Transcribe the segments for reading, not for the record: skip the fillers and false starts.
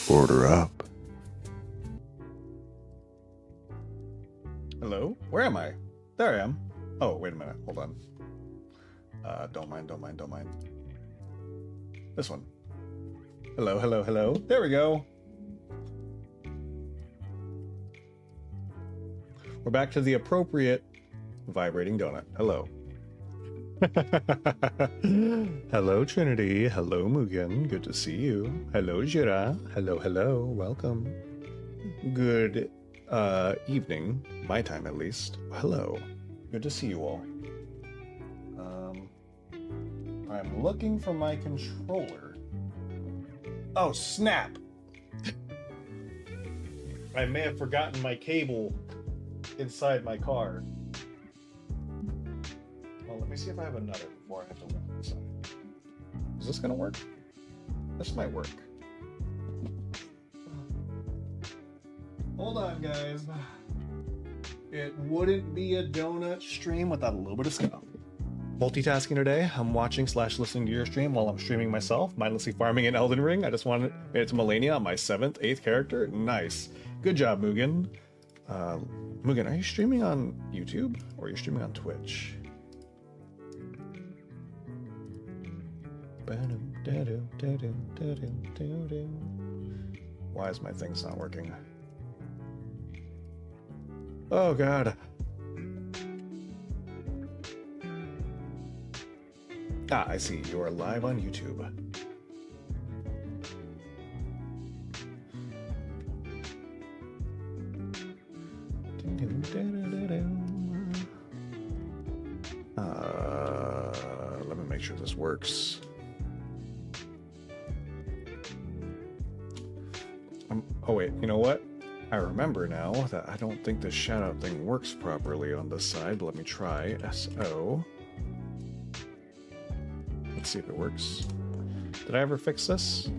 Order up. Hello? Where am I? There I am. Oh, wait a minute. Hold on. Don't mind. This one. Hello, hello, hello. There we go. We're back to the appropriate vibrating donut. Hello. Hello, Trinity. Hello, Mugen. Good to see you. Hello, Jira. Hello, hello. Welcome. Good evening. My time, at least. Hello. Good to see you all. I'm looking for my controller. Oh, snap! I may have forgotten my cable inside my car. Well, let me see if I have another before I have to run this side. Is this gonna work? This might work. Hold on, guys. It wouldn't be a donut stream without a little bit of stuff. Multitasking today. I'm watching / listening to your stream while I'm streaming myself, mindlessly farming in Elden Ring. I just wanted it to Malenia, my 7th, 8th character. Nice. Good job, Mugen. Mugen, are you streaming on YouTube or are you streaming on Twitch? Why is my things not working? Oh god. Ah, I see. You are live on YouTube. Let me make sure this works. Oh wait, you know what? I remember now that I don't think this shout out thing works properly on this side, but let me try SO. Let's see if it works. Did I ever fix this?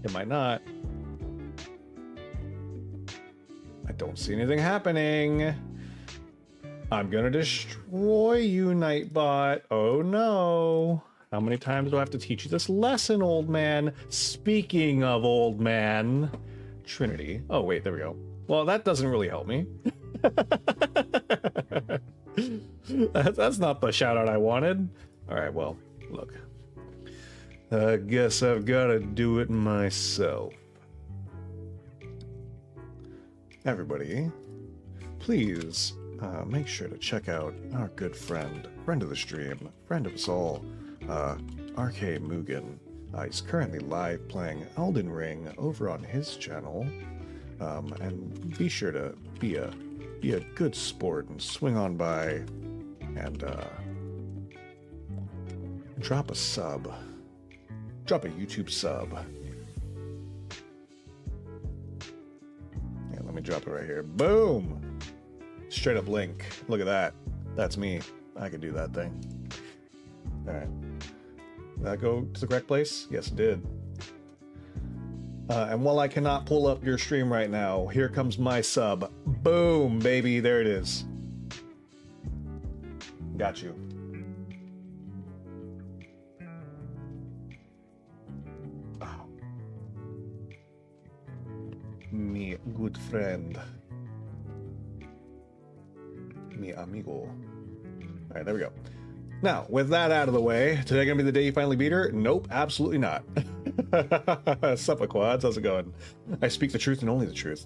It might not. I don't see anything happening. I'm gonna destroy you, Nightbot. Oh no. How many times do I have to teach you this lesson, old man? Speaking of old man. Trinity. Oh wait, there we go. Well, that doesn't really help me. That's not the shout out I wanted. Alright, well, look. I guess I've gotta do it myself. Everybody, please make sure to check out our good friend of the stream, friend of us all, RK Mugen. He's currently live playing Elden Ring over on his channel, and be sure to be a good sport and swing on by and drop a sub, drop a YouTube sub. Yeah, let me drop it right here. Boom! Straight up link. Look at that. That's me. I could do that thing. All right. Did that go to the correct place? Yes, it did. And while I cannot pull up your stream right now, here comes my sub. Boom, baby. There it is. Got you. Oh. Me good friend. Mi amigo. All right, there we go. Now, with that out of the way, today gonna be the day you finally beat her? Nope, absolutely not. Sup, quads? How's it going? I speak the truth and only the truth.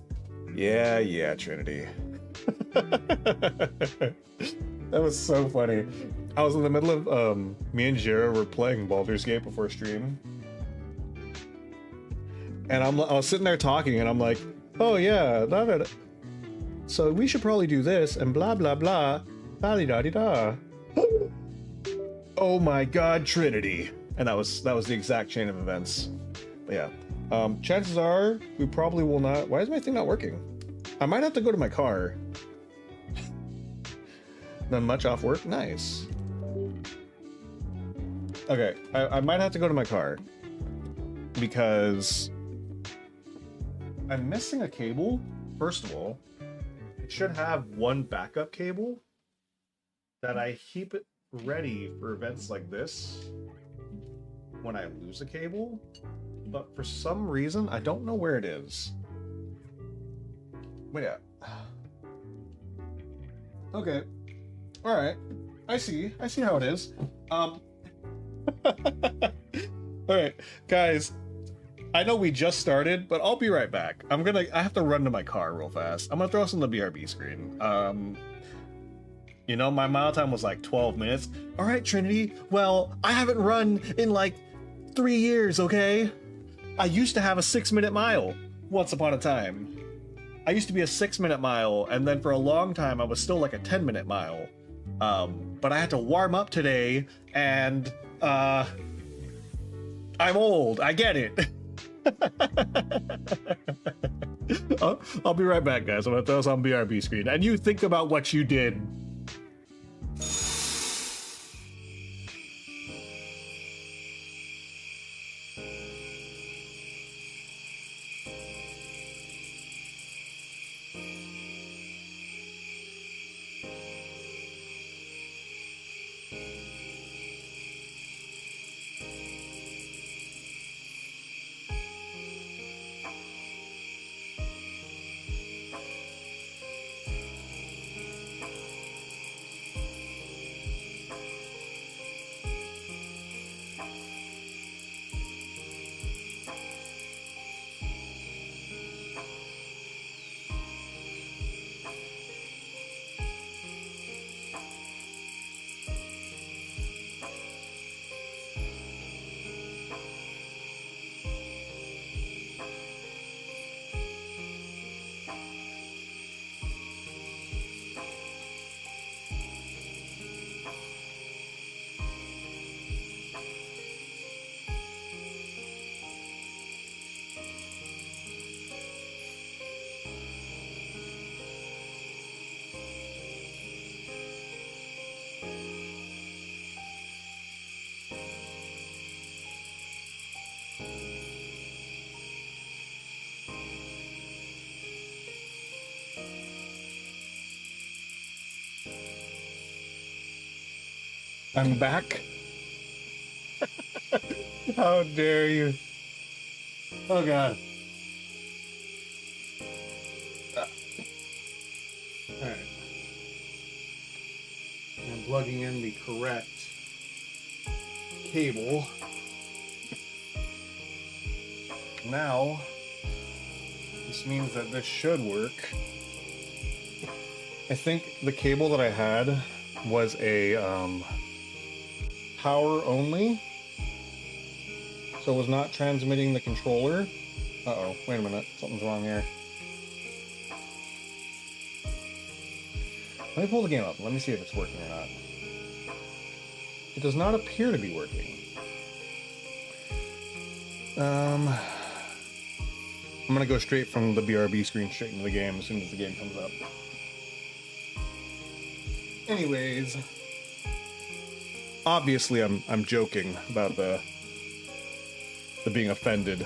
Yeah, Trinity. That was so funny. I was in the middle of, me and Jira were playing Baldur's Gate before stream. And I was sitting there talking, and I'm like, oh yeah, so we should probably do this, and blah, blah, blah, da-di-da-di-da. Oh my god, Trinity. And that was the exact chain of events. But yeah, chances are we probably will not. Why is my thing not working? I might have to go to my car. Done much off work? Nice. Okay, I might have to go to my car because I'm missing a cable. First of all, it should have one backup cable that I keep it ready for events like this when I lose a cable, but for some reason I don't know where it is. Wait, yeah. Okay, all right, I see how it is. All right, guys, I know we just started, but I'll be right back. I have to run to my car real fast. I'm gonna throw us on the BRB screen. You know, my mile time was like 12 minutes. All right, Trinity. Well, I haven't run in like 3 years, okay? I used to have a 6-minute mile once upon a time. I used to be a 6-minute mile, and then for a long time, I was still like a 10-minute mile. But I had to warm up today, and I'm old. I get it. I'll be right back, guys. I'm gonna throw us on BRB screen, and you think about what you did. I'm back. How dare you? Oh god. Alright. I'm plugging in the correct cable. Now, this means that this should work. I think the cable that I had was a power only, so it was not transmitting the controller. Uh-oh, wait a minute, something's wrong here. Let me pull the game up, let me see if it's working or not. It does not appear to be working. I'm gonna go straight from the BRB screen straight into the game as soon as the game comes up. Anyways, obviously I'm joking about the being offended.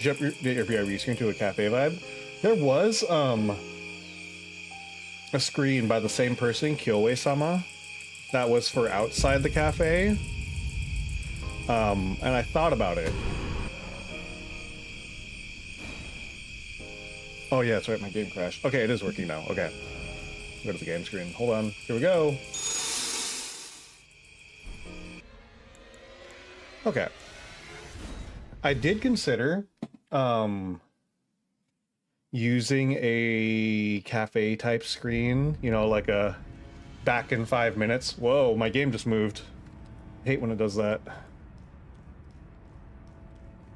Get your BRB screen to a cafe vibe. There was a screen by the same person, KioweSama, that was for outside the cafe. And I thought about it. Oh yeah, that's right, my game crashed. Okay, it is working now. Okay. Go to the game screen. Hold on. Here we go. Okay. I did consider using a cafe type screen, you know, like a back in 5 minutes. Whoa, my game just moved. I hate when it does that.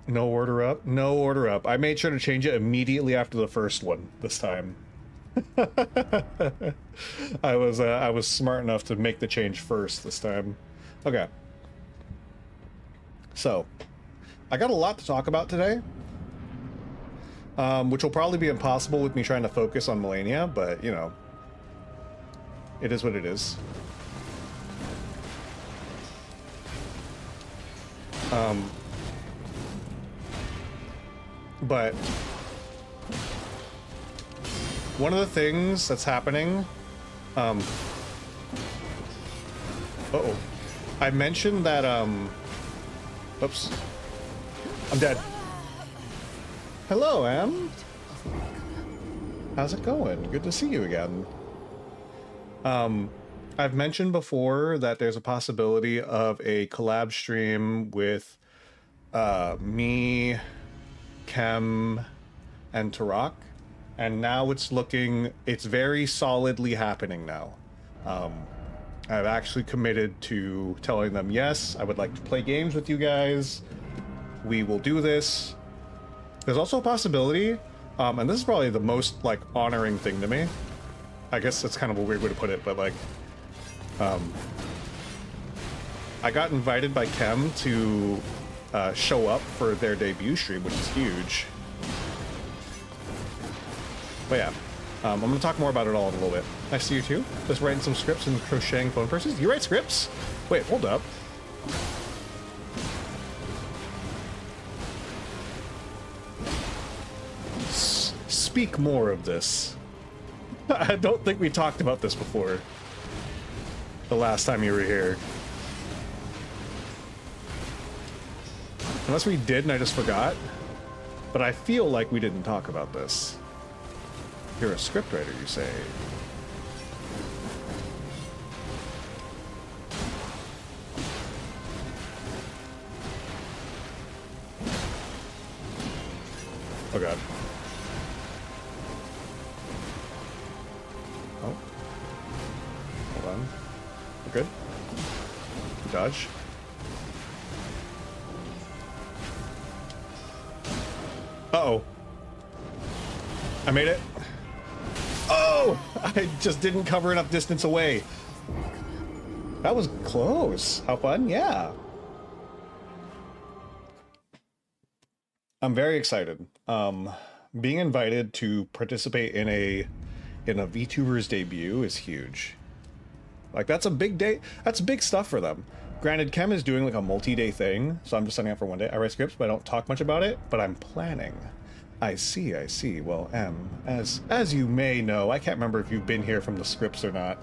No order up. No order up. I made sure to change it immediately after the first one this time. I was smart enough to make the change first this time. Okay. So, I got a lot to talk about today, which will probably be impossible with me trying to focus on Malenia, but you know, it is what it is. But one of the things that's happening, uh-oh, I mentioned that, oops, I'm dead. Hello, Em. How's it going? Good to see you again. I've mentioned before that there's a possibility of a collab stream with me, Kem, and Tarak, and now it's very solidly happening now. I've actually committed to telling them, yes, I would like to play games with you guys. We will do this. There's also a possibility, and this is probably the most, like, honoring thing to me. I guess that's kind of a weird way to put it, but, like, I got invited by Kem to show up for their debut stream, which is huge. But yeah, I'm going to talk more about it all in a little bit. Nice to see you too. Just writing some scripts and crocheting phone purses. You write scripts? Wait, hold up. Speak more of this. I don't think we talked about this before. The last time you were here. Unless we did and I just forgot. But I feel like we didn't talk about this. You're a scriptwriter, you say? Oh god. Oh. Hold on. We're good. Dodge. Uh-oh. I made it. Oh! I just didn't cover enough distance away. That was close. How fun? Yeah. I'm very excited. Being invited to participate in a VTuber's debut is huge. Like, that's a big day. That's big stuff for them. Granted, Chem is doing like a multi-day thing, so I'm just signing up for one day. I write scripts, but I don't talk much about it, but I'm planning. I see, I see. Well, as you may know, I can't remember if you've been here from the scripts or not,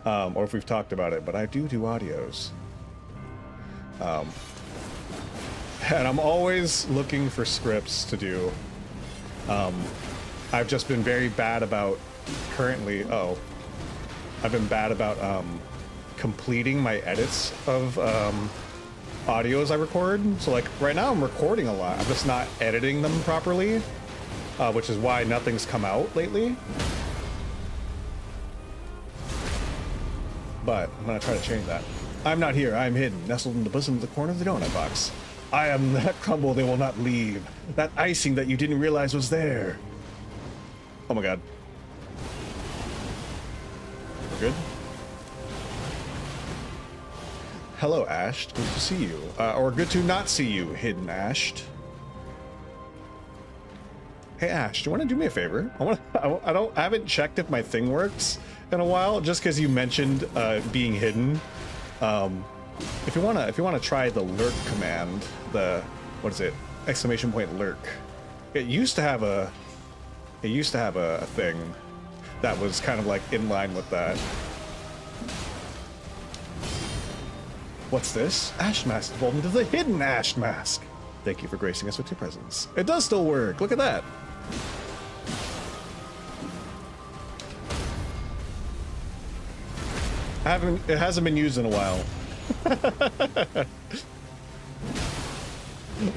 or if we've talked about it, but I do audios. And I'm always looking for scripts to do. I've just been very bad about I've been bad about completing my edits of audios I record. So like right now I'm recording a lot. I'm just not editing them properly, which is why nothing's come out lately. But I'm gonna try to change that. I'm not here, I'm hidden, nestled in the bosom of the corner of the donut box. I am that crumble they will not leave. That icing that you didn't realize was there. Oh my god. We're good? Hello, Ashed. Good to see you. Or good to not see you, hidden Ashed. Hey, Ash, do you want to do me a favor? I haven't checked if my thing works in a while, just because you mentioned being hidden. If you wanna try the lurk command, what is it? Exclamation point lurk. It used to have a thing that was kind of like in line with that. What's this? Ash Mask evolved into the hidden Ash Mask. Thank you for gracing us with your presence. It does still work. Look at that. It hasn't been used in a while.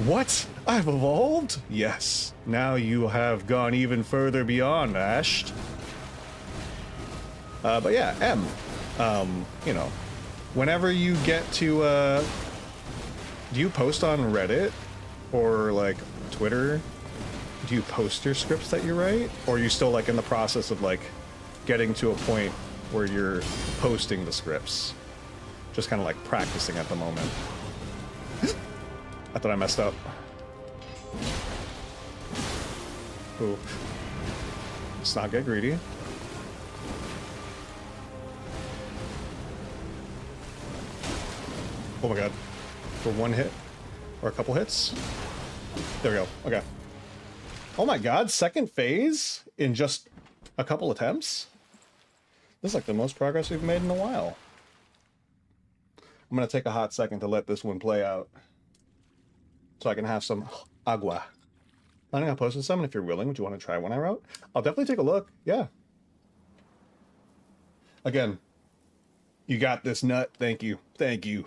What? I've evolved? Yes. Now you have gone even further beyond, Ash. But yeah, M. You know, whenever you get to, do you post on Reddit or like Twitter? Do you post your scripts that you write? Or are you still like in the process of like getting to a point where you're posting the scripts? Just kind of like practicing at the moment. I thought I messed up. Ooh. Let's not get greedy. Oh my god. For one hit? Or a couple hits? There we go. Okay. Oh my god, second phase in just a couple attempts? This is like the most progress we've made in a while. I'm gonna take a hot second to let this one play out so I can have some agua. Planning on posting some, and if you're willing, would you want to try one I wrote? I'll definitely take a look. Yeah. Again, you got this nut. Thank you. Thank you.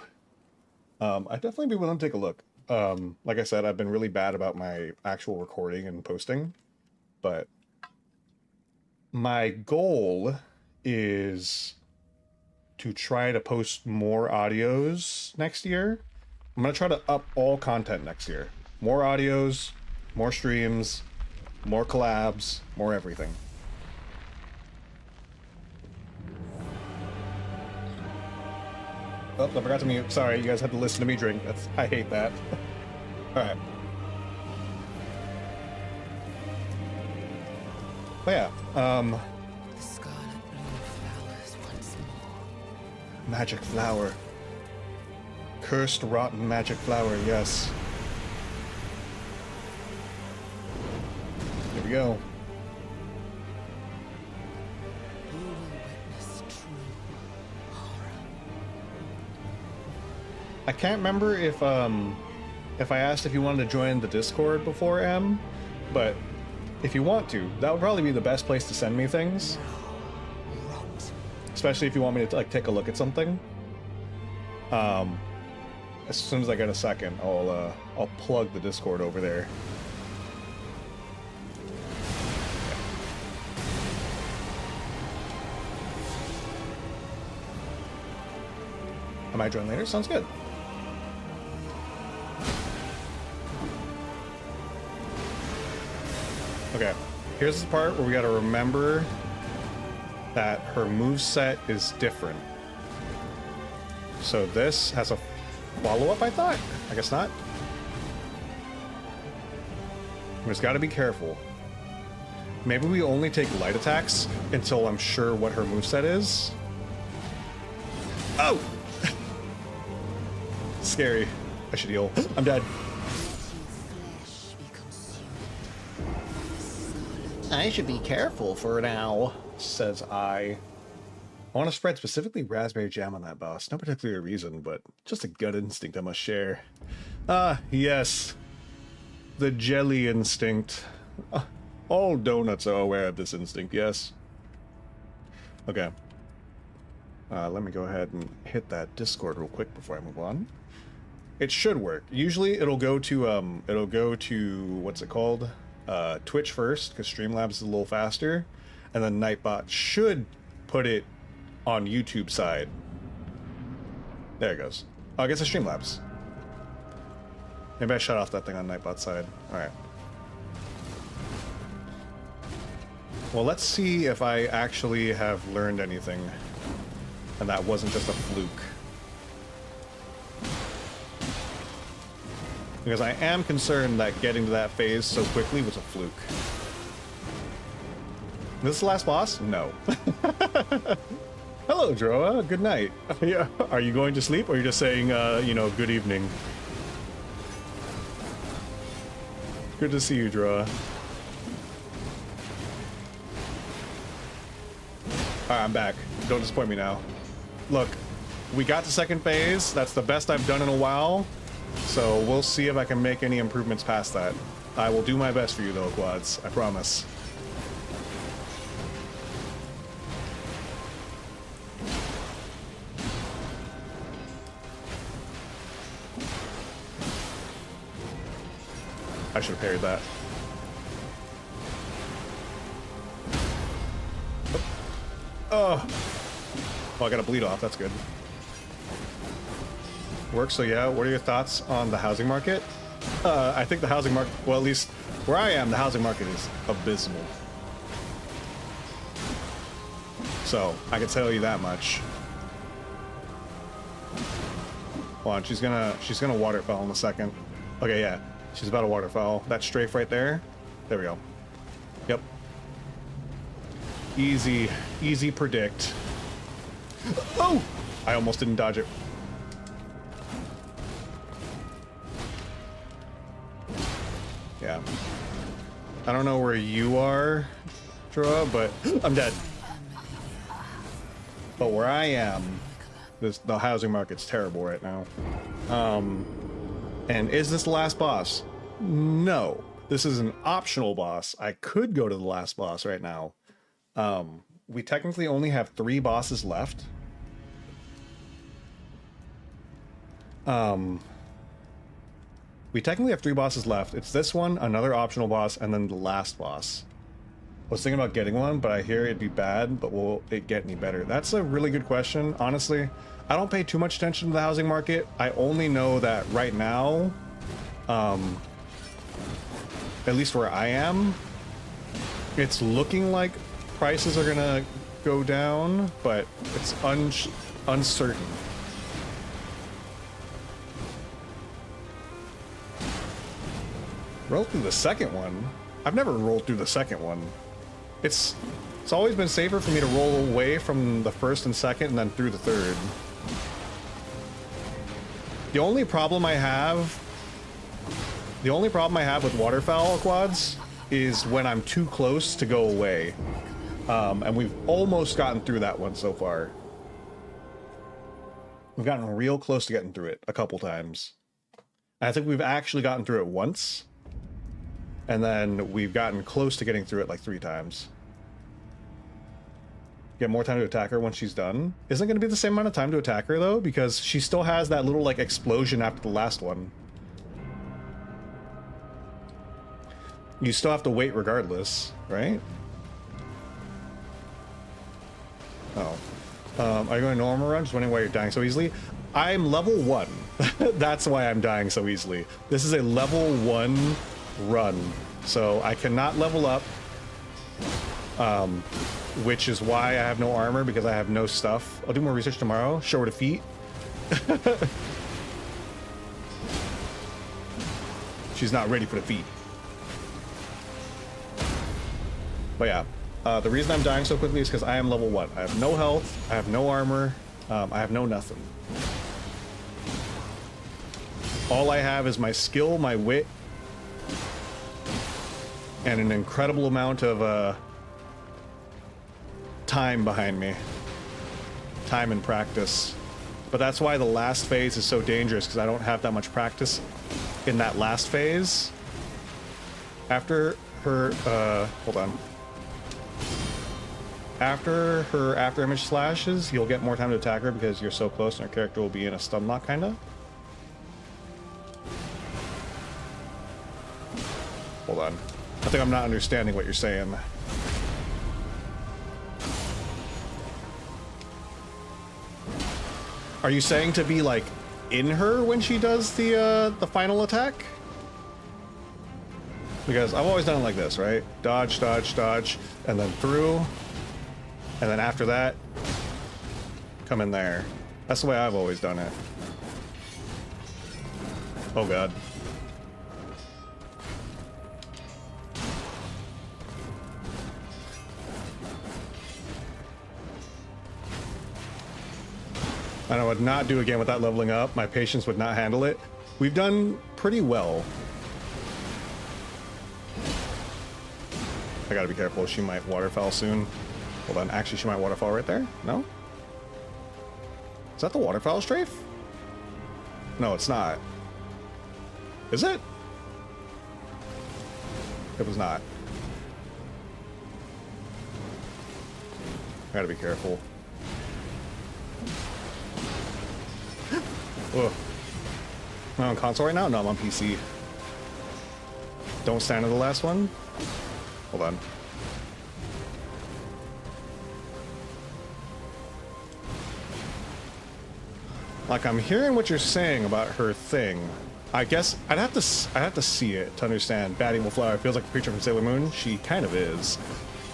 I'd definitely be willing to take a look. Like I said, I've been really bad about my actual recording and posting, but my goal is to try to post more audios next year. I'm going to try to up all content next year. More audios, more streams, more collabs, more everything. Oh, I forgot to mute. Sorry, you guys had to listen to me drink. I hate that. Alright. But yeah, The scarlet bloom flowers once more. magic flower. Cursed, rotten magic flower, yes. Here we go. You will witness true horror. I can't remember if I asked if you wanted to join the Discord before M, but if you want to, that would probably be the best place to send me things. Rot. Especially if you want me to like take a look at something. As soon as I get a second, I'll plug the Discord over there. I might join later. Sounds good. Okay, here's the part where we gotta remember that her moveset is different. So this has a follow-up, I thought? I guess not. We just gotta be careful. Maybe we only take light attacks until I'm sure what her moveset is. Oh! Scary. I should heal. I'm dead. I should be careful for now, says I. I want to spread specifically raspberry jam on that boss. No particular reason, but just a gut instinct I must share. Ah, yes. The jelly instinct. All donuts are aware of this instinct, yes. Okay. Let me go ahead and hit that Discord real quick before I move on. It should work. Usually it'll go to what's it called? Twitch first, because Streamlabs is a little faster, and then Nightbot should put it on YouTube side. There it goes. Oh, I guess it's Streamlabs. Maybe I shut off that thing on Nightbot side. Alright. Well, let's see if I actually have learned anything, and that wasn't just a fluke. Because I am concerned that getting to that phase so quickly was a fluke. This is the last boss? No. Hello, Droa. Good night. Are you going to sleep, or are you just saying, you know, good evening? Good to see you, Droa. Alright, I'm back. Don't disappoint me now. Look, we got to second phase. That's the best I've done in a while. So we'll see if I can make any improvements past that. I will do my best for you, though, Quads. I promise. I should have parried that. Oh! Well, I got a bleed off. That's good. Works. So yeah, what are your thoughts on the housing market? I think the housing market, well, at least where I am, the housing market is abysmal. So I can tell you that much. Hold on, she's gonna waterfowl in a second. Okay, yeah, she's about to waterfowl. That strafe right there. There we go. Yep. Easy predict. Oh! I almost didn't dodge it. Yeah. I don't know where you are, Droa, but I'm dead. But where I am, the housing market's terrible right now. And is this the last boss? No. This is an optional boss. I could go to the last boss right now. We technically only have 3 bosses left. We technically have 3 bosses left. It's this one, another optional boss, and then the last boss. I was thinking about getting one, but I hear it'd be bad, but will it get any better? That's a really good question. Honestly, I don't pay too much attention to the housing market. I only know that right now, at least where I am, it's looking like prices are gonna go down, but it's uncertain. Roll through the second one? I've never rolled through the second one. It's always been safer for me to roll away from the first and second and then through the third. The only problem I have with waterfowl quads is when I'm too close to go away. And we've almost gotten through that one so far. We've gotten real close to getting through it a couple times. I think we've actually gotten through it once. And then we've gotten close to getting through it like 3 times. Get more time to attack her once she's done. Isn't it going to be the same amount of time to attack her, though? Because she still has that little, like, explosion after the last one. You still have to wait regardless, right? Oh. Are you going normal run? Just wondering why you're dying so easily? I'm level 1. That's why I'm dying so easily. This is a level 1 run, so I cannot level up, which is why I have no armor, because I have no stuff. I'll do more research tomorrow. Show her defeat. She's not ready for defeat. But yeah, the reason I'm dying so quickly is because I am level 1. I have no health, I have no armor, I have no nothing. All I have is my skill, my wit, and an incredible amount of time behind me. Time and practice. But that's why the last phase is so dangerous, because I don't have that much practice in that last phase. After her, hold on. After her after image slashes, you'll get more time to attack her because you're so close and her character will be in a stun lock, kinda. Hold on. I think I'm not understanding what you're saying. Are you saying to be like in her when she does the final attack? Because I've always done it like this, right? Dodge, dodge, dodge, and then through, and then after that, come in there. That's the way I've always done it. Oh god. And I would not do again without leveling up. My patience would not handle it. We've done pretty well. I gotta be careful. She might waterfowl soon. Hold on. Actually, she might waterfowl right there. No? Is that the waterfowl strafe? No, it's not. Is it? It was not. I gotta be careful. Ugh. Am I on console right now? No, I'm on PC. Don't stand to the last one. Hold on. Like, I'm hearing what you're saying about her thing. I guess I'd have to see it to understand. Bad Evil Flower feels like a creature from Sailor Moon. She kind of is,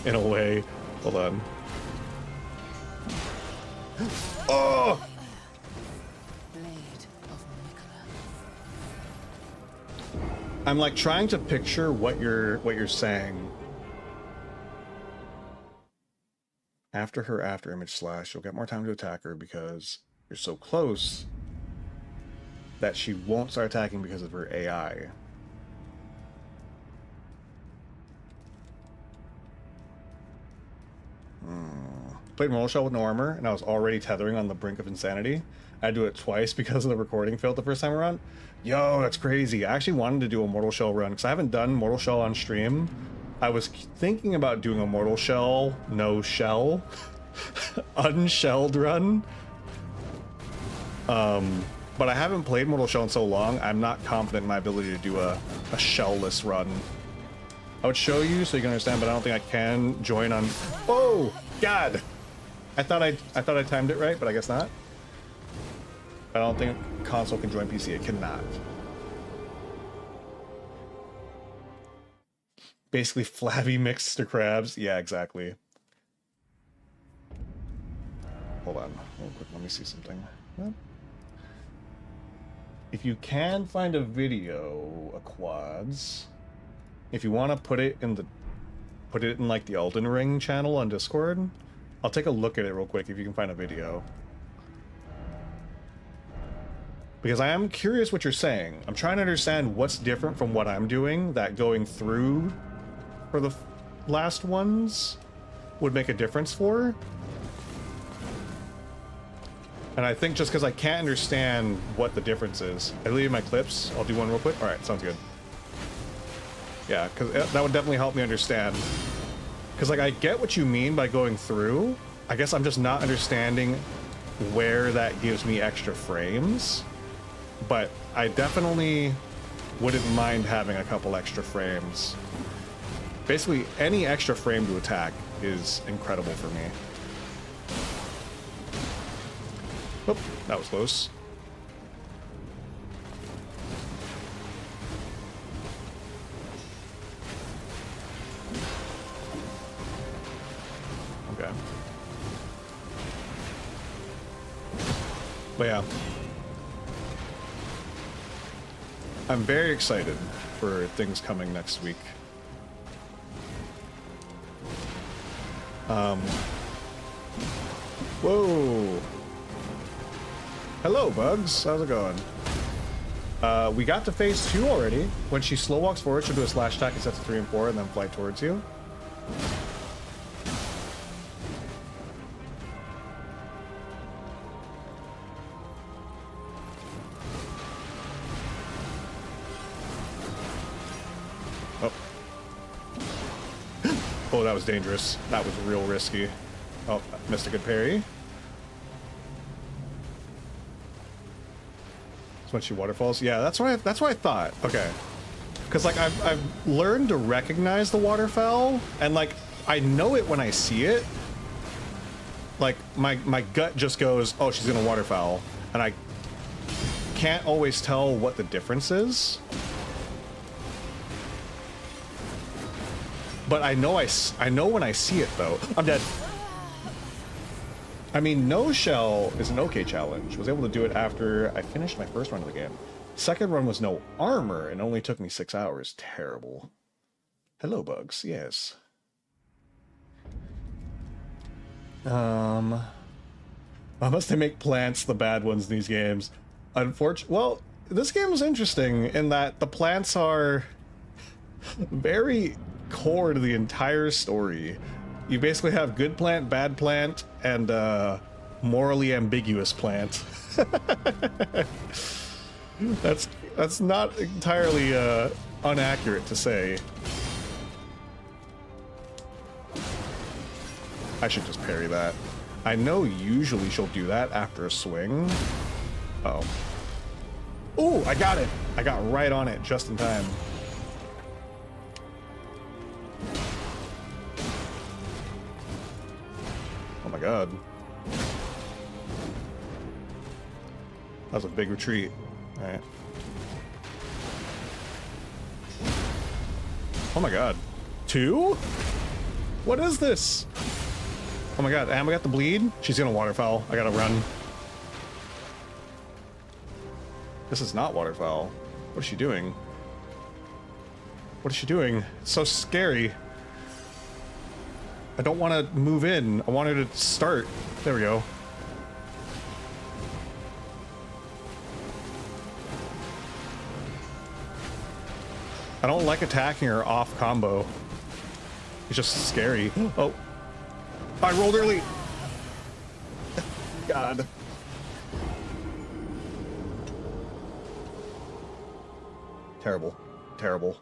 in a way. Hold on. Oh! I'm like trying to picture what you're saying. After her after image slash, you'll get more time to attack her because you're so close that she won't start attacking because of her AI. Played Mortal Shell with no armor, and I was already tethering on the brink of insanity. I had to do it twice because of the recording failed the first time around. Yo, that's crazy. I actually wanted to do a Mortal Shell run because I haven't done Mortal Shell on stream. I was thinking about doing a Mortal Shell, no shell, unshelled run. But I haven't played Mortal Shell in so long, I'm not confident in my ability to do a shell-less run. I would show you so you can understand, but I don't think I can join on... Oh, God! I thought I timed it right, but I guess not. I don't think console can join PC. It cannot. Basically, flabby mixed to crabs. Yeah, exactly. Hold on. Real quick, let me see something. What? If you can find a video, Quads, if you want to put it in like the Elden Ring channel on Discord, I'll take a look at it real quick if you can find a video. Because I am curious what you're saying. I'm trying to understand what's different from what I'm doing that going through for the last ones would make a difference for. And I think just because I can't understand what the difference is. I leave my clips. I'll do one real quick. All right, sounds good. Yeah, because that would definitely help me understand. Because like I get what you mean by going through. I guess I'm just not understanding where that gives me extra frames. But I definitely wouldn't mind having a couple extra frames. Basically, any extra frame to attack is incredible for me. Oop, that was close. Okay. But yeah. I'm very excited for things coming next week. Whoa. Hello, Bugs. How's it going? We got to phase 2 already. When she slow walks forward, she'll do a slash attack in sets of 3 and 4 and then fly towards you. Oh. Oh, that was dangerous. That was real risky. Oh, missed a good parry. When she waterfalls, yeah, that's what I thought. Okay, because like I've learned to recognize the waterfowl, and like I know it when I see it. Like my gut just goes, oh, she's gonna waterfowl, and I can't always tell what the difference is. But I know when I see it though. I'm dead. I mean, no shell is an okay challenge. Was able to do it after I finished my first run of the game. Second run was no armor and only took me 6 hours. Terrible. Hello, Bugs. Yes. Why must they make plants the bad ones in these games? Unfortunately, well, this game is interesting in that the plants are very core to the entire story. You basically have good plant, bad plant, and morally ambiguous plant. That's not entirely inaccurate to say. I should just parry that. I know usually she'll do that after a swing. Uh-oh. Ooh, I got it! I got right on it just in time. Oh my god. That was a big retreat. Alright. Oh my god. 2? What is this? Oh my god, and we got the bleed? She's gonna waterfowl. I gotta run. This is not waterfowl. What is she doing? What is she doing? It's so scary. I don't want to move in. I want her to start. There we go. I don't like attacking her off combo. It's just scary. Oh. I rolled early. God. Terrible. Terrible.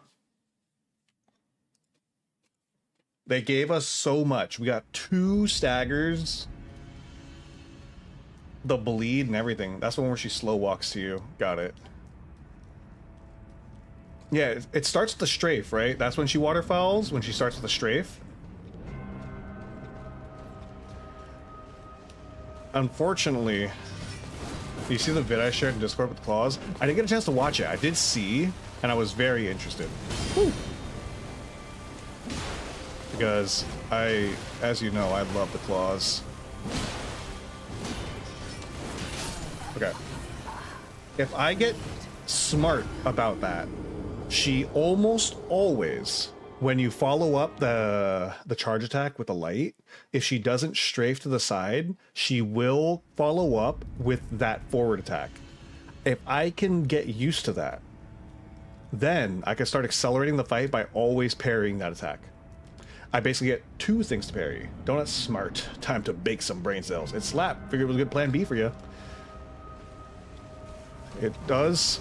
They gave us so much. We got 2 staggers, the bleed, and everything. That's the one where she slow walks to you. Got it. Yeah, it starts with the strafe, right? That's when she waterfowls, when she starts with the strafe. Unfortunately, you see the vid I shared in Discord with the claws? I didn't get a chance to watch it. I did see, and I was very interested. Woo. Because as you know, I love the claws. Okay. If I get smart about that, she almost always, when you follow up the charge attack with the light, if she doesn't strafe to the side, she will follow up with that forward attack. If I can get used to that, then I can start accelerating the fight by always parrying that attack. I basically get 2 things to parry. Donut smart. Time to bake some brain cells. It slapped. Figured it was a good plan B for you. It does.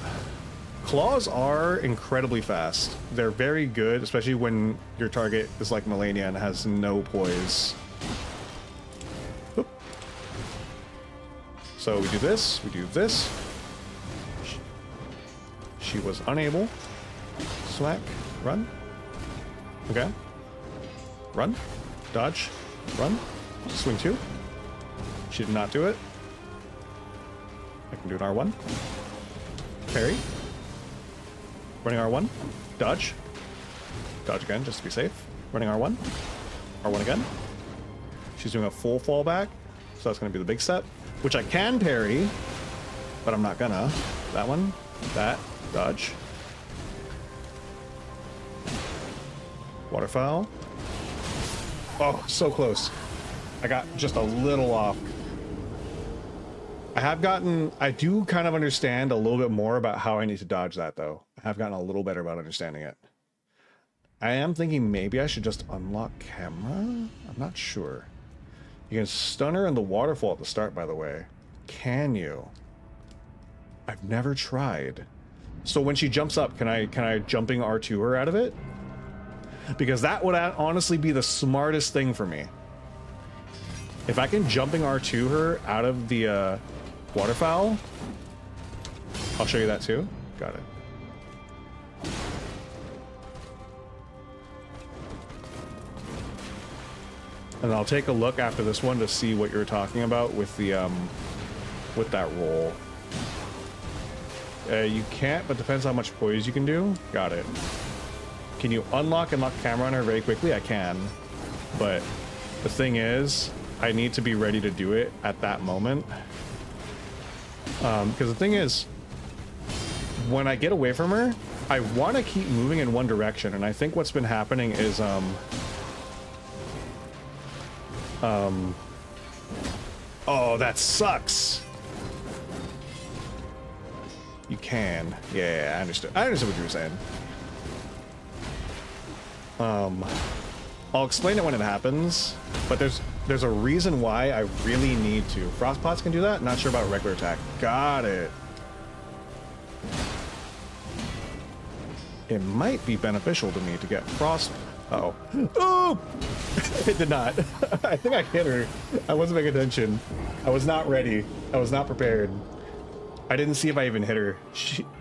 Claws are incredibly fast. They're very good, especially when your target is like Malenia and has no poise. Oop. So we do this. We do this. She was unable. Smack. Run. Okay. Run, dodge, run, swing 2. She did not do it. I can do an R1. Parry. Running R1. Dodge. Dodge again, just to be safe. Running R1. R1 again. She's doing a full fallback, so that's going to be the big step, which I can parry, but I'm not gonna. That one, that, dodge. Waterfowl. Oh, so close. I got just a little off. I do kind of understand a little bit more about how I need to dodge that, though. I have gotten a little better about understanding it. I am thinking maybe I should just unlock camera? I'm not sure. You can stun her in the waterfall at the start, by the way. Can you? I've never tried. So when she jumps up, can I jumping R2 her out of it? Because that would honestly be the smartest thing for me. If I can jumping R2 her out of the waterfowl, I'll show you that too. Got it. And I'll take a look after this one to see what you're talking about with the with that roll. You can't, but depends how much poise you can do. Got it. Can you unlock and lock camera on her very quickly? I can, but the thing is, I need to be ready to do it at that moment. Because the thing is, when I get away from her, I want to keep moving in one direction, and I think what's been happening is oh, that sucks. You can. Yeah, I understood. I understood what you were saying. I'll explain it when it happens, but there's a reason why I really need to. Frostpots can do that? Not sure about regular attack. Got it. It might be beneficial to me to get frost. Uh-oh. Oh! It did not. I think I hit her. I wasn't paying attention. I was not ready. I was not prepared. I didn't see if I even hit her.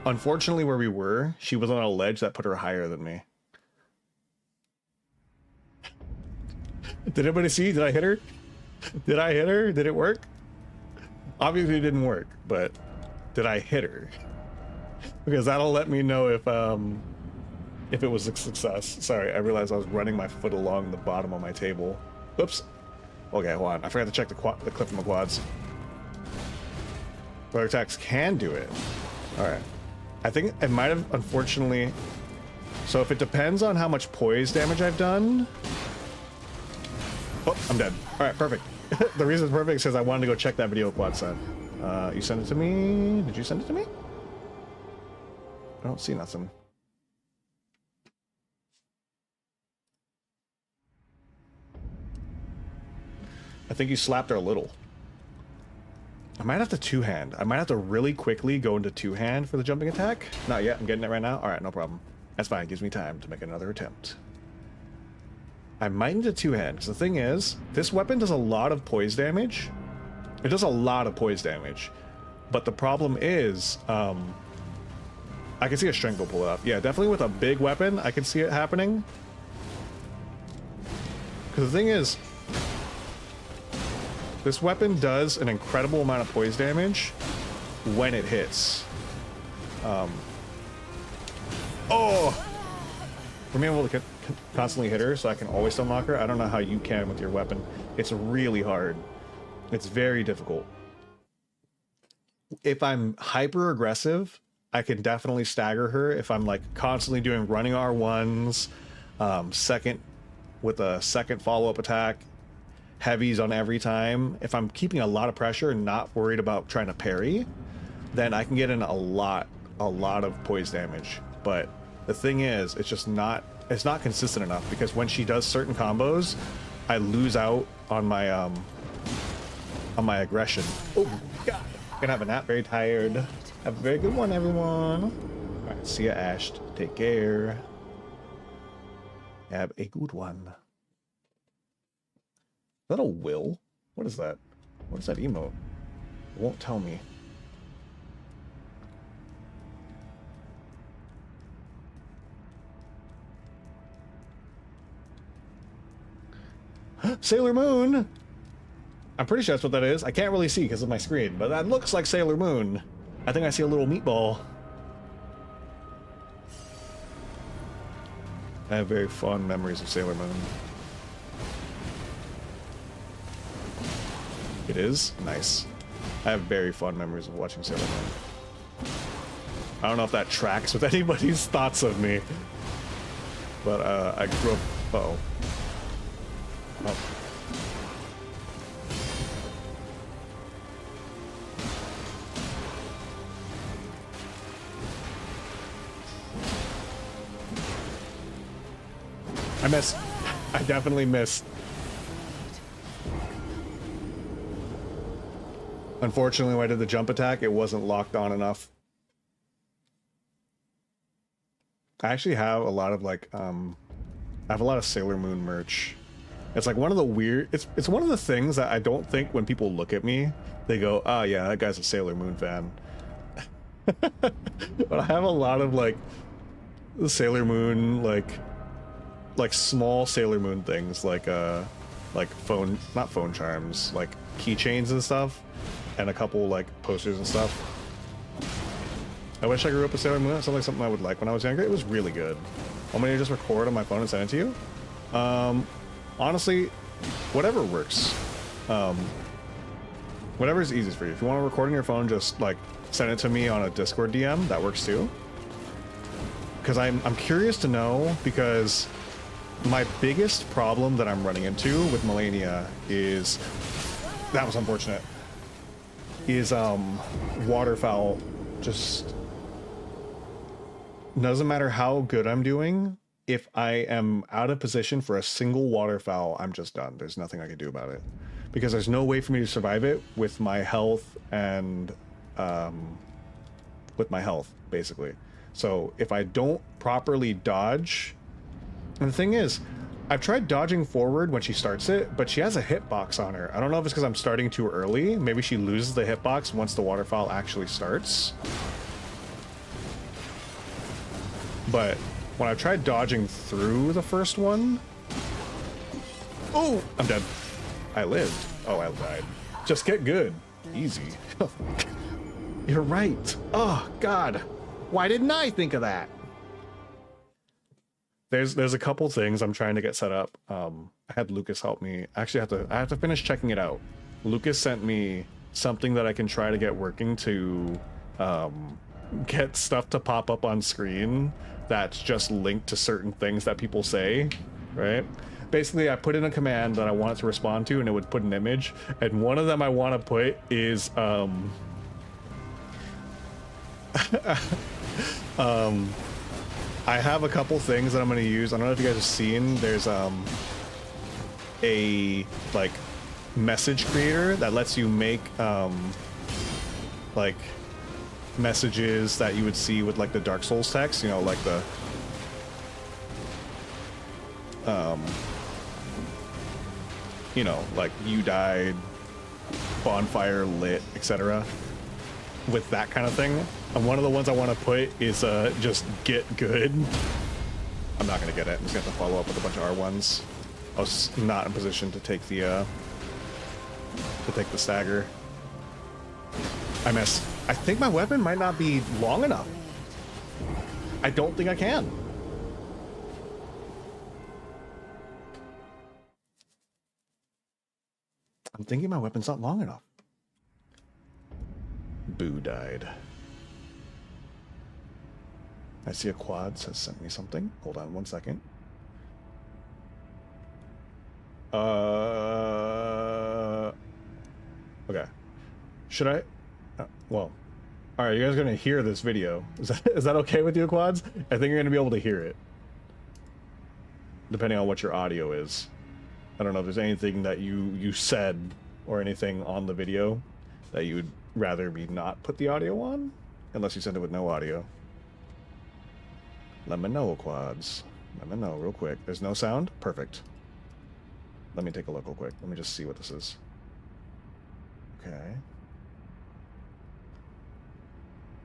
Unfortunately, where we were, she was on a ledge that put her higher than me. Did anybody see? Did I hit her? Did I hit her? Did it work? Obviously it didn't work, but did I hit her? Because that'll let me know if it was a success. Sorry, I realized I was running my foot along the bottom of my table. Oops. Okay, hold on. I forgot to check the clip from the quads. But attacks can do it. Alright. I think it might have, unfortunately... So if it depends on how much poise damage I've done... Oh, I'm dead. Alright, perfect. The reason it's perfect is because I wanted to go check that video quad sent. You sent it to me? Did you send it to me? I don't see nothing. I think you slapped her a little. I might have to two-hand. I might have to really quickly go into two-hand for the jumping attack. Not yet. I'm getting it right now. All right, no problem. That's fine. It gives me time to make another attempt. I might need a two-hand, because the thing is, this weapon does a lot of poise damage. It does a lot of poise damage. But the problem is, I can see a strength will pull it off. Yeah, definitely with a big weapon, I can see it happening. Because the thing is, this weapon does an incredible amount of poise damage when it hits. Oh! For me, I'm able to constantly hit her, so I can always unlock her. I don't know how you can with your weapon. It's really hard. It's very difficult. If I'm hyper aggressive, I can definitely stagger her. If I'm like constantly doing running R1s, second with a second follow-up attack, heavies on every time. If I'm keeping a lot of pressure and not worried about trying to parry, then I can get in a lot of poise damage. But the thing is, it's not consistent enough, because when she does certain combos, I lose out on my aggression. Oh god, gonna have a nap, very tired. Have a very good one, everyone. All right, see ya, Ash. Take care. Have a good one. Is that a will? What is that? What is that emote? It won't tell me. Sailor Moon! I'm pretty sure that's what that is. I can't really see because of my screen, but that looks like Sailor Moon. I think I see a little meatball. I have very fond memories of Sailor Moon. It is? Nice. I have very fond memories of watching Sailor Moon. I don't know if that tracks with anybody's thoughts of me, but I grew up Uh-oh. Oh. I missed. I definitely missed. Unfortunately, when I did the jump attack, it wasn't locked on enough. I actually have a lot of like, I have a lot of Sailor Moon merch. It's like one of the weird, it's one of the things that I don't think when people look at me, they go, oh yeah, that guy's a Sailor Moon fan. But I have a lot of like the Sailor Moon, like small Sailor Moon things, like phone, not phone charms, like keychains and stuff, and a couple like posters and stuff. I wish I grew up with Sailor Moon. It sounds like something I would like when I was younger. It was really good. Want me to just record on my phone and send it to you? Honestly, whatever works. Whatever is easiest for you. If you want to record on your phone, just like send it to me on a Discord DM. That works too. Because I'm curious to know, because my biggest problem that I'm running into with Malenia is, that was unfortunate, is waterfowl. Just doesn't matter how good I'm doing, if I am out of position for a single waterfowl, I'm just done. There's nothing I can do about it, because there's no way for me to survive it with my health and with my health basically. So if I don't properly dodge, and the thing is, I've tried dodging forward when she starts it, but she has a hitbox on her. I don't know if it's because I'm starting too early. Maybe she loses the hitbox once the waterfowl actually starts. But when I tried dodging through the first one... Oh! I'm dead. I lived. Oh, I died. Just get good. Easy. You're right. Oh, God. Why didn't I think of that? There's a couple things I'm trying to get set up. I had Lucas help me. Actually, I have to finish checking it out. Lucas sent me something that I can try to get working to get stuff to pop up on screen that's just linked to certain things that people say, right? Basically, I put in a command that I want it to respond to, and it would put an image. And one of them I want to put is I have a couple things that I'm going to use. I don't know if you guys have seen. There's a like message creator that lets you make like messages that you would see with like the Dark Souls text, you know, like the you know, like you died, bonfire lit, etc. with that kind of thing. And one of the ones I want to put is just get good. I'm not gonna get it. I'm just gonna have to follow up with a bunch of R1s. I was not in position to take the stagger. I missed. I think my weapon might not be long enough. I don't think I can. I'm thinking my weapon's not long enough. Boo died. I see a quad has sent me something. Hold on one second. Okay. Should I? Well, all right. You guys are gonna hear this video. Is that okay with you, quads? I think you're gonna be able to hear it, depending on what your audio is. I don't know if there's anything that you said or anything on the video that you would rather me not put the audio on, unless you send it with no audio. Let me know, quads. Let me know real quick. There's no sound? Perfect. Let me take a look real quick. Let me just see what this is. Okay.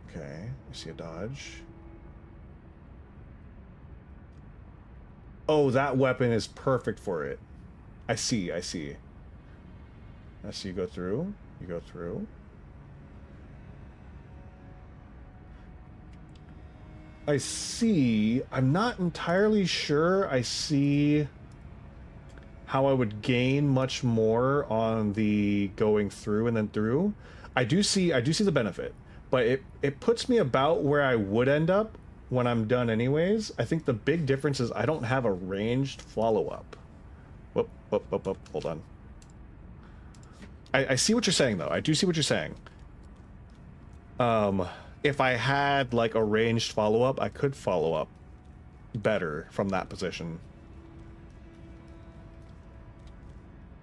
Okay, I see a dodge. Oh, that weapon is perfect for it. I see. I see you go through. You go through. I see. I'm not entirely sure. I see how I would gain much more on the going through and then through. I do see the benefit, but it puts me about where I would end up when I'm done anyways. I think the big difference is I don't have a ranged follow-up. Whoop, whoop, whoop, whoop, hold on. I see what you're saying, though. I do see what you're saying. If I had, like, a ranged follow-up, I could follow up better from that position.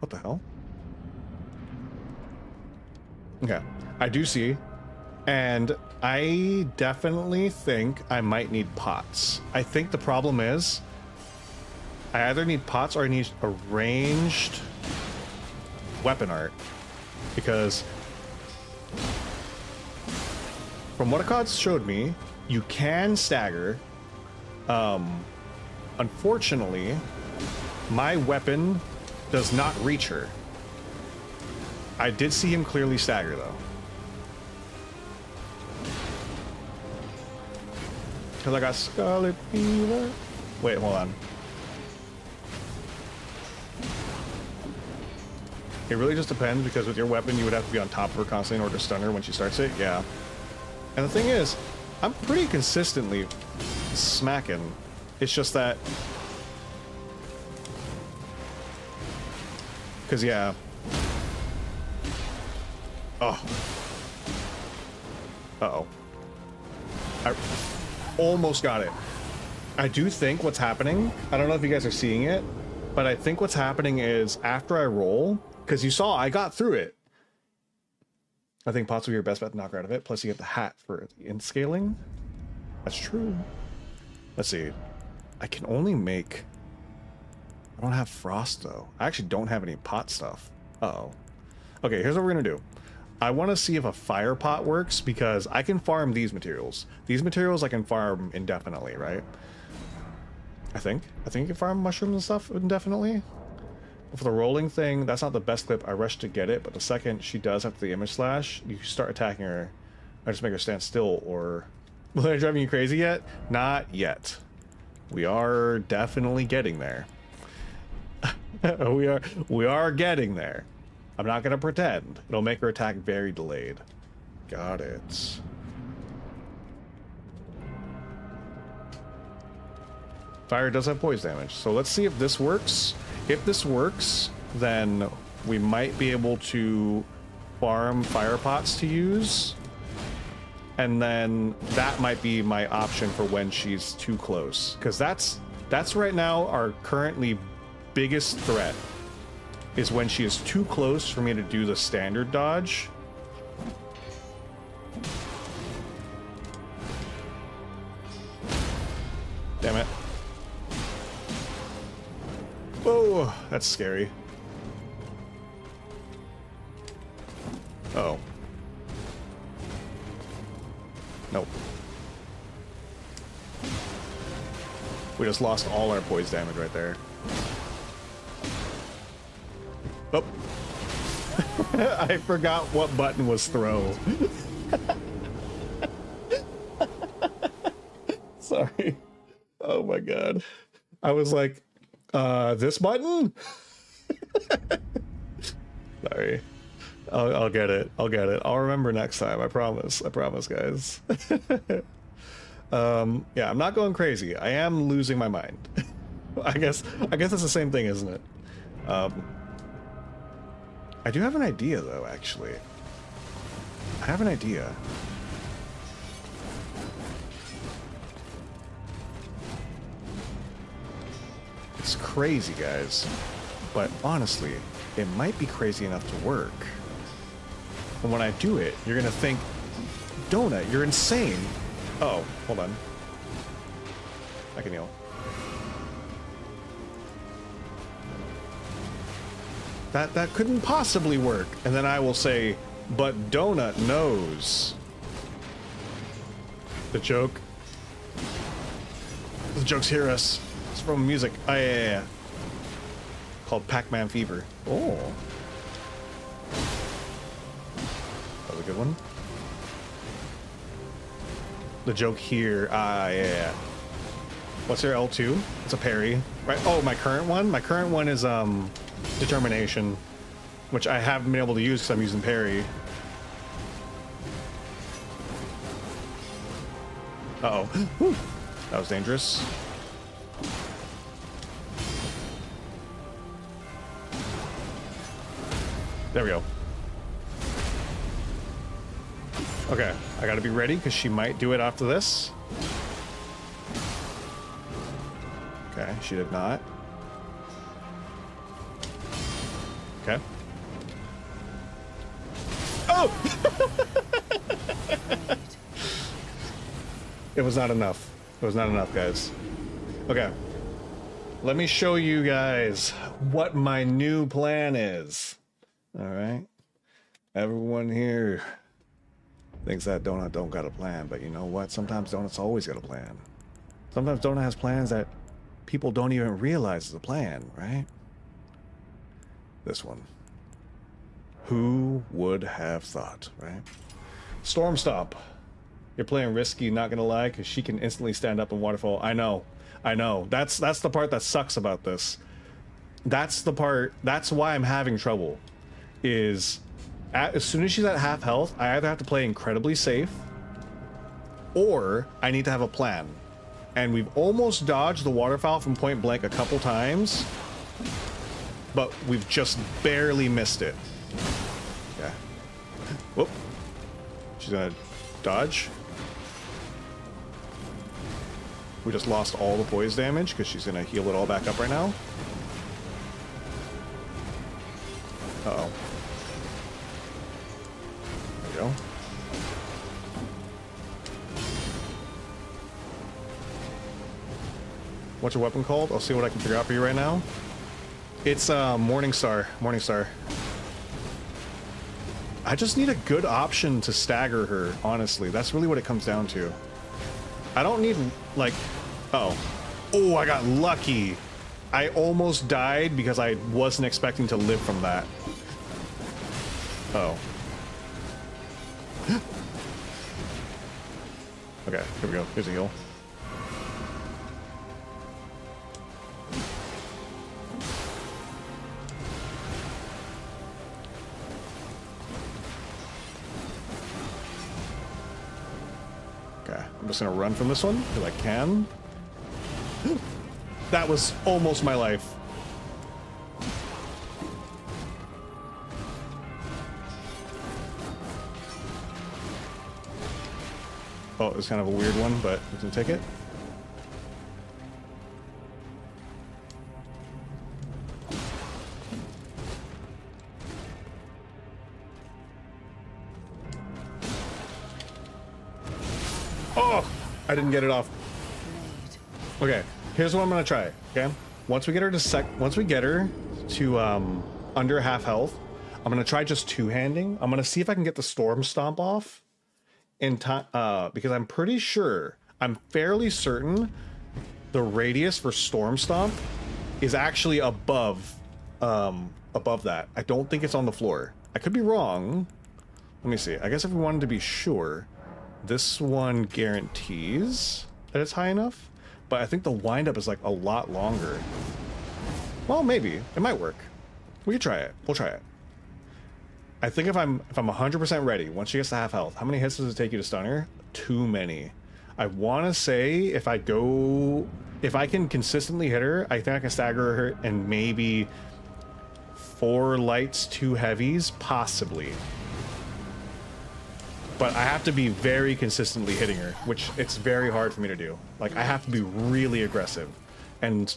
What the hell? Okay, I do see. And I definitely think I might need pots. I think the problem is I either need pots or I need a ranged weapon art. Because from what Raecords showed me, you can stagger. Unfortunately, my weapon does not reach her. I did see him clearly stagger, though. Because I got scarlet fever. Wait, hold on. It really just depends, because with your weapon, you would have to be on top of her constantly in order to stun her when she starts it. Yeah. And the thing is, I'm pretty consistently smacking. It's just that... Because, yeah. Oh. Uh-oh. I almost got it. I do think what's happening, I don't know if you guys are seeing it, but I think what's happening is after I roll, because you saw I got through it. I think pots will be your best bet to knock her out of it. Plus you get the hat for in scaling. That's true. Let's see. I can only make... I don't have frost, though. I actually don't have any pot stuff. Uh-oh. Okay, here's what we're going to do. I want to see if a fire pot works, because I can farm these materials. These materials I can farm indefinitely, right? I think you can farm mushrooms and stuff indefinitely. For the rolling thing, that's not the best clip. I rushed to get it, but the second she does after the image slash, you start attacking her. I just make her stand still, or... Will I driving you crazy yet? Not yet. We are definitely getting there. we are getting there. I'm not gonna pretend. It'll make her attack very delayed. Got it. Fire does have poison damage, so let's see if this works. If this works, then we might be able to farm fire pots to use, and then that might be my option for when she's too close, because that's right now our currently biggest threat, is when she is too close for me to do the standard dodge. Damn it. Oh, that's scary. Uh-oh. Nope. We just lost all our poise damage right there. Oh. I forgot what button was throw. Sorry. Oh my god. I was like, this button? Sorry. I'll get it. I'll get it. I'll remember next time. I promise. I promise, guys. Yeah, I'm not going crazy. I am losing my mind. I guess it's the same thing, isn't it? I do have an idea, though, actually. I have an idea. It's crazy, guys. But honestly, it might be crazy enough to work. And when I do it, you're gonna think, Donut, you're insane. Oh, hold on. I can heal. That couldn't possibly work. And then I will say, but Donut knows. The joke. The jokes hear us. It's from music. Oh, yeah. Called Pac-Man Fever. Oh. That was a good one. The joke here. Yeah. What's your L2? It's a parry. Right. Oh, my current one? My current one is, Determination, which I haven't been able to use because I'm using parry. Uh-oh. That was dangerous. There we go. Okay, I gotta be ready because she might do it after this. Okay, she did not. Okay. Oh! It was not enough. It was not enough, guys. Okay. Let me show you guys what my new plan is. All right. Everyone here thinks that Donut don't got a plan, but you know what? Sometimes Donut's always got a plan. Sometimes Donut has plans that people don't even realize is a plan, right? This one. Who would have thought, right? Storm Stomp. You're playing risky, not gonna lie, because she can instantly stand up in waterfall. I know. That's the part that sucks about this. That's the part. That's why I'm having trouble. Is as soon as she's at half health, I either have to play incredibly safe, or I need to have a plan. And we've almost dodged the waterfowl from point blank a couple times, but we've just barely missed it. Yeah. Whoop. She's gonna dodge. We just lost all the poise damage because she's gonna heal it all back up right now. Uh-oh. There we go. What's your weapon called? I'll see what I can figure out for you right now. It's Morningstar. Morningstar. I just need a good option to stagger her, honestly. That's really what it comes down to. I don't need, like... Uh-oh. Oh, I got lucky. I almost died because I wasn't expecting to live from that. Uh-oh. Okay, here we go. Here's a heal. Okay, I'm just gonna run from this one because I can. That was almost my life. Oh, it's kind of a weird one, but we can take it. Oh, I didn't get it off. Okay, here's what I'm gonna try. Okay, once we get her to under half health, I'm gonna try just two-handing. I'm gonna see if I can get the Storm Stomp off in time, because I'm pretty sure, I'm fairly certain, the radius for Storm Stomp is actually above that. I don't think it's on the floor. I could be wrong. Let me see. I guess if we wanted to be sure, this one guarantees that it's high enough. But I think the windup is like a lot longer. Well, maybe it might work. We could try it. We'll try it. I think if I'm 100% ready, once she gets to half health, how many hits does it take you to stun her? Too many. I want to say if I can consistently hit her, I think I can stagger her and maybe 4 lights, 2 heavies, possibly. But I have to be very consistently hitting her, which it's very hard for me to do. Like, I have to be really aggressive. And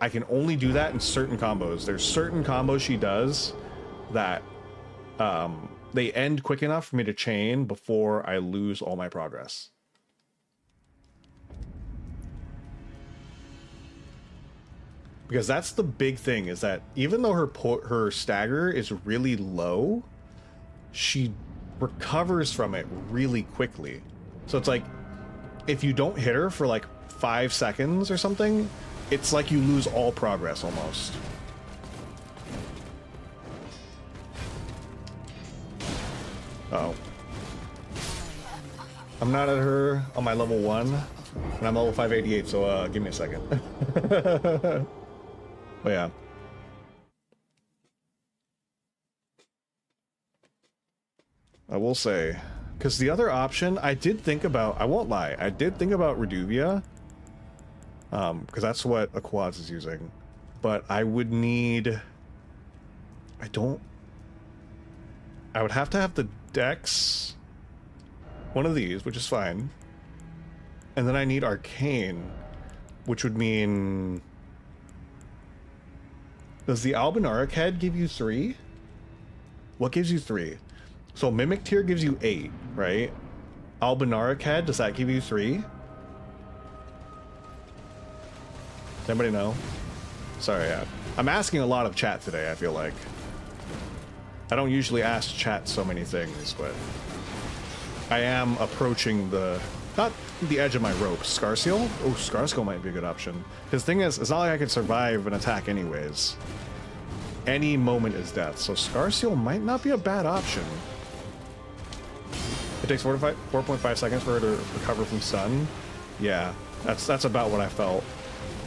I can only do that in certain combos. There's certain combos she does that they end quick enough for me to chain before I lose all my progress. Because that's the big thing, is that even though her stagger is really low, she recovers from it really quickly. So it's like, if you don't hit her for like 5 seconds or something, it's like you lose all progress almost. Uh-oh. I'm not at her on my level 1, and I'm level 588, so give me a second. Oh yeah. I will say, because the other option I did think about, I won't lie, I did think about Reduvia, because that's what Aquads is using. But I would need... I would have to have the Dex, one of these, which is fine. And then I need Arcane, which would mean... Does the Albinaric head give you 3? What gives you 3? So Mimic Tear gives you 8, right? Albinaric head, does that give you 3? Does anybody know? Sorry, I'm asking a lot of chat today, I feel like. I don't usually ask chat so many things, but I am approaching the... Not the edge of my rope. Scarseal? Oh, Scarseal might be a good option. Because the thing is, it's not like I could survive an attack anyways. Any moment is death, so Scarseal might not be a bad option. It takes 4.5 seconds for her to recover from stun. Yeah, that's about what I felt.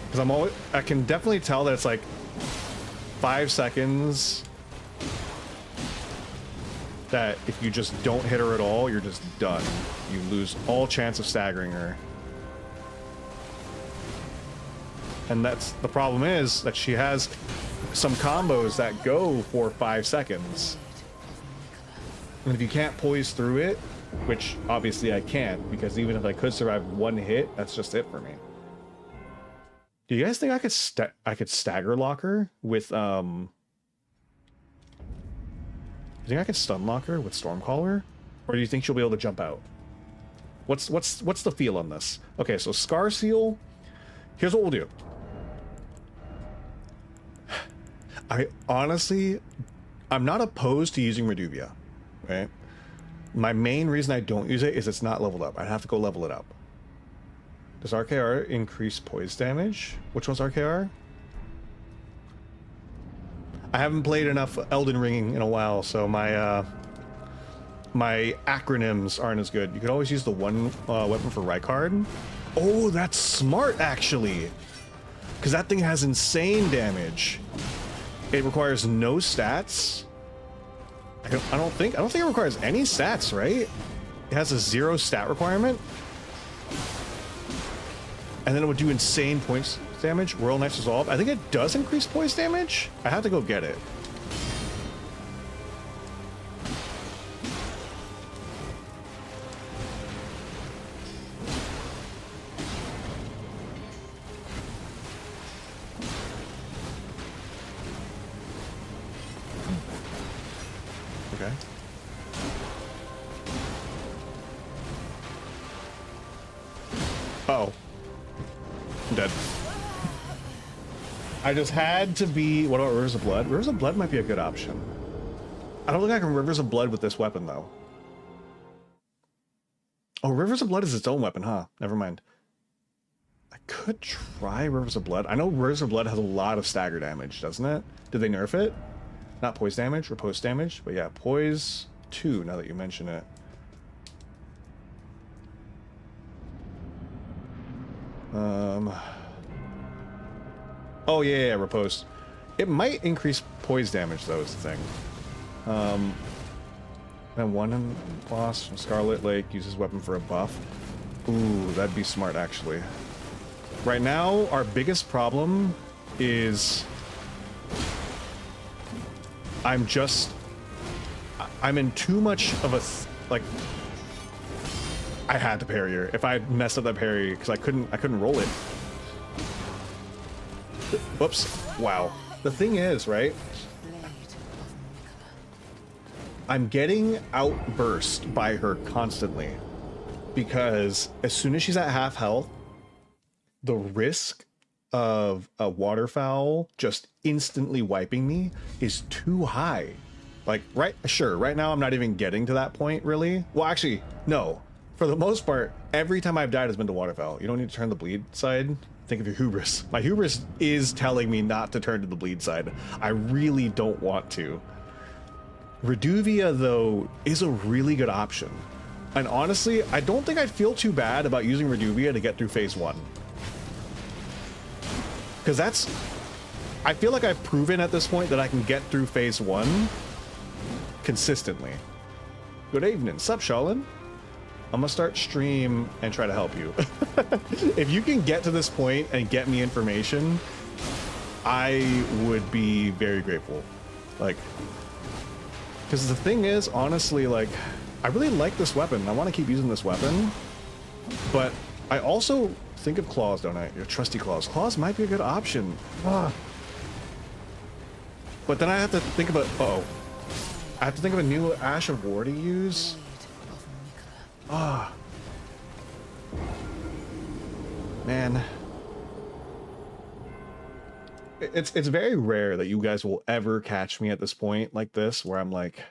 Because I can definitely tell that it's like 5 seconds that if you just don't hit her at all, you're just done. You lose all chance of staggering her. And that's the problem, is that she has some combos that go for 5 seconds. And if you can't poise through it, which obviously I can't, because even if I could survive one hit, that's just it for me. Do you guys think I could stagger lock her with you think I could stun lock her with Stormcaller? Or do you think she'll be able to jump out? What's the feel on this? Okay, so Scarseal, here's what we'll do. I'm not opposed to using Reduvia, right? My main reason I don't use it is it's not leveled up. I'd have to go level it up. Does RKR increase poise damage? Which one's RKR? I haven't played enough Elden Ring in a while, so my my acronyms aren't as good. You could always use the one weapon for Raecords. Oh, that's smart, actually. Because that thing has insane damage. It requires no stats. I don't think it requires any stats, right? It has a 0 stat requirement. And then it would do insane points damage. Royal Knight's Resolve. I think it does increase poise damage. I have to go get it. Okay. Uh-oh. I'm dead. I just had to be... What about Rivers of Blood? Rivers of Blood might be a good option. I don't think I can Rivers of Blood with this weapon, though. Oh, Rivers of Blood is its own weapon, huh? Never mind. I could try Rivers of Blood. I know Rivers of Blood has a lot of stagger damage, doesn't it? Did they nerf it? Not poise damage, riposte damage. But yeah, poise 2, now that you mention it. Oh yeah, riposte. It might increase poise damage though, is the thing. And one boss from Scarlet Lake uses weapon for a buff. Ooh, that'd be smart actually. Right now, our biggest problem is I'm in too much of a like. I had to parry her. If I messed up that parry, because I couldn't roll it. Whoops. Wow. The thing is, right? I'm getting outburst by her constantly. Because as soon as she's at half health, the risk of a waterfowl just instantly wiping me is too high. Like, right now I'm not even getting to that point, really. Well, actually, no. For the most part, every time I've died has been to waterfowl. You don't need to turn the bleed side. Think of your hubris. My hubris is telling me not to turn to the bleed side. I really don't want to. Reduvia, though, is a really good option. And honestly, I don't think I'd feel too bad about using Reduvia to get through phase 1. Because I feel like I've proven at this point that I can get through phase 1 consistently. Good evening. Sup, Shaolin? I'm gonna start stream and try to help you. If you can get to this point and get me information, I would be very grateful. Like, because the thing is, honestly, like, I really like this weapon. I want to keep using this weapon, but I also think of claws, don't I? Your trusty claws. Claws might be a good option. Ah. But then I have to think about, uh-oh. I have to think of a new Ash of War to use. Ah. Man. It's very rare that you guys will ever catch me at this point like this, where I'm like,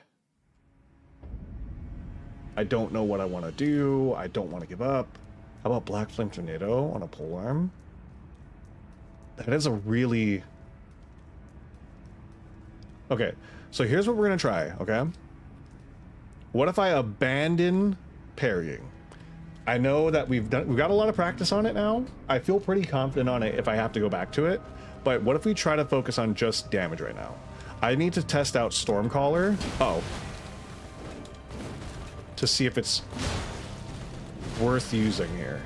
I don't know what I want to do. I don't want to give up. How about Black Flame Tornado on a polearm? That is a really... Okay, so here's what we're gonna try, okay? What if I abandon parrying? I know that we've got a lot of practice on it now. I feel pretty confident on it if I have to go back to it. But what if we try to focus on just damage right now? I need to test out Stormcaller. Oh. To see if it's worth using here.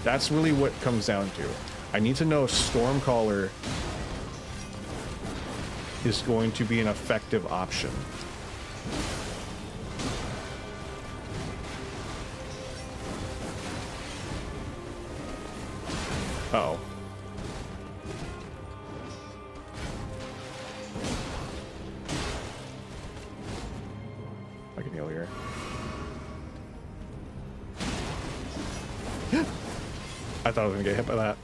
That's really what comes down to. I need to know if Stormcaller is going to be an effective option. Uh-oh. I can heal here. I thought I was gonna get hit by that.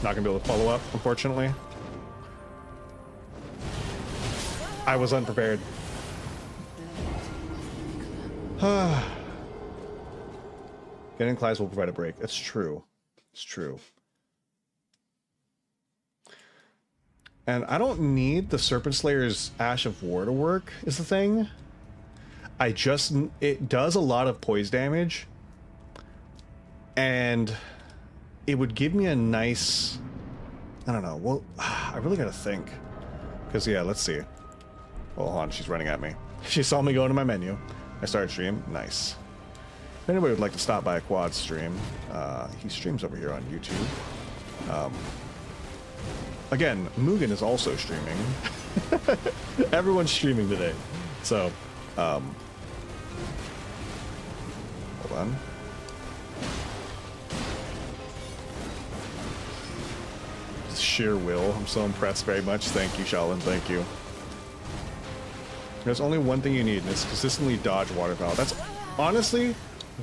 Not gonna be able to follow up, unfortunately. I was unprepared. Getting Clives will provide a break. It's true. It's true. And I don't need the Serpent Slayer's Ash of War to work, is the thing. It does a lot of poise damage. And it would give me a nice... I don't know. Well, I really gotta think. Because, yeah, let's see. Well, hold on. She's running at me. She saw me go into my menu. I started stream. Nice. If anybody would like to stop by a quad stream, he streams over here on YouTube. Again, Mugen is also streaming. Everyone's streaming today. So, hold on. Sheer will. I'm so impressed very much. Thank you, Shaolin. Thank you. There's only one thing you need, and it's consistently dodge waterfowl. That's honestly,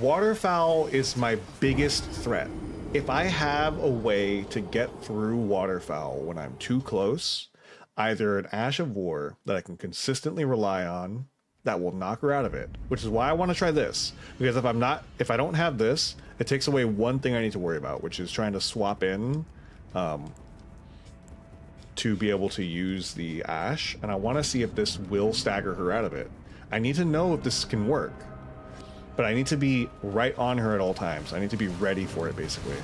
waterfowl is my biggest threat. If I have a way to get through waterfowl when I'm too close, either an Ash of War that I can consistently rely on that will knock her out of it, which is why I want to try this. Because if I don't have this, it takes away one thing I need to worry about, which is trying to swap in to be able to use the Ash, and I want to see if this will stagger her out of it. I need to know if this can work, but I need to be right on her at all times. I need to be ready for it, basically.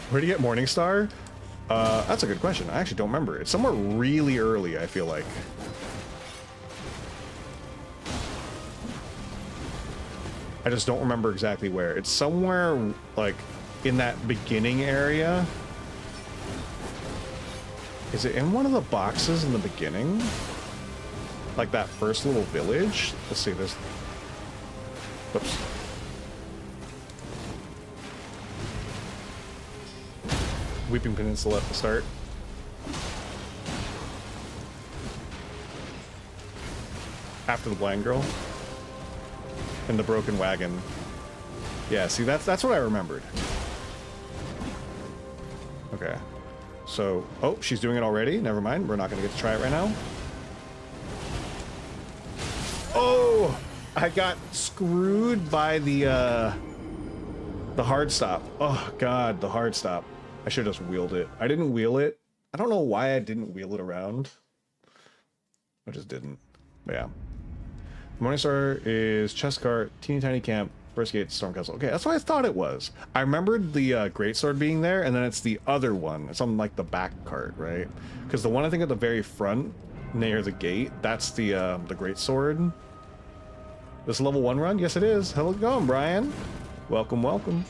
Where do you get Morningstar? That's a good question. I actually don't remember. It's somewhere really early, I feel like. I just don't remember exactly where. It's somewhere, like, in that beginning area. Is it in one of the boxes in the beginning? Like that first little village? Let's see, there's... Whoops. Weeping Peninsula at the start. After the blind girl. And the broken wagon. Yeah, see, that's what I remembered. Okay. So, oh, she's doing it already. Never mind. We're not going to get to try it right now. Oh, I got screwed by the hard stop. Oh, God, the hard stop. I should have just wheeled it. I didn't wheel it. I don't know why I didn't wheel it around. I just didn't. But yeah. Morningstar is chest cart, teeny tiny camp, first gate, storm castle. Okay, that's what I thought it was. I remembered the greatsword being there, and then it's the other one. It's on like the back cart, right? Because the one I think at the very front near the gate. That's the great sword. This level 1 run? Yes, it is. How's it going, Brian? Welcome, welcome.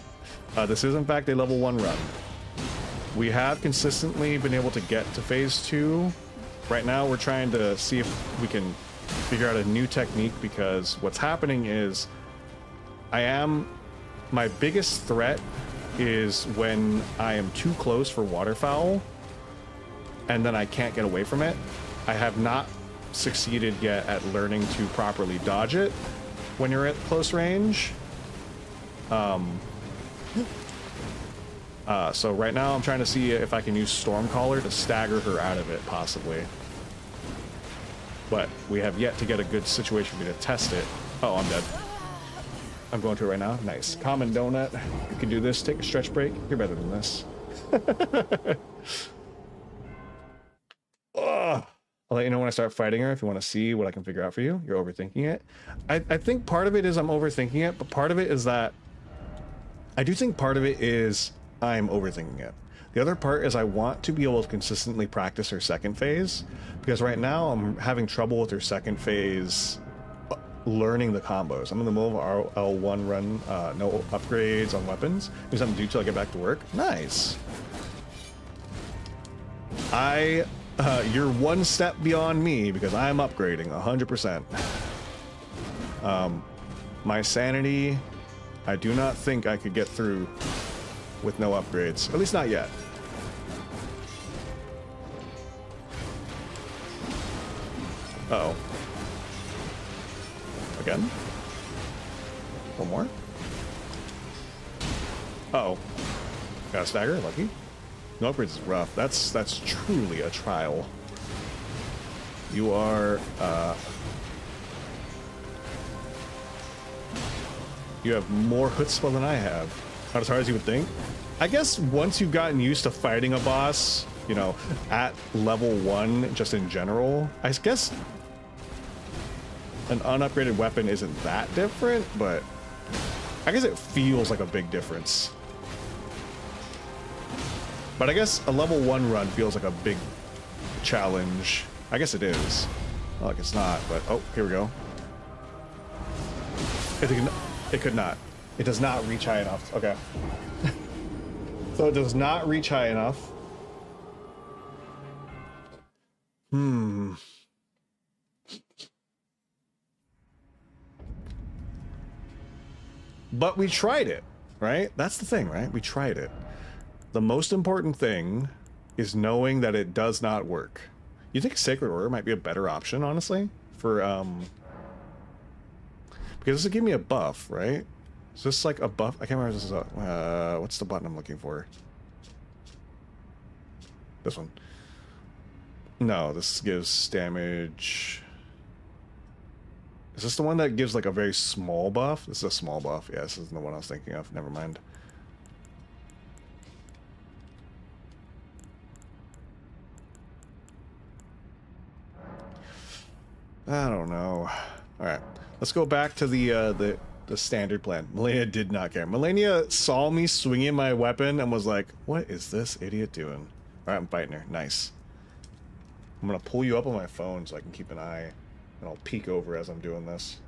This is in fact a level 1 run. We have consistently been able to get to phase 2. Right now we're trying to see if we can figure out a new technique, because what's happening is my biggest threat is when I am too close for waterfowl and then I can't get away from it. I have not succeeded yet at learning to properly dodge it when you're at close range. So right now I'm trying to see if I can use Stormcaller to stagger her out of it, possibly. But we have yet to get a good situation for me to test it. Oh, I'm dead. I'm going to it right now. Nice. Common donut. You can do this. Take a stretch break. You're better than this. Ugh. I'll let you know when I start fighting her if you want to see what I can figure out for you. You're overthinking it. I think part of it is I'm overthinking it, but part of it is that I do think part of it is I'm overthinking it. The other part is I want to be able to consistently practice her second phase, because right now I'm having trouble with her second phase learning the combos. I'm in the middle of RL1 run, no upgrades on weapons. There's something to do till I get back to work. Nice. You're one step beyond me because I'm upgrading 100%. My sanity, I do not think I could get through with no upgrades. At least not yet. Uh-oh. Again? One more? Uh-oh. Got a stagger, lucky. No upgrades is rough. That's truly a trial. You are, you have more chutzpah than I have. Not as hard as you would think. I guess once you've gotten used to fighting a boss, you know, at level 1, just in general, I guess an unupgraded weapon isn't that different, but I guess it feels like a big difference. But I guess a level 1 run feels like a big challenge. I guess it is. Well, like it's not, but oh, here we go. It could not. It does not reach high enough. Okay. So it does not reach high enough. But we tried it, right? That's the thing, right? We tried it. The most important thing is knowing that it does not work. You think Sacred Order might be a better option, honestly, for because this will give me a buff, right? Is this like a buff? I can't remember if this is a what's the button I'm looking for? This one. No, this gives damage. Is this the one that gives like a very small buff? This is a small buff. Yeah, this isn't the one I was thinking of. Never mind. I don't know. All right, let's go back to the standard plan. Malenia did not care. Malenia saw me swinging my weapon and was like, "What is this idiot doing?" All right, I'm fighting her. Nice. I'm gonna pull you up on my phone so I can keep an eye, and I'll peek over as I'm doing this.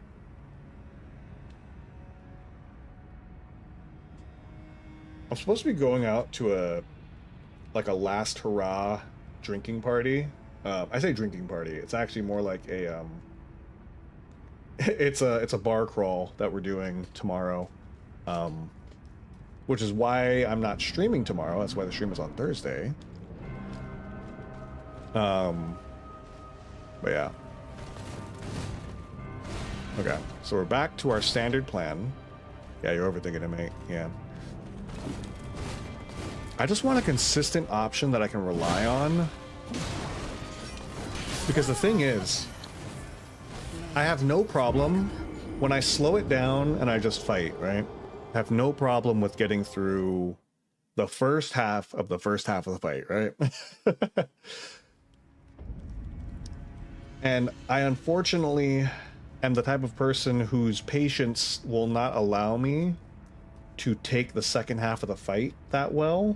I'm supposed to be going out to a last hurrah drinking party. I say drinking party. It's actually more like a it's a bar crawl that we're doing tomorrow, which is why I'm not streaming tomorrow. That's why the stream is on Thursday. But yeah. Okay, so we're back to our standard plan. Yeah, you're overthinking it, mate. Yeah. I just want a consistent option that I can rely on. Because the thing is, I have no problem when I slow it down and I just fight, right? I have no problem with getting through the first half of the fight, right? And I unfortunately am the type of person whose patience will not allow me to take the second half of the fight that well.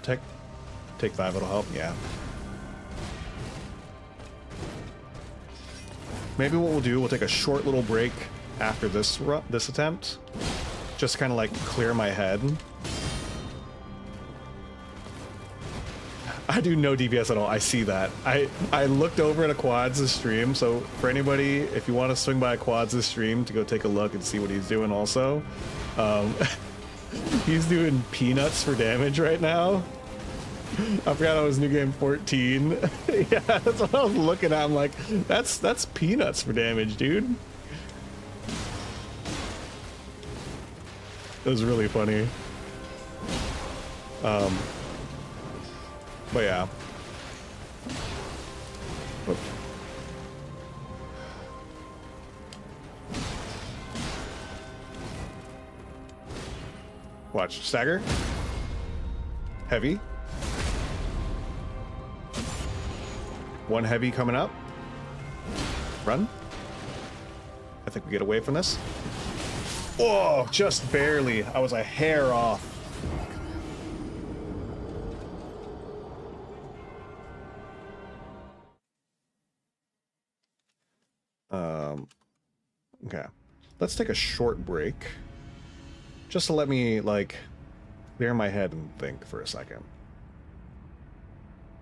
Take 5, it'll help. Yeah. Maybe what we'll do, we'll take a short little break after this attempt, just kind of like clear my head. I do no DPS at all. I see that. I looked over at a Quads' stream, so for anybody, if you want to swing by a Quads' stream to go take a look and see what he's doing also, he's doing peanuts for damage right now. I forgot it was new game 14. Yeah, that's what I was looking at. I'm like, that's peanuts for damage, dude. It was really funny. But yeah. Whoop. Watch, stagger. Heavy. One heavy coming up. Run. I think we get away from this. Oh, just barely. I was a hair off. Okay. Let's take a short break. Just to let me, like, clear my head and think for a second.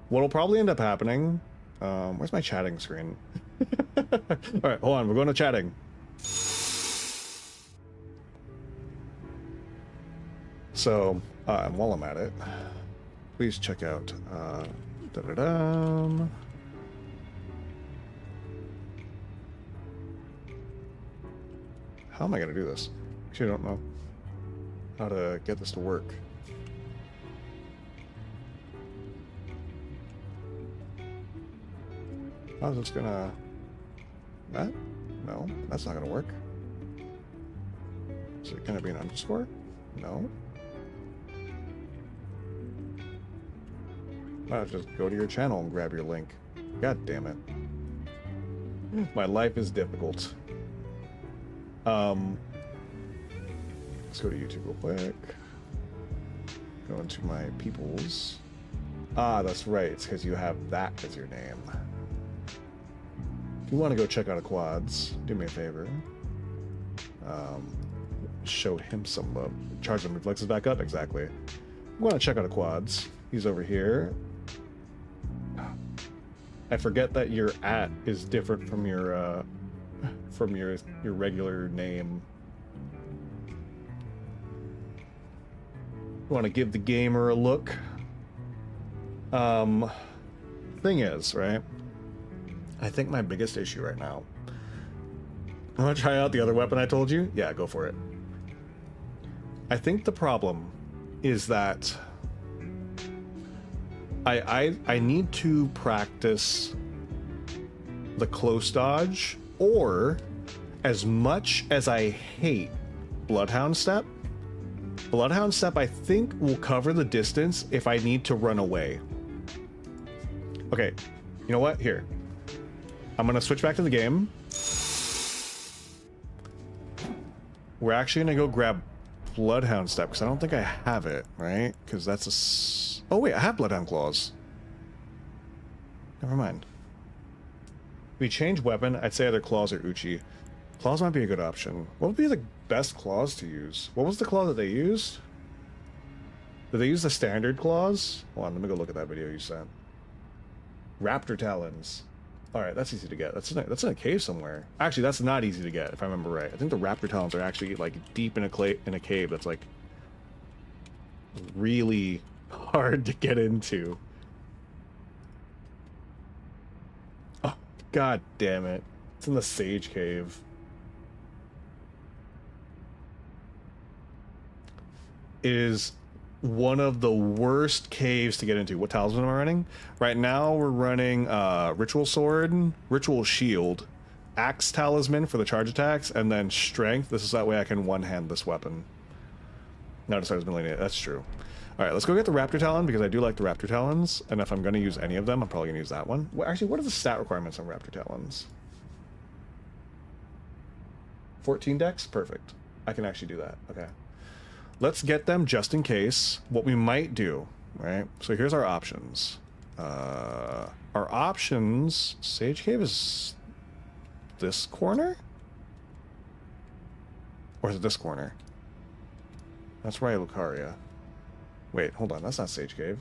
What'll probably end up happening... where's my chatting screen? Alright, hold on, we're going to chatting. So, and while I'm at it, please check out, How am I going to do this? Actually, I don't know how to get this to work. I was just gonna... That? No, that's not gonna work. Is it gonna be an underscore? No. I'll just go to your channel and grab your link. God damn it. My life is difficult. Let's go to YouTube real quick. Go into my peoples. Ah, that's right. It's because you have that as your name. If you want to go check out a Quads, do me a favor. Show him some love. Charge them reflexes back up, exactly. You want to check out a Quads. He's over here. I forget that your @ is different from your regular name. You want to give the gamer a look. Thing is, right? I think my biggest issue right now. I want to try out the other weapon I told you? Yeah, go for it. I think the problem is that I need to practice the close dodge, or as much as I hate Bloodhound Step, Bloodhound Step I think will cover the distance if I need to run away. Okay, you know what? Here. I'm gonna switch back to the game. We're actually gonna go grab Bloodhound Step, because I don't think I have it, right? Because that's a... Oh wait, I have Bloodhound Claws. Never mind. If we change weapon, I'd say either Claws or Uchi. Claws might be a good option. What would be the best claws to use? What was the claw that they used? Did they use the standard claws? Hold on, let me go look at that video you sent. Raptor Talons. Alright, that's easy to get. That's in a cave somewhere. Actually, that's not easy to get, if I remember right. I think the Raptor Talons are actually, like, deep in a cave that's, like, really hard to get into. Oh, god damn it. It's in the Sage Cave. It is one of the worst caves to get into. What talisman am I running? Right now we're running Ritual Sword, Ritual Shield, Axe Talisman for the charge attacks, and then Strength. This is that way I can one-hand this weapon. No, it starts Malenia. That's true. Alright, let's go get the Raptor Talon, because I do like the Raptor Talons, and if I'm going to use any of them, I'm probably going to use that one. Well, actually, what are the stat requirements on Raptor Talons? 14 dex? Perfect. I can actually do that. Okay. Let's get them just in case. What we might do right? So here's our options. Our options, Sage Cave is this corner? Or is it this corner? That's Raelice. Wait, hold on, that's not Sage Cave.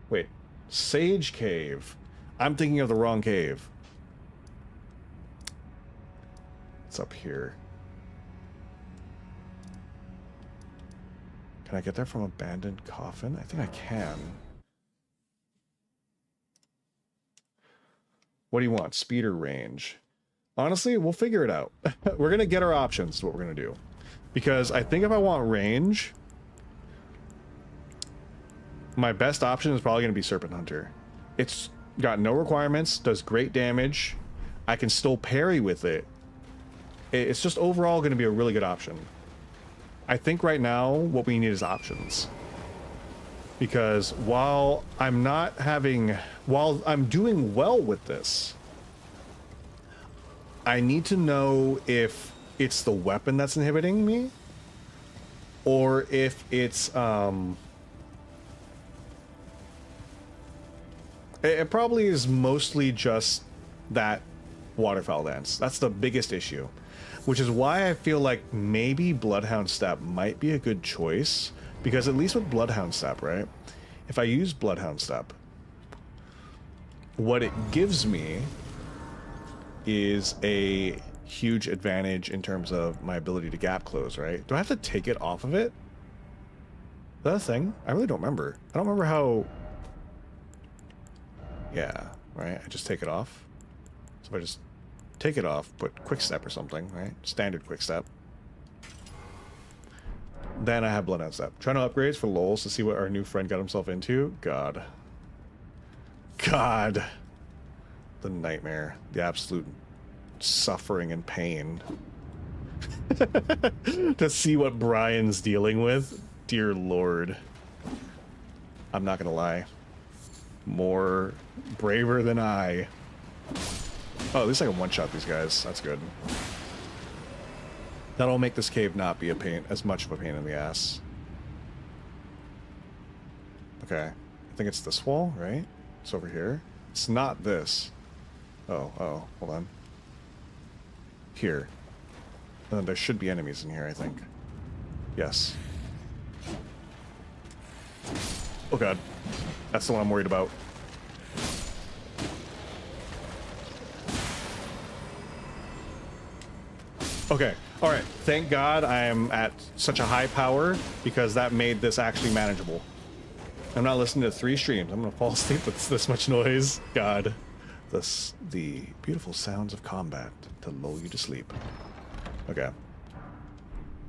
Wait, Sage Cave. I'm thinking of the wrong cave. It's up here. Can I get there from abandoned coffin? I think I can. What do you want? Speed or range? Honestly, we'll figure it out. We're going to get our options to what we're going to do. Because I think if I want range, my best option is probably going to be Serpent Hunter. It's got no requirements, does great damage. I can still parry with it. It's just overall going to be a really good option. I think right now what we need is options. Because while I'm doing well with this, I need to know if it's the weapon that's inhibiting me, or if it's it probably is mostly just that waterfowl dance. That's the biggest issue, which is why I feel like maybe Bloodhound Step might be a good choice, because at least with Bloodhound Step, right? If I use Bloodhound Step, what it gives me is a huge advantage in terms of my ability to gap close, right? Do I have to take it off of it? Is that a thing? I really don't remember. I don't remember how... Yeah, right? I just take it off. So if I just take it off, put quick step or something, right? Standard quick step. Then I have Bloodhound Step. Trying to upgrades for lols to see what our new friend got himself into. God. God. The nightmare. The absolute suffering and pain. To see what Brian's dealing with. Dear Lord. I'm not gonna lie. More braver than I. Oh, at least I can one-shot these guys. That's good. That'll make this cave not be as much of a pain in the ass. Okay. I think it's this wall, right? It's over here. It's not this. Oh, hold on. Here. There should be enemies in here, I think. Yes. Oh god. That's the one I'm worried about. Okay. Alright. Thank God I am at such a high power, because that made this actually manageable. I'm not listening to 3 streams. I'm gonna fall asleep with this much noise. God. The beautiful sounds of combat to lull you to sleep. Okay.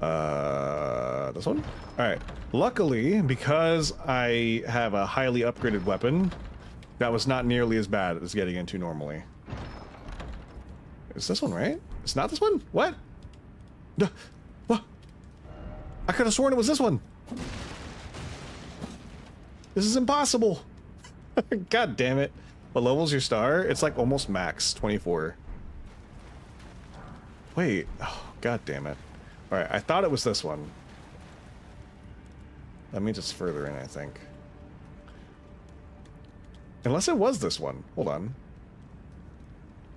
This one? Alright. Luckily, because I have a highly upgraded weapon, that was not nearly as bad as getting into normally. Is this one right? It's not this one? What? What? I could have sworn it was this one. This is impossible. God damn it. What level's your star? It's like almost max, 24. Wait. Oh, god damn it. Alright, I thought it was this one. That means it's further in, I think. Unless it was this one. Hold on.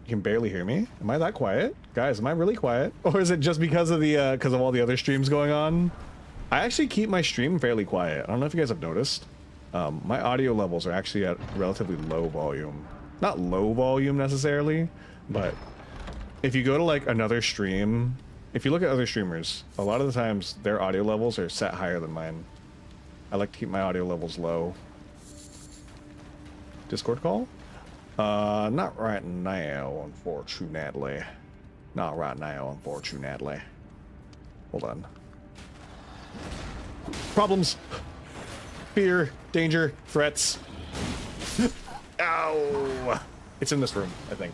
You can barely hear me? Am I that quiet? Guys, am I really quiet? Or is it just because of the because of all the other streams going on? I actually keep my stream fairly quiet. I don't know if you guys have noticed. My audio levels are actually at relatively low volume. Not low volume necessarily, but if you go to like another stream, if you look at other streamers, a lot of the times their audio levels are set higher than mine. I like to keep my audio levels low. Discord call? Not right now, unfortunately. Not right now, unfortunately. Hold on. Problems. Fear, danger, threats. Ow! It's in this room, I think.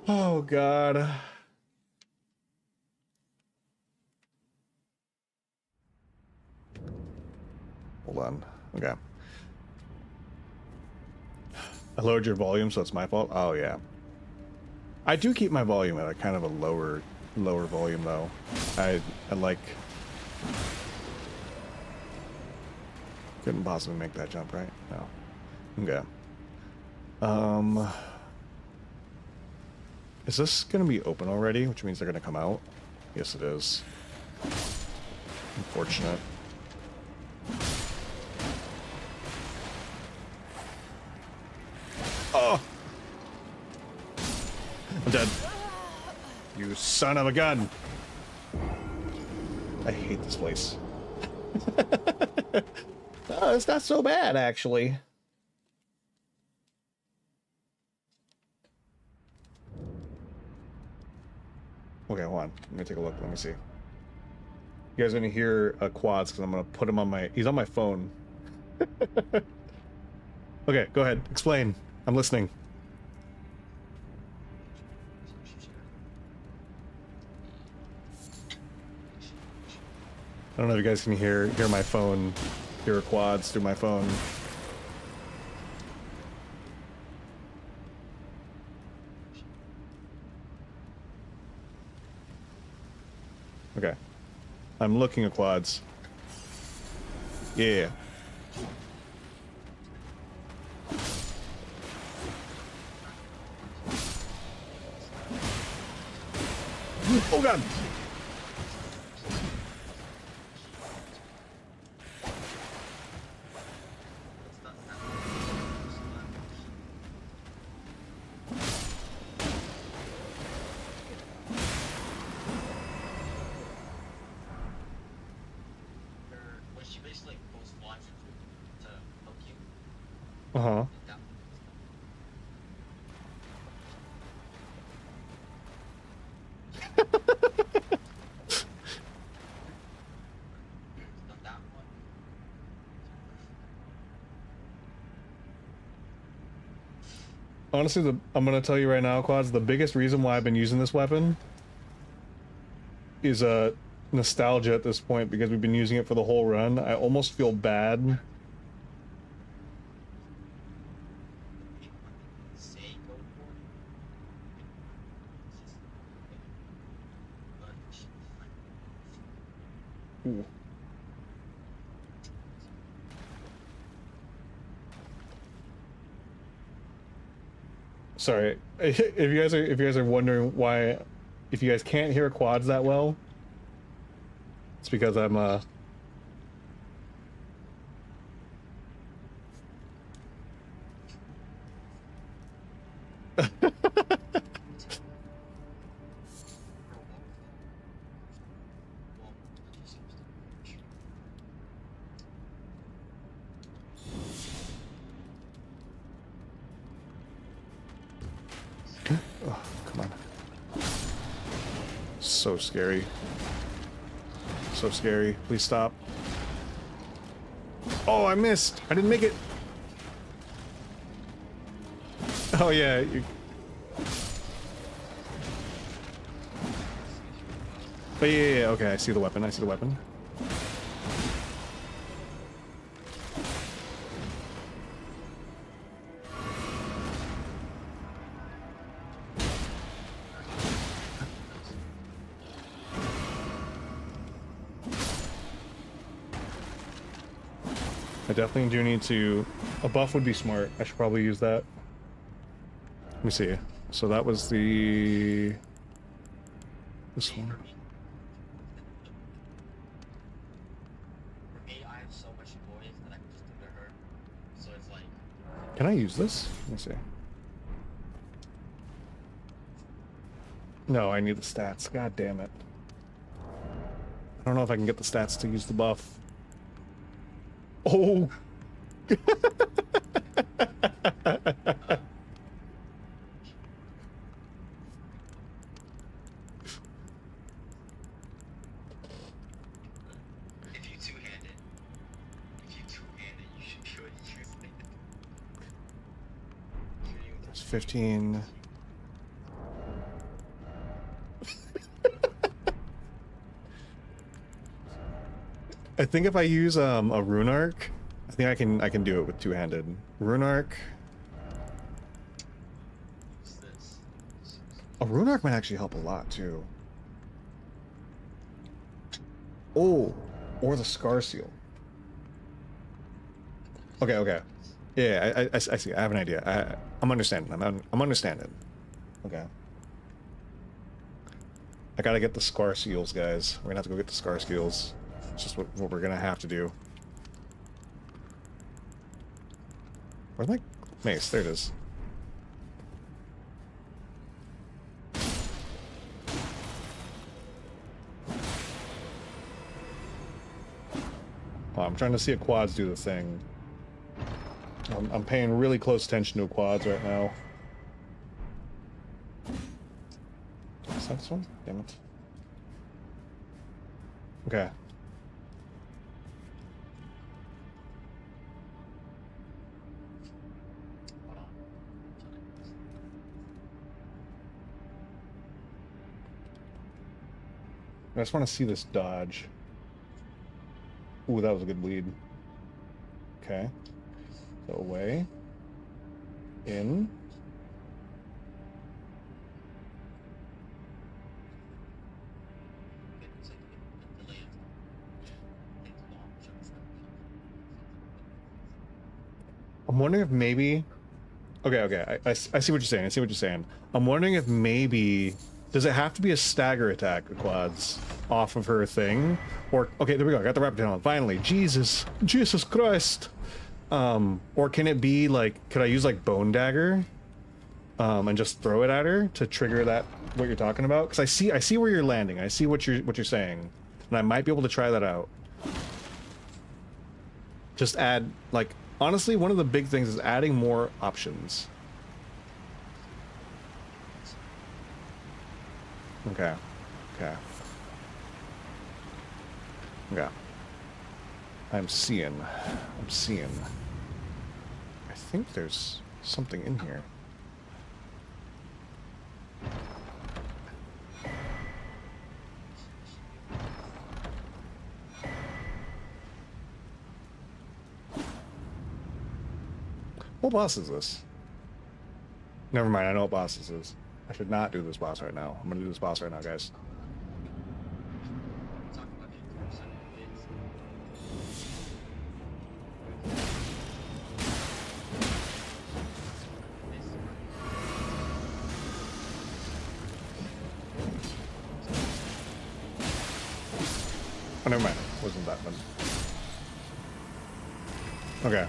Oh, God. Hold on. Okay. I lowered your volume, so it's my fault? Oh, yeah. I do keep my volume at a kind of a lower lower volume though. I like. Couldn't possibly make that jump, right? No. Okay. Is this gonna be open already? Which means they're gonna come out? Yes, it is. Unfortunate. Oh! I'm dead. You son of a gun! I hate this place. Oh, it's not so bad, actually. Okay, hold on. Let me take a look. Let me see. You guys are gonna hear quads because I'm gonna put him on my. He's on my phone. Okay, go ahead. Explain. I'm listening. I don't know if you guys can hear my phone, hear quads through my phone. Okay. I'm looking at quads. Yeah. Oh god! Uh-huh. Honestly, I'm gonna tell you right now, Quads, the biggest reason why I've been using this weapon is nostalgia at this point, because we've been using it for the whole run. I almost feel bad. Ooh. Sorry, if you guys are wondering why, if you guys can't hear quads that well, it's because I'm oh, come on. So scary. So scary. Please stop. Oh, I missed. I didn't make it. Oh yeah. But yeah, okay, I see the weapon. I see the weapon. I definitely do need to... A buff would be smart. I should probably use that. Let me see. So that was the... This one. Can I use this? Let me see. No, I need the stats. God damn it. I don't know if I can get the stats to use the buff. Oh! If you two-handed, you should be able to use it. There's 15. I think if I use a rune arc, I think I can do it with two-handed. Rune arc. A rune arc might actually help a lot too. Oh, or the scar seal. Okay, okay. Yeah, I see. I have an idea. I'm understanding. I'm understanding. Okay. I gotta get the scar seals, guys. We're gonna have to go get the scar seals. It's just what we're gonna have to do. Where's my mace? There it is. Oh, I'm trying to see if quads do the thing. I'm paying really close attention to quads right now. Is that this one? Damn it. Okay. I just want to see this dodge. Ooh, that was a good lead. Okay. So away. In. I'm wondering if maybe... Okay, okay, I see what you're saying, I see what you're saying. I'm wondering if maybe... Does it have to be a stagger attack, the quads, off of her thing? Or, okay, there we go, I got the rapid talent, finally. Jesus Christ! Or can it be, like, could I use, like, Bone Dagger? And just throw it at her to trigger that, what you're talking about? Because I see where you're landing, I see what you're saying. And I might be able to try that out. Just add, like... Honestly, one of the big things is adding more options. Okay. Okay. Yeah. I'm seeing. I think there's something in here. What boss is this? Never mind, I know what boss this is. I should not do this boss right now. I'm gonna do this boss right now, guys. Oh, never mind. Wasn't that one. Okay.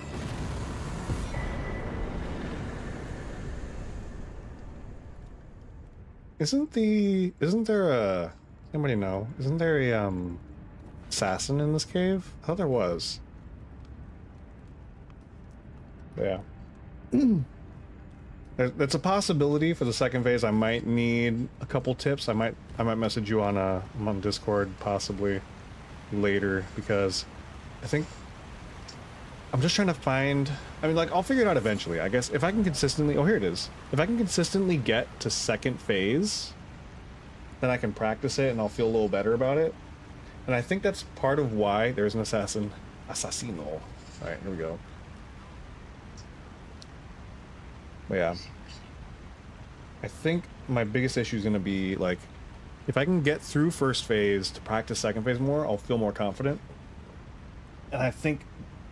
Isn't there a, anybody know? Isn't there a, assassin in this cave? I thought there was. But yeah. That's a possibility for the second phase. I might need a couple tips. I might message you on Discord possibly later, because I think I'm just trying to find, I mean, like, I'll figure it out eventually, I guess. If I can consistently, oh, here it is. If I can consistently get to second phase, then I can practice it and I'll feel a little better about it. And I think that's part of why there's an assassin. Assassino. All right, here we go. But yeah. I think my biggest issue is going to be, like, if I can get through first phase to practice second phase more, I'll feel more confident. And I think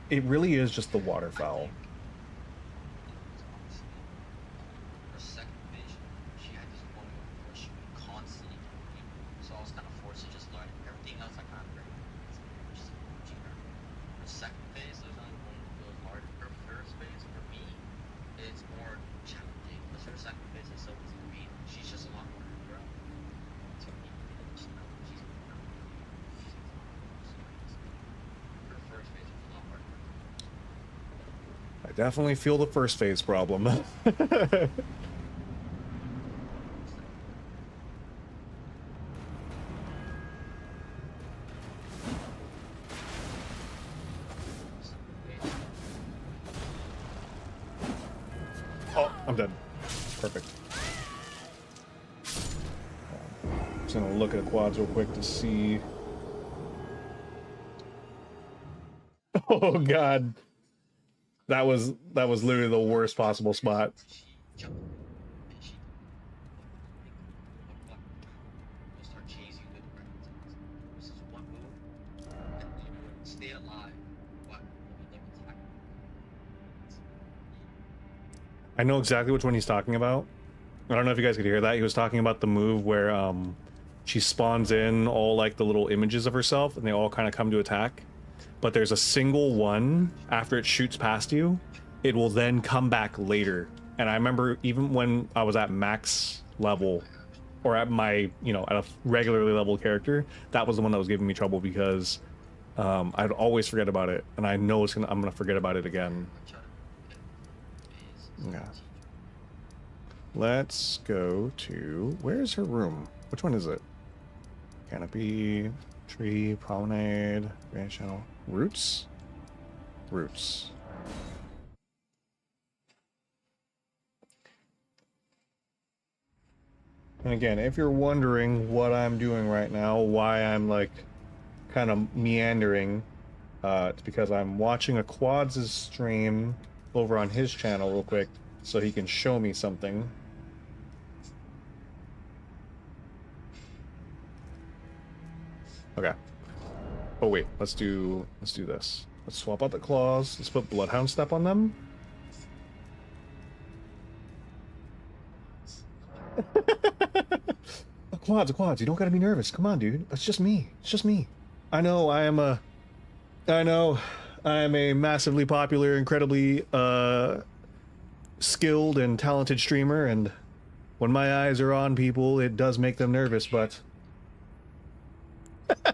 it really is just the waterfowl. Her second phase, she had this one where she would constantly get beat, so I was kind of forced to just learn everything else I kind of learned. Just teaching her. Her second phase, there's only one that feels harder. Her first phase, for me, it's more challenging, because her second phase is so easy to beat. She's just a lot more to grow. To me, she's her first phase is a lot harder. I definitely feel the first phase problem. Oh, I'm dead. Perfect. Just gonna look at quads real quick to see. Oh god. That was literally the worst possible spot. stay alive, but they attack. I know exactly which one he's talking about. I don't know if you guys could hear that. He was talking about the move where she spawns in all like the little images of herself and they all kind of come to attack. But there's a single one after it shoots past you, it will then come back later. And I remember even when I was at max level or at my, you know, at a regularly level character, that was the one that was giving me trouble because I'd always forget about it. And I know I'm gonna forget about it again. Yeah. Let's go to, where's her room? Which one is it? Canopy, tree, promenade, grand channel, roots? Roots. And again, if you're wondering what I'm doing right now, why I'm like kind of meandering, it's because I'm watching a Quads' stream over on his channel real quick so he can show me something. Okay. Oh wait, let's do this. Let's swap out the claws. Let's put Bloodhound Step on them. Quads, you don't gotta be nervous. Come on, dude. It's just me. It's just me. I know I am a massively popular, incredibly skilled and talented streamer, and when my eyes are on people, it does make them nervous, but I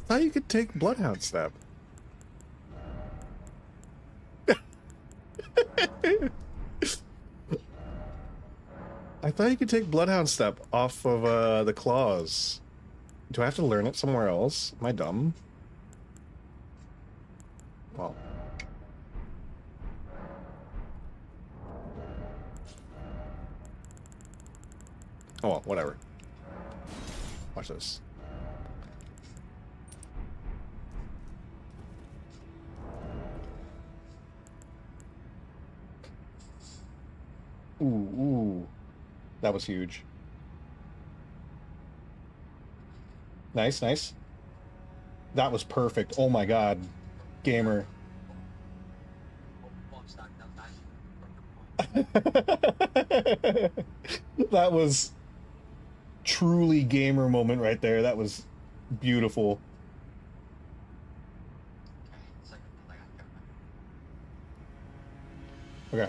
thought you could take Bloodhound Step. I thought you could take Bloodhound Step off of the claws. Do I have to learn it somewhere else? Am I dumb? Well. Oh well, whatever. Watch this. Ooh. That was huge. Nice, nice. That was perfect. Oh my god. Gamer. That was truly gamer moment right there. That was beautiful. Okay.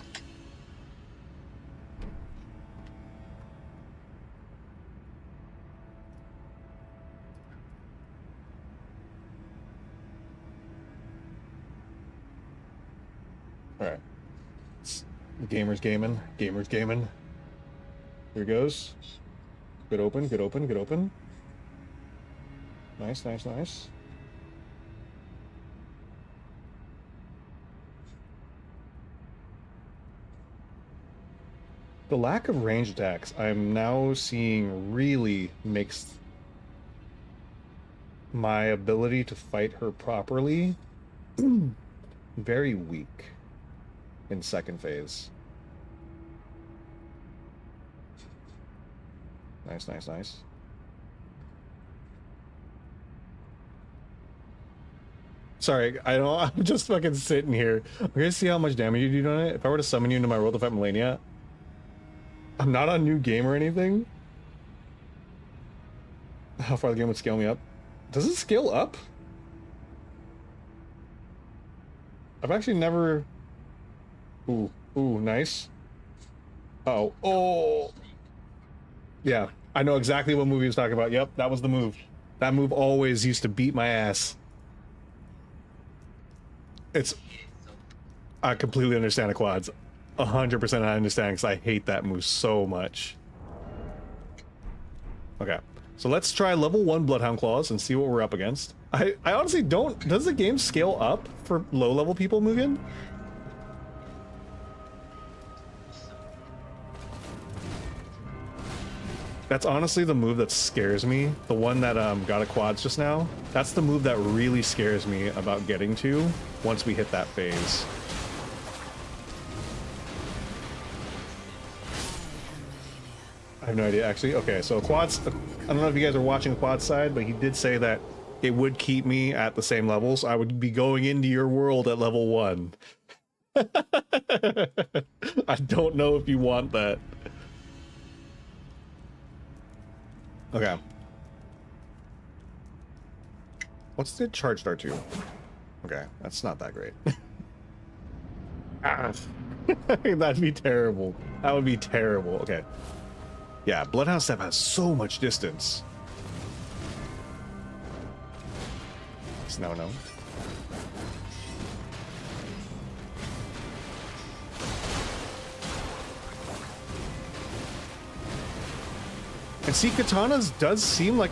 Alright. Gamers gaming. Gamers gaming. Here goes. Good open, good open, good open. Nice, nice, nice. The lack of range attacks I'm now seeing really makes my ability to fight her properly very weak in second phase. Nice, nice, nice. Sorry, I don't. I'm just fucking sitting here. I'm gonna see how much damage you do on it. If I were to summon you into my world of fight Malenia, I'm not on new game or anything. How far the game would scale me up? Does it scale up? I've actually never. Ooh, nice. Uh-oh. Oh. Yeah, I know exactly what movie he was talking about. Yep, that was the move. That move always used to beat my ass. I completely understand the quads. 100% I understand because I hate that move so much. Okay, so let's try level 1 Bloodhound Claws and see what we're up against. I honestly don't. Does the game scale up for low level people, Mugen? That's honestly the move that scares me. The one that got a quads just now. That's the move that really scares me about getting to once we hit that phase. I have no idea, actually. Okay, so quads, I don't know if you guys are watching quad side, but he did say that it would keep me at the same level, so I would be going into your world at level 1. I don't know if you want that. Okay. What's the charge start to? Okay, that's not that great. Ah. That'd be terrible. That would be terrible. Okay. Yeah, Bloodhound Step has so much distance. No, no. And see, Katana's does seem like...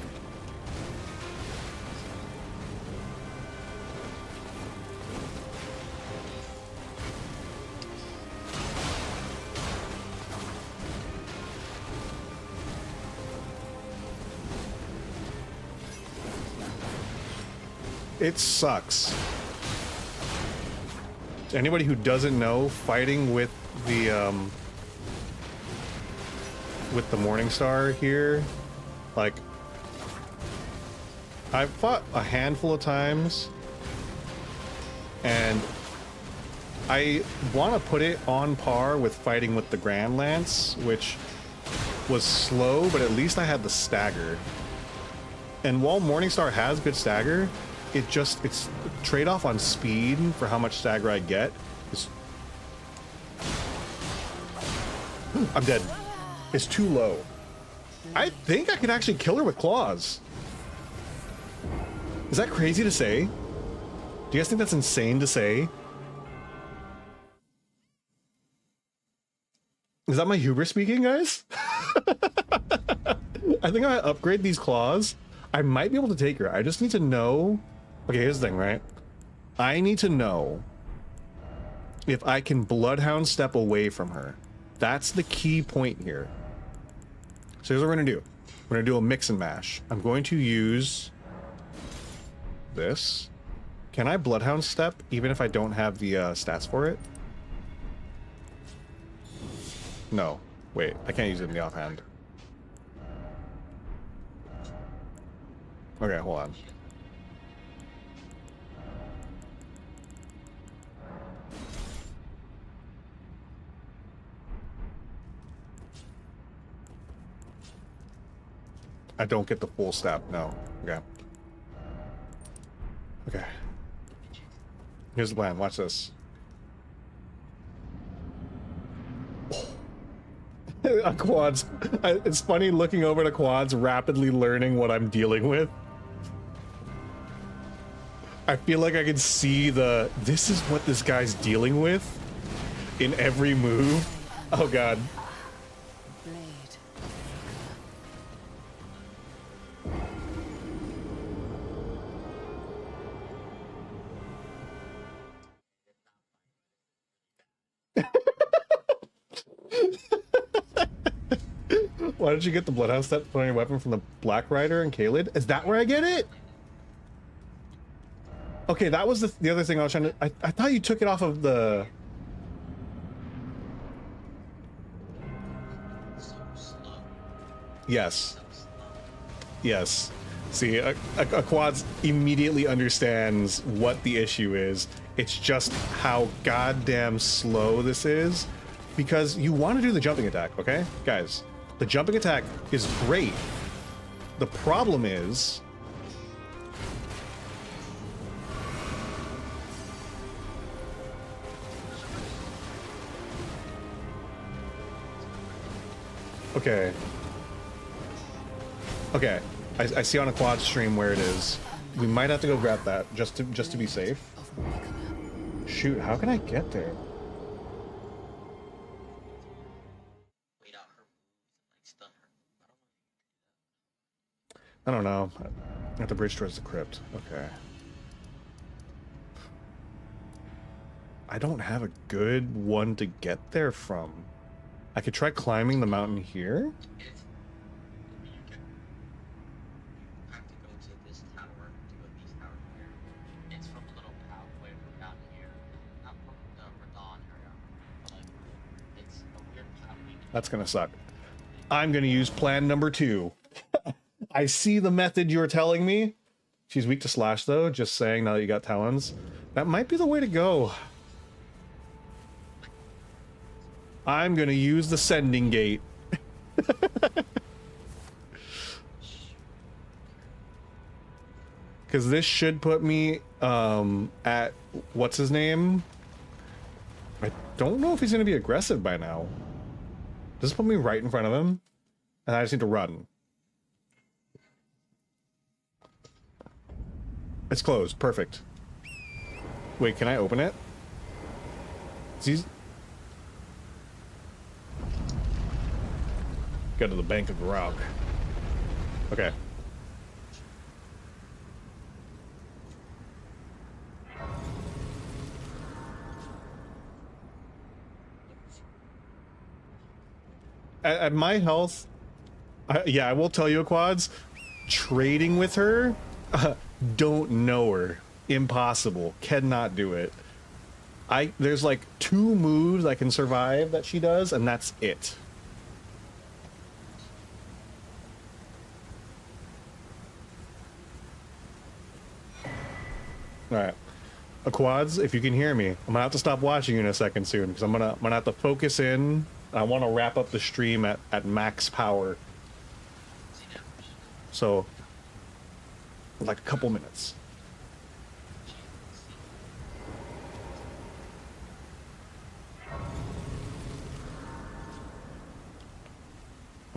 It sucks. To anybody who doesn't know, fighting with the Morningstar here, like, I've fought a handful of times, and I want to put it on par with fighting with the Grand Lance, which was slow, but at least I had the stagger. And while Morningstar has good stagger, it's trade-off on speed for how much stagger I get. I'm dead. It's too low. I think I could actually kill her with claws. Is that crazy to say? Do you guys think that's insane to say? Is that my hubris speaking, guys? I think I upgrade these claws. I might be able to take her. I just need to know. Okay, here's the thing, right? I need to know if I can Bloodhound Step away from her. That's the key point here. So here's what we're gonna do. We're gonna do a mix and mash. I'm going to use this. Can I Bloodhound Step even if I don't have the stats for it? No. Wait, I can't use it in the offhand. Okay, hold on. I don't get the full step, no. Okay. Okay. Here's the plan, watch this. A quads. It's funny looking over to quads, rapidly learning what I'm dealing with. I feel like I can see this is what this guy's dealing with in every move. Oh god. Why did you get the Bloodhound Step on your weapon from the Black Rider and Kaled? Is that where I get it? Okay, that was the other thing I was trying to... I thought you took it off of the... Yes. Yes. See, a quads immediately understands what the issue is. It's just how goddamn slow this is. Because you want to do the jumping attack, okay? Guys, the jumping attack is great. The problem is... Okay. Okay. I see on a quad stream where it is. We might have to go grab that just to be safe. Shoot, how can I get there? I don't know. At the bridge towards the crypt. Okay. I don't have a good one to get there from. I could try climbing the mountain here. That's gonna suck. I'm gonna use plan number 2. I see the method you're telling me. She's weak to slash though, just saying now that you got talons. That might be the way to go. I'm gonna use the sending gate. Because this should put me at, what's his name? I don't know if he's gonna be aggressive by now. Does this put me right in front of him? And I just need to run. It's closed. Perfect. Wait, can I open it? Go to the bank of rock. Okay. At my health, yeah, I will tell you, Quads, trading with her, don't know her. Impossible. Cannot do it. There's like 2 moves I can survive that she does, and that's it. Alright. Quads, if you can hear me, I'm gonna have to stop watching you in a second soon, because I'm gonna have to focus in. I want to wrap up the stream at max power. So, like a couple minutes.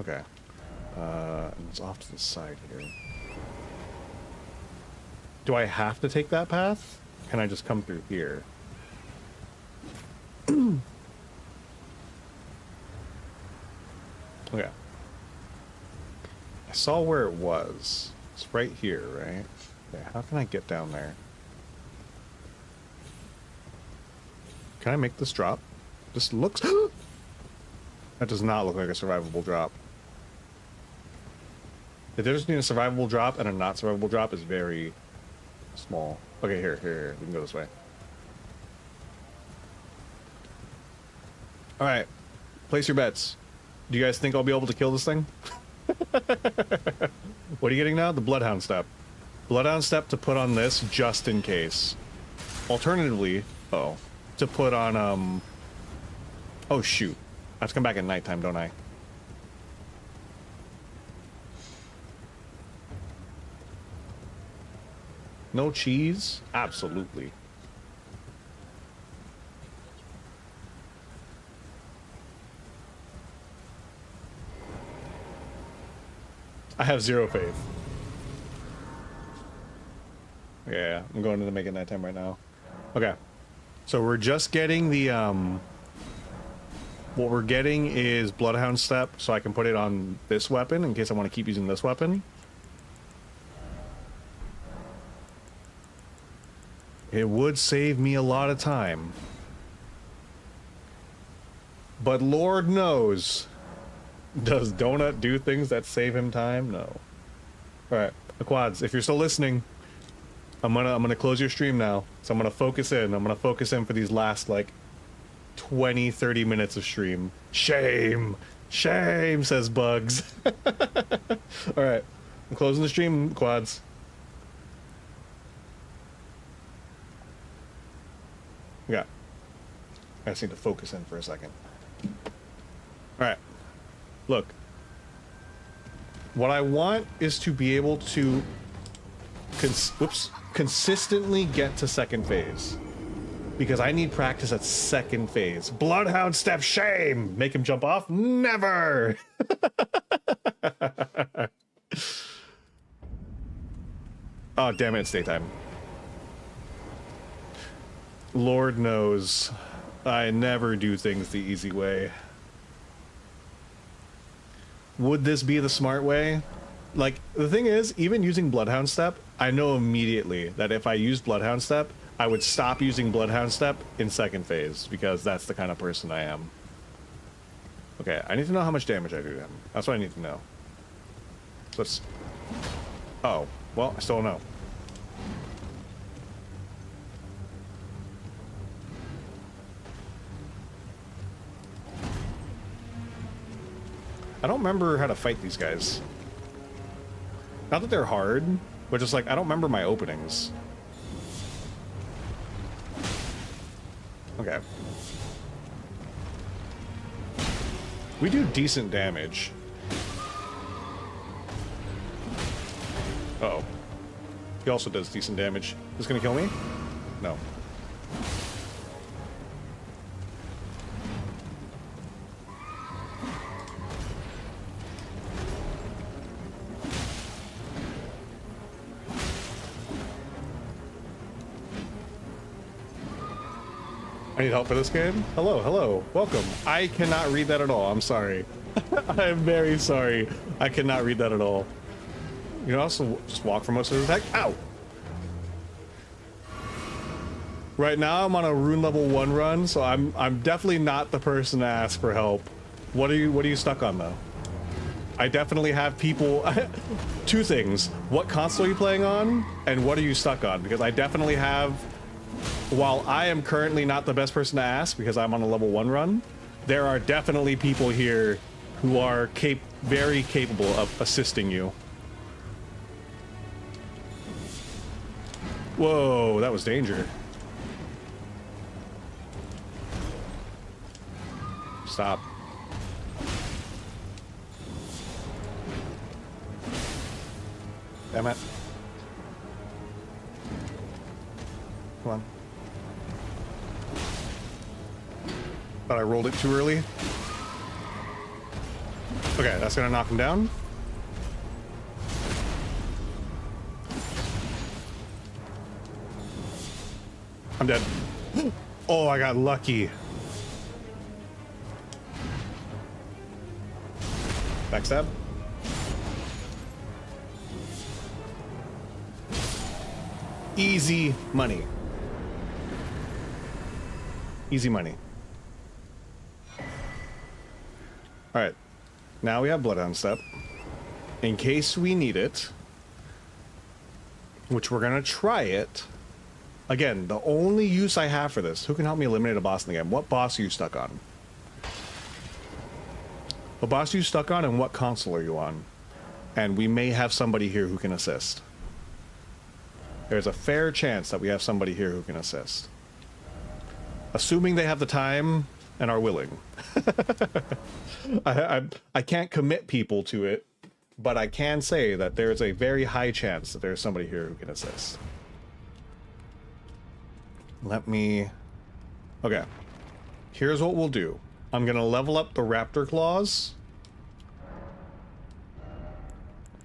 Okay. And it's off to the side here. Do I have to take that path? Can I just come through here? Okay. I saw where it was. It's right here, right? Okay, how can I get down there? Can I make this drop? This looks... That does not look like a survivable drop. The difference between a survivable drop and a not survivable drop is very small. Okay, here. We can go this way. Alright. Place your bets. Do you guys think I'll be able to kill this thing? What are you getting now? The Bloodhound Step. Bloodhound Step to put on this just in case. Alternatively, to put on, oh shoot. I have to come back at nighttime, don't I? No cheese? Absolutely. I have 0 faith. Yeah, I'm going to make it nighttime right now. Okay. So we're just getting the, what we're getting is Bloodhound Step, so I can put it on this weapon in case I want to keep using this weapon. It would save me a lot of time. But Lord knows, does Donut do things that save him time? No. Alright, Quads, if you're still listening, I'm gonna close your stream now. So I'm gonna focus in. I'm gonna focus in for these last like 20-30 minutes of stream. Shame! Shame, says Bugs. Alright. I'm closing the stream, Quads. Yeah. I just need to focus in for a second. Alright. Look. What I want is to be able to consistently get to second phase. Because I need practice at second phase. Bloodhound Step, shame! Make him jump off? Never! Oh, damn it, it's daytime. Lord knows, I never do things the easy way. Would this be the smart way? Like, the thing is, even using Bloodhound Step, I know immediately that if I use Bloodhound Step, I would stop using Bloodhound Step in second phase, because that's the kind of person I am. Okay, I need to know how much damage I do to him. That's what I need to know. So let's... Oh, well, I still don't know. I don't remember how to fight these guys. Not that they're hard, but just like, I don't remember my openings. Okay. We do decent damage. Uh-oh. He also does decent damage. This gonna kill me? No. I need help for this game? Hello, hello, welcome. I cannot read that at all, I'm sorry. I am very sorry. I cannot read that at all. You can also just walk for most of the attack. Ow! Right now I'm on a rune level 1 run, so I'm definitely not the person to ask for help. What are you stuck on though? I definitely have people. 2 things. What console are you playing on? And what are you stuck on? Because I definitely have. While I am currently not the best person to ask because I'm on a level 1 run, there are definitely people here who are very capable of assisting you. Whoa, that was danger. Stop. Damn it. Come on. Thought I rolled it too early. Okay, that's gonna knock him down. I'm dead. Oh, I got lucky. Backstab. Easy money. Easy money. All right, now we have Bloodhound Step. In case we need it, which we're gonna try it. Again, the only use I have for this, who can help me eliminate a boss in the game? What boss are you stuck on? What boss are you stuck on and what console are you on? And we may have somebody here who can assist. There's a fair chance that we have somebody here who can assist. Assuming they have the time and are willing. I can't commit people to it, but I can say that there's a very high chance that there's somebody here who can assist. Let me... Okay. Here's what we'll do. I'm gonna level up the Raptor Claws.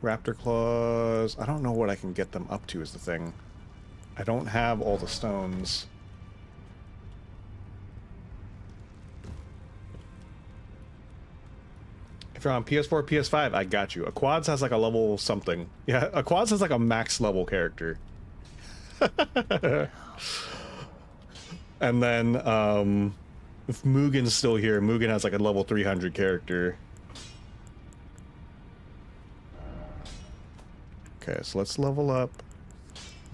Raptor Claws... I don't know what I can get them up to is the thing. I don't have all the stones. If you're on PS4, PS5, I got you. A Quads has like a level something. Yeah, a Quads has like a max level character. And then, if Mugen's still here, Mugen has like a level 300 character. Okay, so let's level up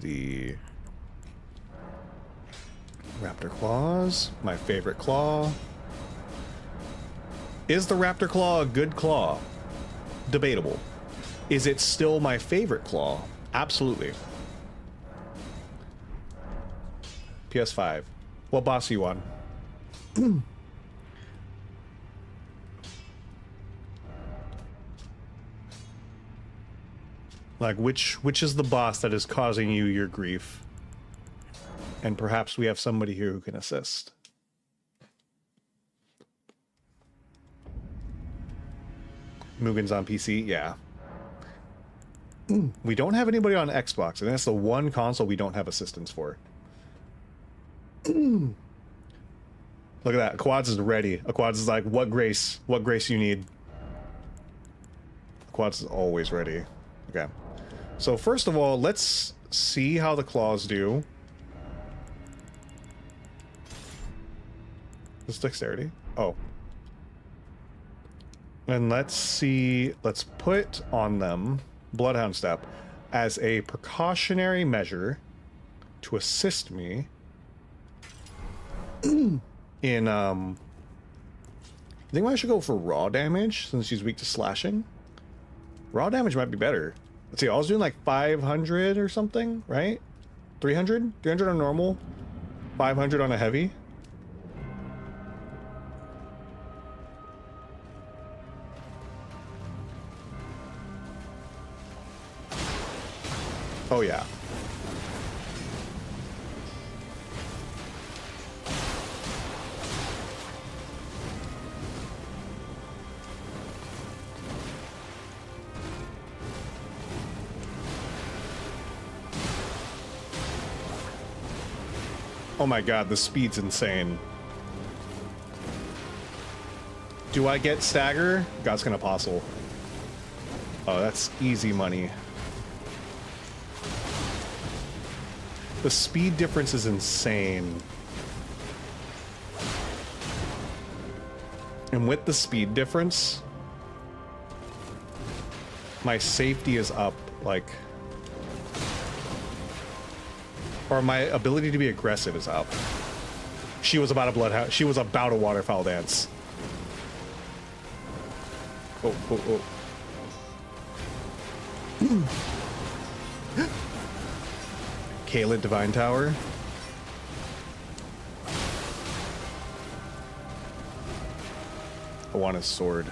the Raptor Claws, my favorite claw. Is the Raptor Claw a good claw? Debatable. Is it still my favorite claw? Absolutely. PS5. What boss are you on? Like, which is the boss that is causing you your grief? And perhaps we have somebody here who can assist. Mugen's on PC? Yeah. We don't have anybody on Xbox, and that's the one console we don't have assistance for. Look at that. Quads is ready. Quads is like, what grace you need? Quads is always ready. Okay. So first of all, let's see how the claws do. This dexterity? Oh. And let's see, let's put on them Bloodhound Step as a precautionary measure to assist me in I think I should go for raw damage since she's weak to slashing. Raw damage might be better. Let's see, I was doing like 500 or something, right? 300? 300 on normal, 500 on a heavy. Oh yeah. Oh my god, the speed's insane. Do I get stagger? God's gonna apostle. Oh, that's easy money. The speed difference is insane. And with the speed difference, my safety is up, like... Or my ability to be aggressive is up. She was about a bloodhound. She was about a waterfowl dance. Oh, oh, oh. Kaelid Divine Tower. I want his sword.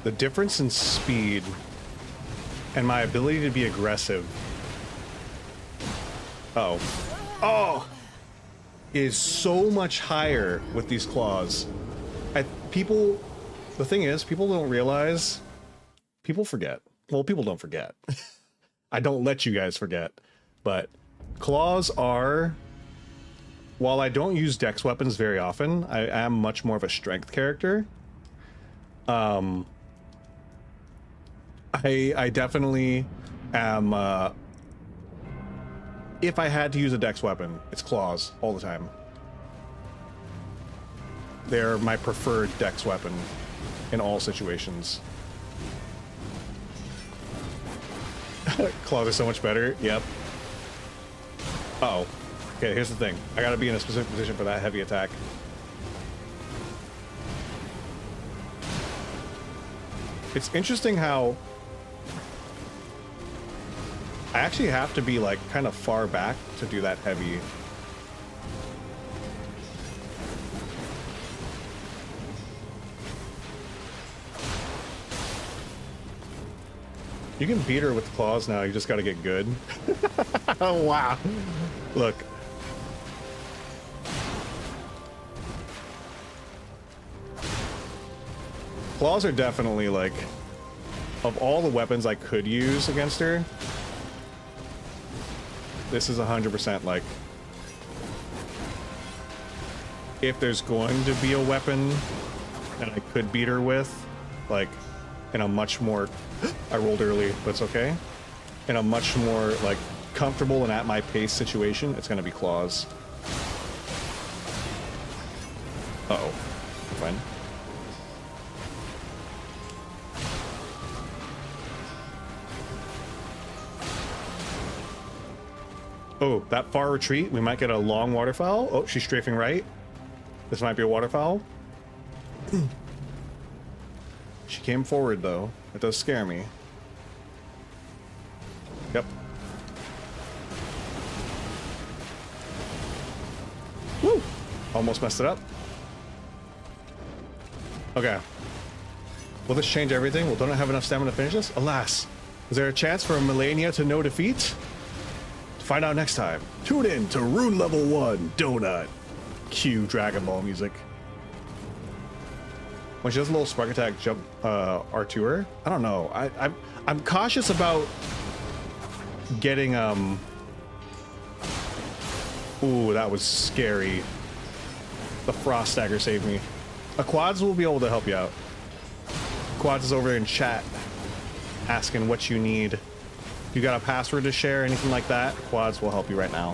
The difference in speed and my ability to be aggressive is so much higher with these claws. The thing is, people don't realize, people forget. Well, people don't forget. I don't let you guys forget, but claws are, while I don't use dex weapons very often, I am much more of a strength character. I definitely am, if I had to use a dex weapon, it's claws all the time. They're my preferred dex weapon in all situations. Claws are so much better. Yep. Uh-oh. Okay, here's the thing. I gotta be in a specific position for that heavy attack. It's interesting how I actually have to be like kind of far back to do that heavy. You can beat her with claws now, you just gotta get good. Oh, wow. Look. Claws are definitely like, of all the weapons I could use against her, this is 100% like, if there's going to be a weapon that I could beat her with, like, in a much more, I rolled early, but it's okay. In a much more, like, comfortable and at my pace situation, it's gonna be claws. Uh-oh. Fine. Oh, that far retreat, we might get a long waterfowl. Oh, she's strafing right. This might be a waterfowl. She came forward, though. It does scare me. Yep. Woo! Almost messed it up. Okay. Will this change everything? Well, don't I have enough stamina to finish this? Alas. Is there a chance for Malenia to no defeat? Find out next time. Tune in to Rune Level 1 Donut. Cue Dragon Ball music. When she does a little spark attack jump R2-er, I don't know. I'm cautious about getting ooh, that was scary. The frost dagger saved me. Quads will be able to help you out. Quads is over in chat asking what you need. If you got a password to share, anything like that, Quads will help you right now.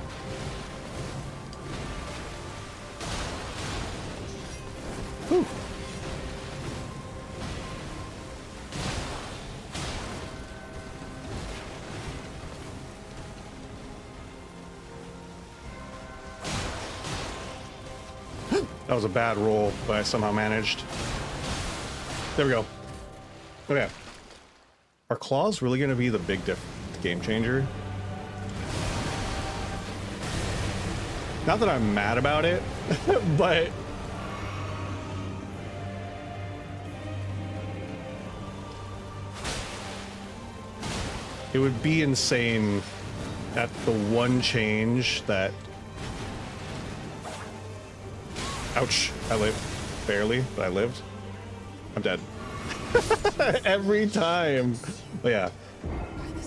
Whew. That was a bad roll, but I somehow managed. There we go. Okay. Are claws really going to be the big game changer? Not that I'm mad about it, but... it would be insane at the one change that... ouch, I lived. Barely, but I lived. I'm dead. Every time. But yeah.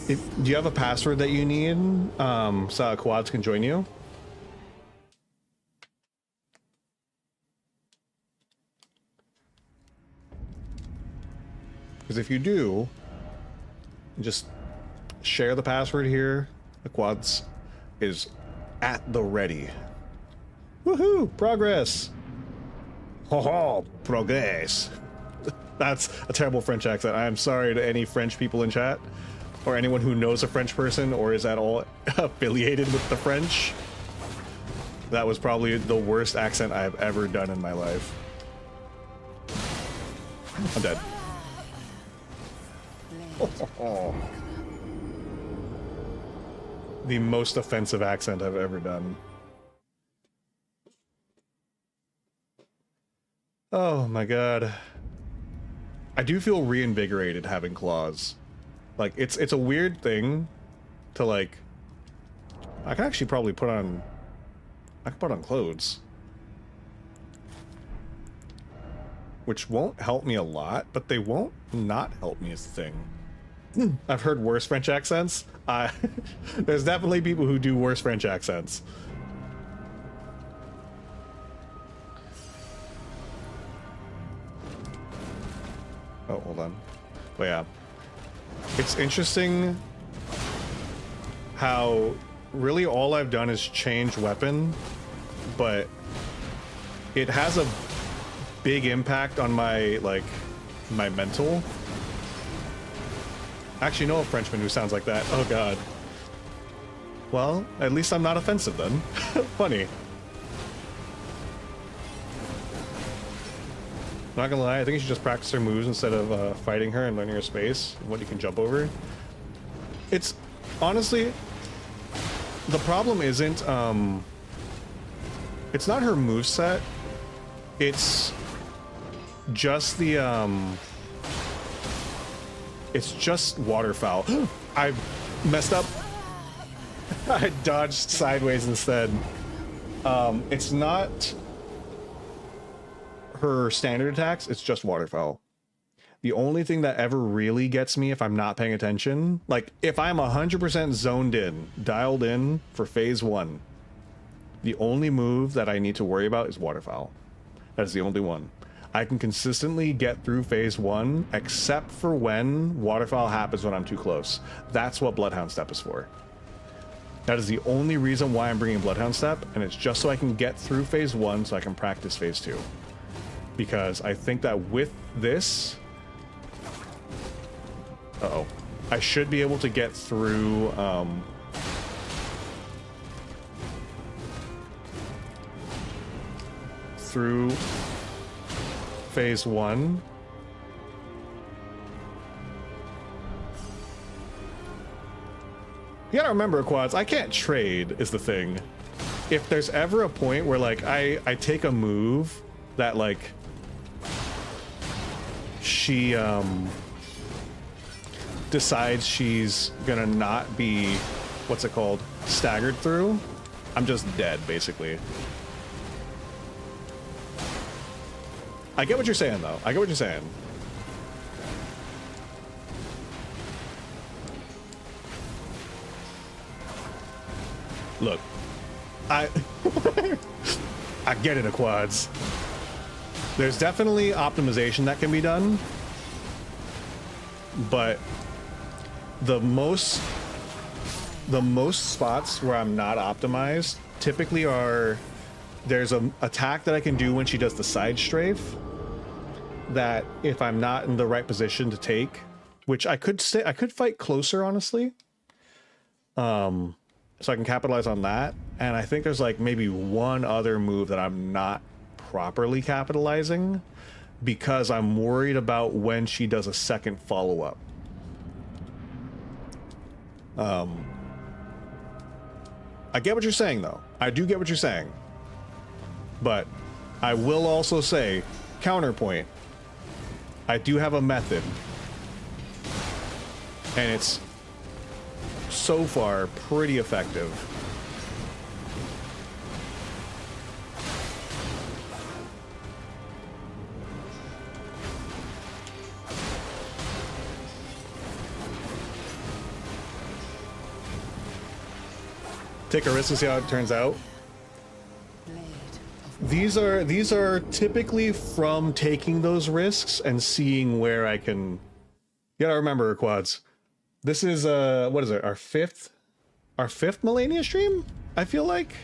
Do you have a password that you need so quads can join you? Because if you do, just share the password here. The quads is at the ready. Woohoo! Progress! Ho ho! Progress! That's a terrible French accent. I am sorry to any French people in chat, or anyone who knows a French person or is at all affiliated with the French. That was probably the worst accent I've ever done in my life. I'm dead. Oh. The most offensive accent I've ever done. Oh my god. I do feel reinvigorated having claws. Like, it's a weird thing to, like... I can actually probably put on... I can put on clothes. Which won't help me a lot, but they won't not help me is the thing. I've heard worse French accents. There's definitely people who do worse French accents. Oh, hold on. But yeah. It's interesting how really all I've done is change weapon, but it has a big impact on my, like, my mental. I actually know a Frenchman who sounds like that. Oh god. Well, at least I'm not offensive then. Funny. Not gonna lie, I think you should just practice her moves instead of fighting her and learning her space and what you can jump over. It's honestly, the problem isn't it's not her moveset. It's just the it's just waterfowl. I messed up. I dodged sideways instead. It's not her standard attacks, it's just waterfowl. The only thing that ever really gets me if I'm not paying attention, like if I'm 100% zoned in, dialed in for phase 1, the only move that I need to worry about is waterfowl. That is the only one. I can consistently get through phase 1, except for when waterfowl happens when I'm too close. That's what Bloodhound Step is for. That is the only reason why I'm bringing Bloodhound Step, and it's just so I can get through phase 1 so I can practice phase 2. Because I think that with this... Uh-oh. I should be able to get through, through phase 1. You gotta remember, Quads, I can't trade, is the thing. If there's ever a point where, like, I take a move that, like, she, decides she's gonna not be, what's it called, staggered through, I'm just dead, basically. I get what you're saying, though. I get what you're saying. Look, I get it, Quads. There's definitely optimization that can be done, but the most spots where I'm not optimized typically are, there's an attack that I can do when she does the side strafe that if I'm not in the right position to take, which I could fight closer, honestly, so I can capitalize on that. And I think there's like maybe one other move that I'm not properly capitalizing because I'm worried about when she does a second follow-up. I get what you're saying, though. I do get what you're saying. But I will also say, counterpoint, I do have a method. And it's so far pretty effective. Take a risk and see how it turns out. These are typically from taking those risks and seeing where I can. You gotta remember, quads. This is what is it? Our fifth Malenia stream? I feel like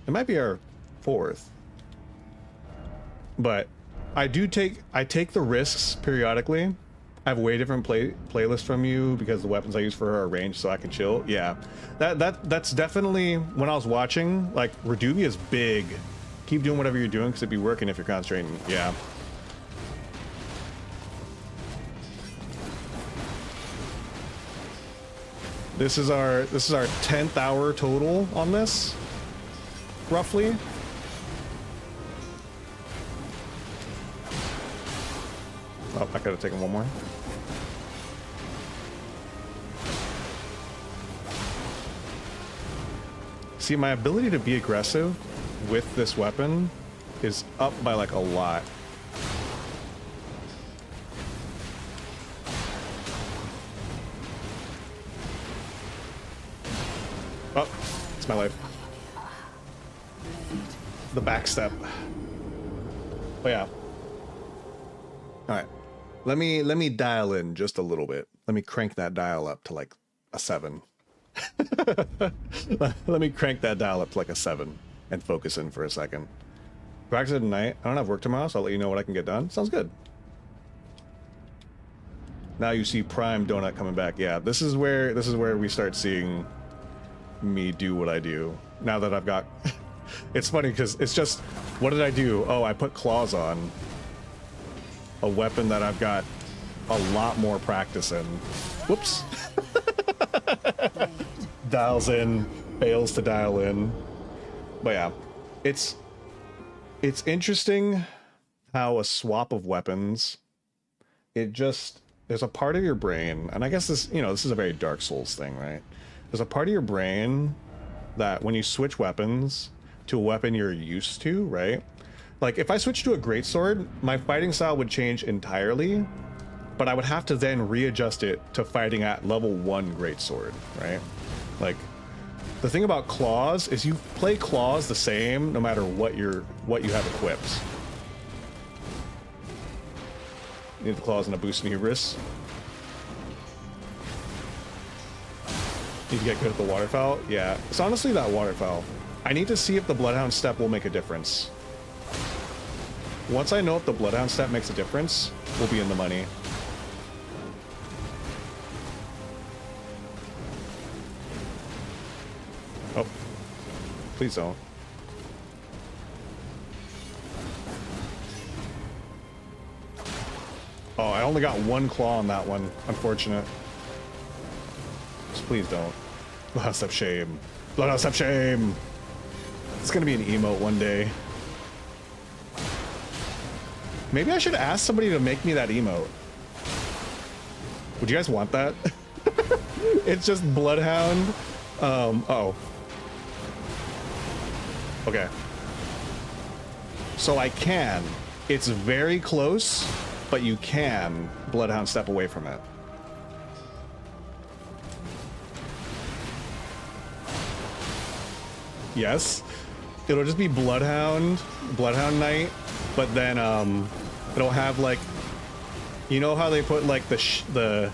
it might be our fourth. But I take the risks periodically. I have a way different playlist from you because the weapons I use for her are ranged, so I can chill. Yeah, that's definitely when I was watching. Like Reduvia is big. Keep doing whatever you're doing because it'd be working if you're concentrating. Yeah. This is our 10th hour total on this, roughly. Oh, I could have taken one more. See, my ability to be aggressive with this weapon is up by like a lot. Oh, it's my life. The backstep. Oh yeah. All right. Let me dial in just a little bit. Let me crank that dial up to like a 7. Let me crank that dial up to like a 7 and focus in for a second. Practice it tonight. I don't have work tomorrow, so I'll let you know what I can get done. Sounds good. Now you see Prime Donut coming back. Yeah, this is where we start seeing me do what I do. Now that I've got it's funny because it's just, what did I do? Oh, I put claws on. A weapon that I've got a lot more practice in. Whoops. Dials in, fails to dial in. But yeah, it's interesting how a swap of weapons, there's a part of your brain, and I guess this is a very Dark Souls thing, right? There's a part of your brain that when you switch weapons to a weapon you're used to, right? Like, if I switch to a greatsword, my fighting style would change entirely, but I would have to then readjust it to fighting at level 1 greatsword, right? Like, the thing about claws is you play claws the same no matter what you have equipped. You need the claws and a boost in hubris. Need to get good at the waterfowl? Yeah, it's honestly that waterfowl. I need to see if the Bloodhound step will make a difference. Once I know if the Bloodhound step makes a difference, we'll be in the money. Oh, please don't. Oh, I only got 1 claw on that one. Unfortunate. Just please don't. Bloodhound step shame. Bloodhound step shame! It's gonna be an emote one day. Maybe I should ask somebody to make me that emote. Would you guys want that? It's just Bloodhound. Uh-oh. Okay. So I can. It's very close, but you can Bloodhound step away from it. Yes. It'll just be Bloodhound Knight, but then it'll have like, you know how they put like the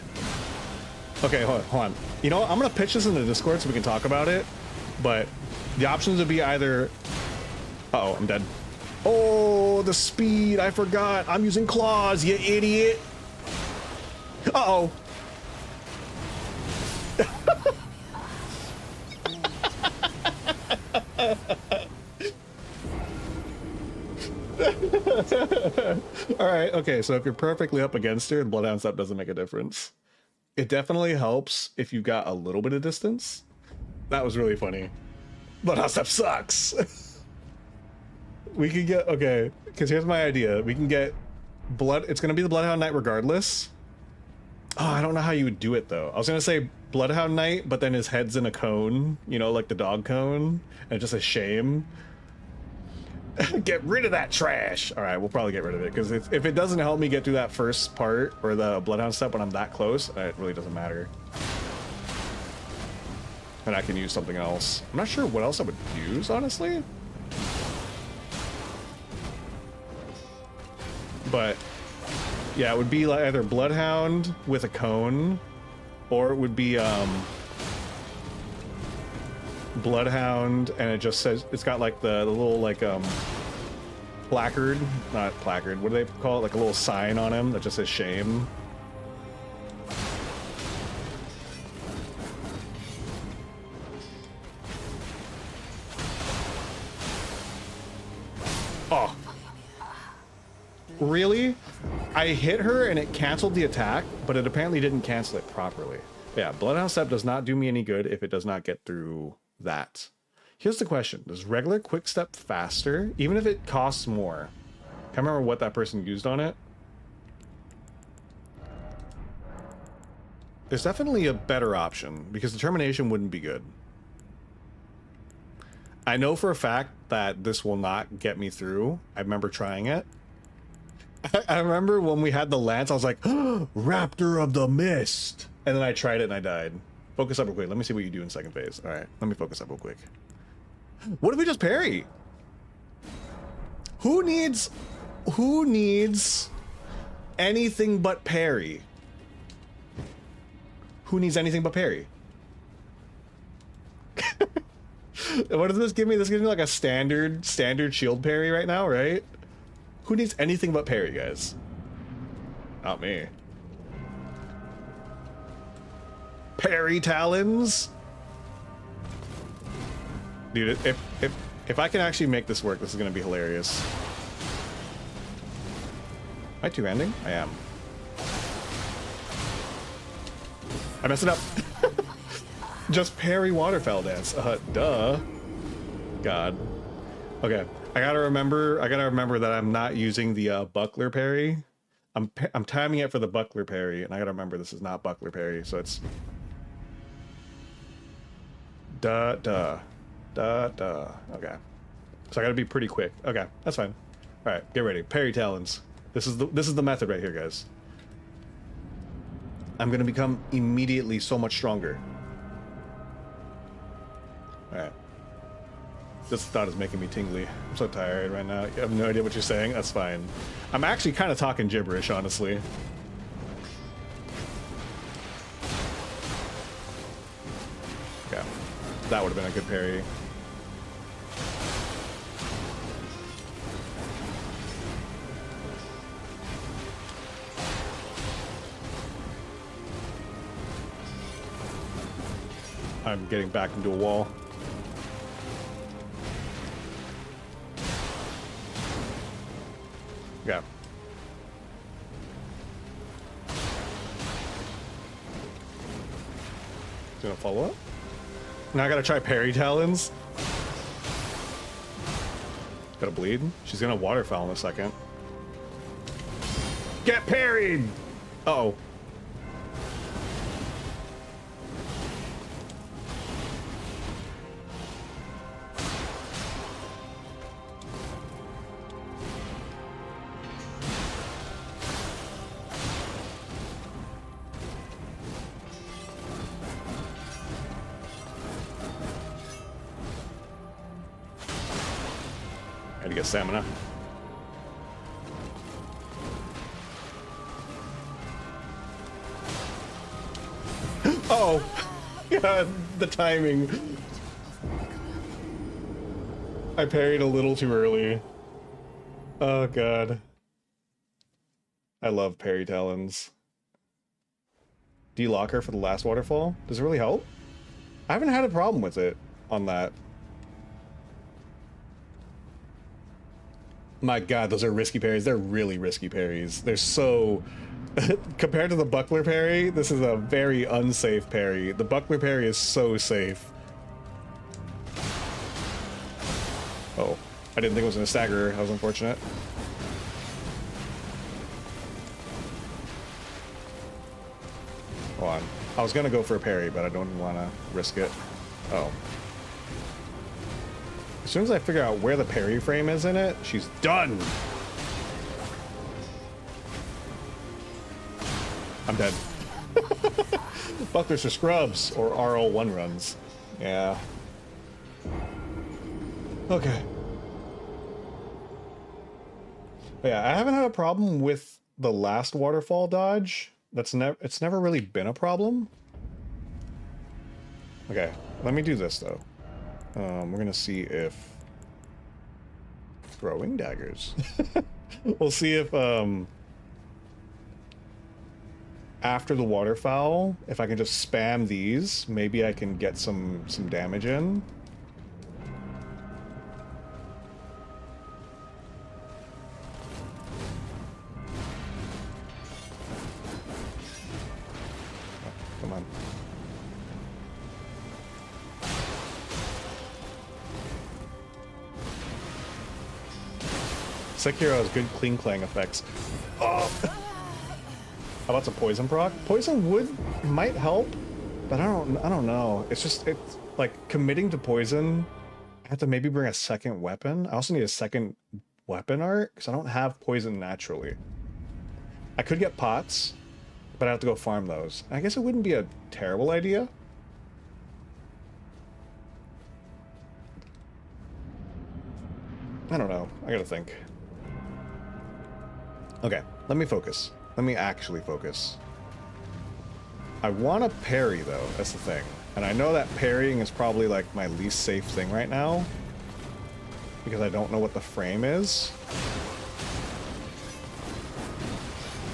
okay, hold on. You know what? I'm gonna pitch this in the Discord so we can talk about it, but the options would be either, uh-oh, I'm dead. Oh, the speed, I forgot. I'm using claws, you idiot. Uh-oh. All right, okay, so if you're perfectly up against her, Bloodhound Step doesn't make a difference. It definitely helps if you got a little bit of distance. That was really funny. Bloodhound Step sucks. We could get, okay, because here's my idea. We can get it's gonna be the Bloodhound Knight regardless. Oh, I don't know how you would do it though. I was gonna say Bloodhound Knight, but then his head's in a cone, you know, like the dog cone, and it's just a shame. Get rid of that trash. All right, we'll probably get rid of it because if it doesn't help me get through that first part or the Bloodhound Step when I'm that close, it really doesn't matter. And I can use something else. I'm not sure what else I would use, honestly. But yeah, it would be like either Bloodhound with a cone, or it would be Bloodhound, and it just says, it's got like the little like placard, not placard, what do they call it, like a little sign on him that just says shame. Oh, really? I hit her and it canceled the attack, but it apparently didn't cancel it properly. Yeah, Bloodhound Step does not do me any good if it does not get through that. Here's the question. Does regular quick step faster, even if it costs more? Can't remember what that person used on it. There's definitely a better option because determination wouldn't be good. I know for a fact that this will not get me through. I remember trying it. I remember when we had the lance, I was like, oh, Raptor of the Mist. And then I tried it and I died. Focus up real quick. Let me see what you do in second phase. All right, let me focus up real quick. What if we just parry? Who needs anything but parry? Who needs anything but parry? What does this give me? This gives me like a standard shield parry right now, right? Who needs anything but parry, guys? Not me. Parry talons? Dude, if I can actually make this work, this is gonna be hilarious. Am I two-handing? I am. I messed it up. Just parry waterfowl dance. Duh. God. Okay. I gotta remember that I'm not using the buckler parry. I'm timing it for the buckler parry, and I gotta remember this is not buckler parry, so it's duh. Okay. So I gotta be pretty quick. Okay, that's fine. All right, get ready. Parry talons. This is the method right here, guys. I'm gonna become immediately so much stronger. All right. This thought is making me tingly. I'm so tired right now. You have no idea what you're saying? That's fine. I'm actually kind of talking gibberish, honestly. Okay. That would have been a good parry. I'm getting back into a wall. Yeah. Gonna follow up. Now I gotta try parry talons. Gotta bleed. She's gonna waterfowl in a second. Get parried! Uh-oh. Gotta get stamina. Oh, God, the timing. I parried a little too early. Oh, God. I love parry talons. De-lock her for the last waterfall? Does it really help? I haven't had a problem with it on that. My god, those are risky parries. They're really risky parries. They're so... Compared to the buckler parry, this is a very unsafe parry. The buckler parry is so safe. Oh, I didn't think it was gonna stagger. That was unfortunate. Hold on. I was gonna go for a parry, but I don't want to risk it. Oh. As soon as I figure out where the parry frame is in it, she's done! I'm dead. Bucklers for scrubs, or RL1 runs. Yeah. Okay. But yeah, I haven't had a problem with the last waterfall dodge. It's never really been a problem. Okay, let me do this though. We're gonna see if throwing daggers. We'll see if after the waterfowl, if I can just spam these, maybe I can get some damage in. Oh, come on. Sekiro has good clean clang effects. Oh. How about some poison proc? Poison might help, but I don't know. It's like committing to poison. I have to maybe bring a second weapon. I also need a second weapon art because I don't have poison naturally. I could get pots, but I have to go farm those. I guess it wouldn't be a terrible idea. I don't know. I gotta think. Okay, let me focus. Let me actually focus. I want to parry though, that's the thing. And I know that parrying is probably like my least safe thing right now, because I don't know what the frame is.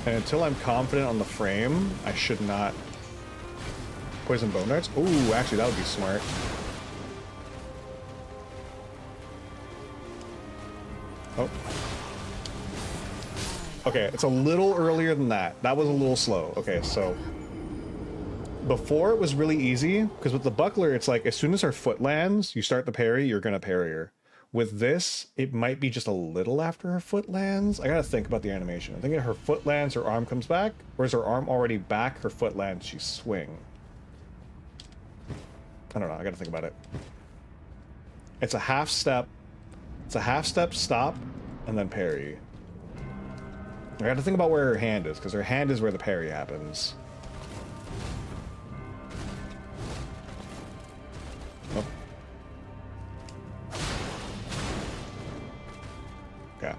And until I'm confident on the frame, I should not... Poison bone darts? Ooh, actually that would be smart. Oh. Okay, it's a little earlier than that. That was a little slow. Okay, so before it was really easy, because with the buckler, it's like as soon as her foot lands, you start the parry, you're gonna parry her. With this, it might be just a little after her foot lands. I gotta think about the animation. I think her foot lands, her arm comes back, or is her arm already back, her foot lands, she swing. I don't know, I gotta think about it. It's a half step, stop, and then parry. I gotta think about where her hand is, because her hand is where the parry happens. Oh. Okay.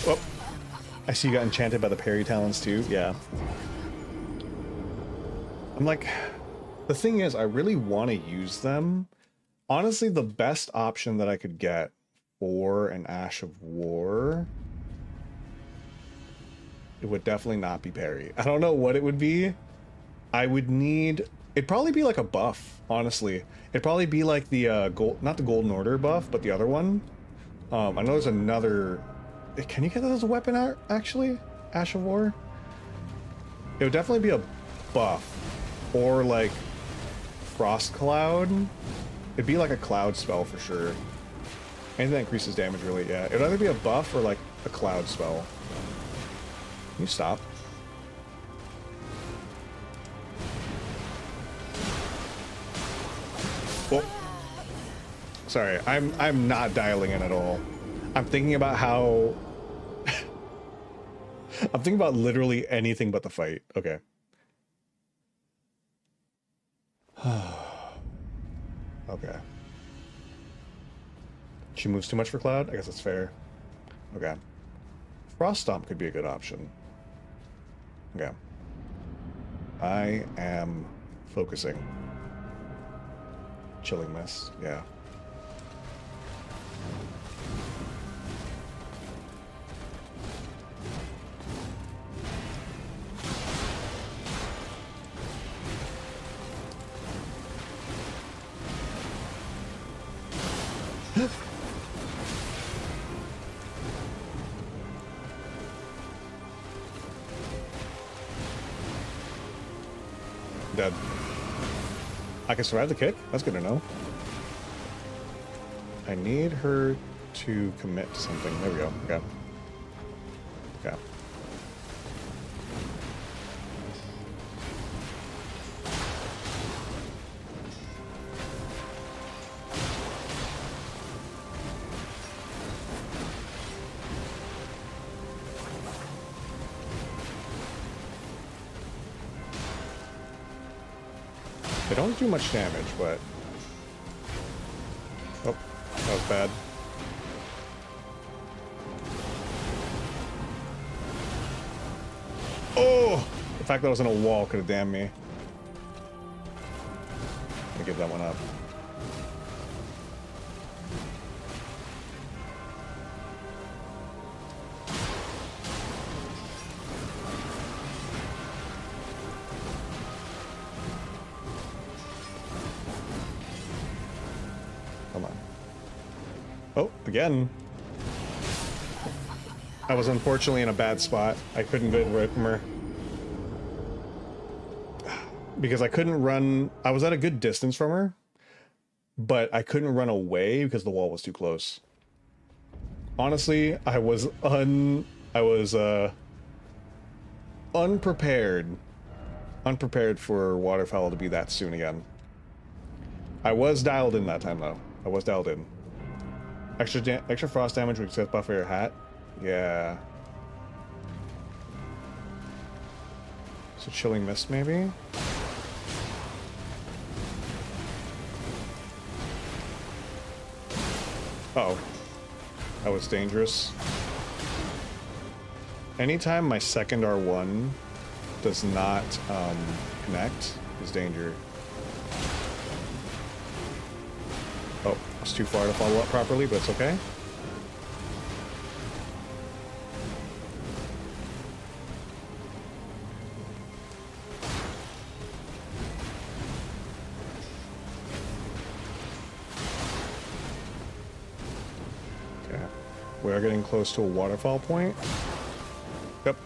Oh. I see you got enchanted by the parry talents too. Yeah. I'm like, the thing is, I really want to use them. Honestly, the best option that I could get for an Ash of War, it would definitely not be parry. I don't know what it would be. I would need... It'd probably be like a buff, honestly. It'd probably be like the, not the Golden Order buff, but the other one. I know there's another... Can you get that as a weapon, actually? Ash of War? It would definitely be a buff. Or like Frost Cloud. It'd be like a cloud spell for sure. Anything that increases damage, really, yeah. It'd either be a buff or like a cloud spell. Can you stop? Well, sorry, I'm not dialing in at all. I'm thinking about how... I'm thinking about literally anything but the fight. Okay. Okay. She moves too much for Cloud? I guess that's fair. Okay. Frost Stomp could be a good option. Okay. I am focusing. Chilling Mist, yeah. Dead. I can survive the kick? That's good to know. I need her to commit to something. There we go. Okay. Okay. They don't do much damage, but... Oh, that was bad. Oh! The fact that I was in a wall could have damned me. Let me give that one up. Come on. Oh, again. I was unfortunately in a bad spot. I couldn't get away from her. Because I couldn't run. I was at a good distance from her, but I couldn't run away because the wall was too close. Honestly, I was unprepared for waterfowl to be that soon again. I was dialed in that time though. I was dialed in. Extra frost damage with success buff for your hat. Yeah. So chilling mist maybe. Uh oh, that was dangerous. Anytime my second R1 does not connect is danger. Oh, it's too far to follow up properly, but it's okay. Okay, we are getting close to a waterfall point. Yep.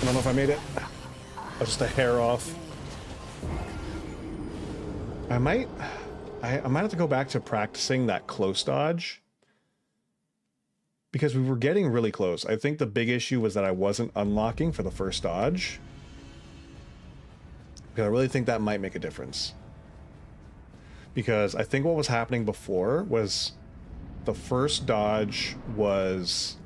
I don't know if I made it. I was just a hair off. I might have to go back to practicing that close dodge because we were getting really close. I think the big issue was that I wasn't unlocking for the first dodge. Because I really think that might make a difference. Because I think what was happening before was the first dodge was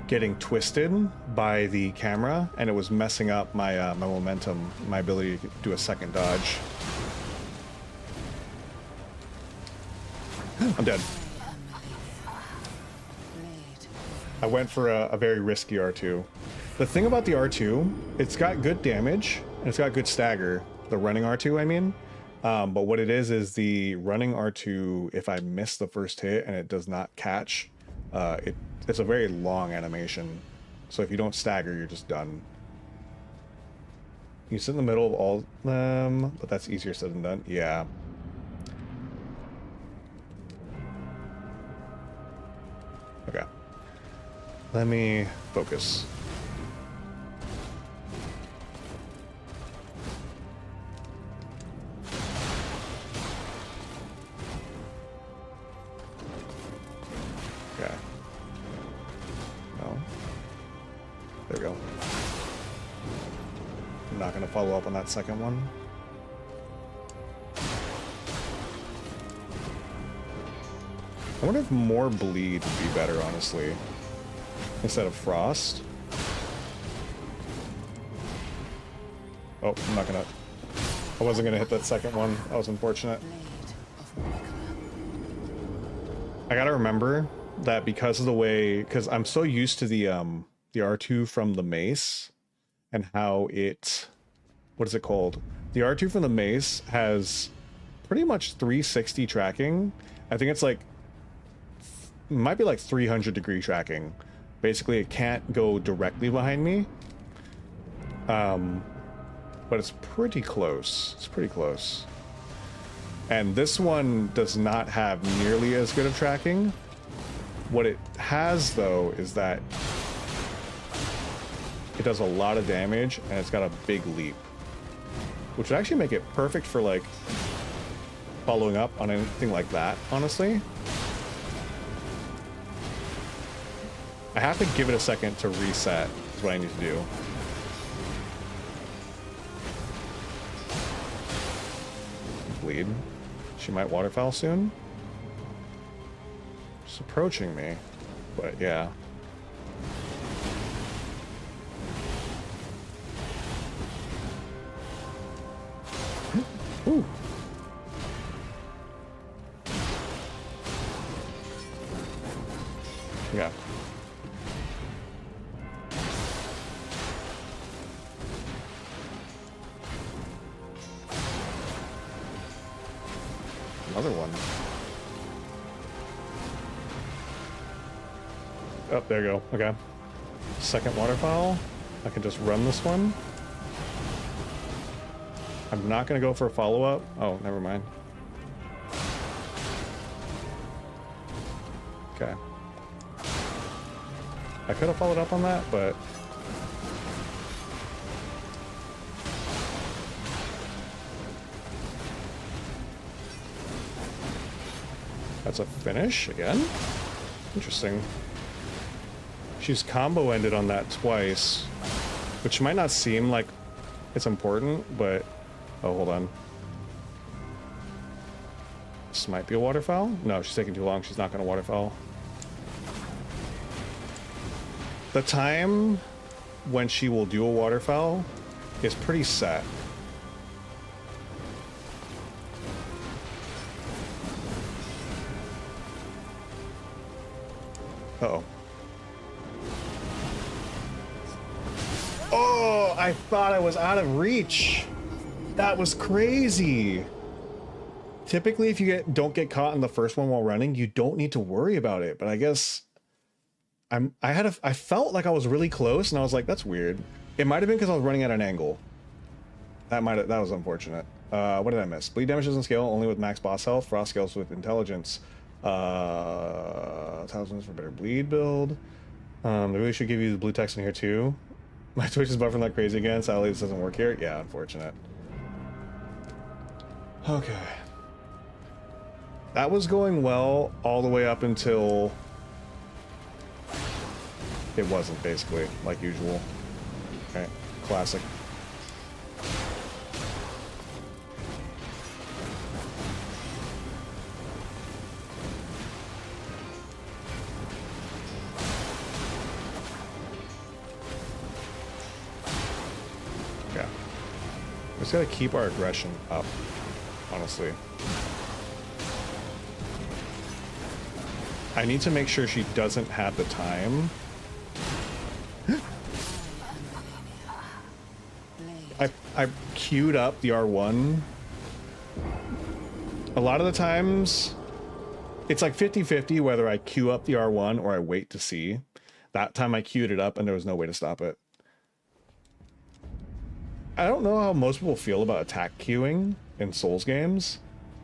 getting twisted by the camera and it was messing up my my momentum, my ability to do a second dodge. I'm dead. I went for a very risky R2. The thing about the R2, it's got good damage and it's got good stagger. The running R2, I mean. But what it is the running R2, if I miss the first hit and it does not catch, it's a very long animation. So if you don't stagger, you're just done. You sit in the middle of all of them, but that's easier said than done. Yeah. Okay. Let me focus. Okay. No. There we go. I'm not going to follow up on that second one. I wonder if more bleed would be better, honestly, instead of frost. Oh, I'm not gonna... I wasn't gonna hit that second one. That was unfortunate. I gotta remember that because of the way... Because I'm so used to the R2 from the mace and how it... What is it called? The R2 from the mace has pretty much 360 tracking. I think it's like... might be like 300-degree tracking. Basically, it can't go directly behind me. But it's pretty close. It's pretty close. And this one does not have nearly as good of tracking. What it has, though, is that it does a lot of damage, and it's got a big leap, which would actually make it perfect for, like, following up on anything like that, honestly. I have to give it a second to reset, is what I need to do. Bleed. She might waterfowl soon. She's approaching me, but yeah. Ooh. Yeah. Another one. Oh, there you go. Okay. Second waterfowl. I can just run this one. I'm not going to go for a follow-up. Oh, never mind. Okay. I could have followed up on that, but... That's a finish again? Interesting. She's combo ended on that twice, which might not seem like it's important, but... Oh, hold on. This might be a waterfowl? No, she's taking too long. She's not going to waterfowl. The time when she will do a waterfowl is pretty set. Uh-oh. Oh, I thought I was out of reach. That was crazy. Typically, if you don't get caught in the first one while running, you don't need to worry about it. But I guess I felt like I was really close, and I was like, that's weird. It might have been because I was running at an angle. That was unfortunate. What did I miss? Bleed damage doesn't scale only with max boss health. Frost scales with intelligence. Thousands for better bleed build. They really should give you the blue text in here too. My Twitch is buffering like crazy again. Sadly, this doesn't work here. Yeah, unfortunate. Okay. That was going well all the way up until it wasn't, basically, like usual. Okay, classic. Okay. We just gotta keep our aggression up, honestly. I need to make sure she doesn't have the time. I queued up the R1. A lot of the times, it's like 50-50 whether I queue up the R1 or I wait to see. That time I queued it up and there was no way to stop it. I don't know how most people feel about attack queuing in Souls games.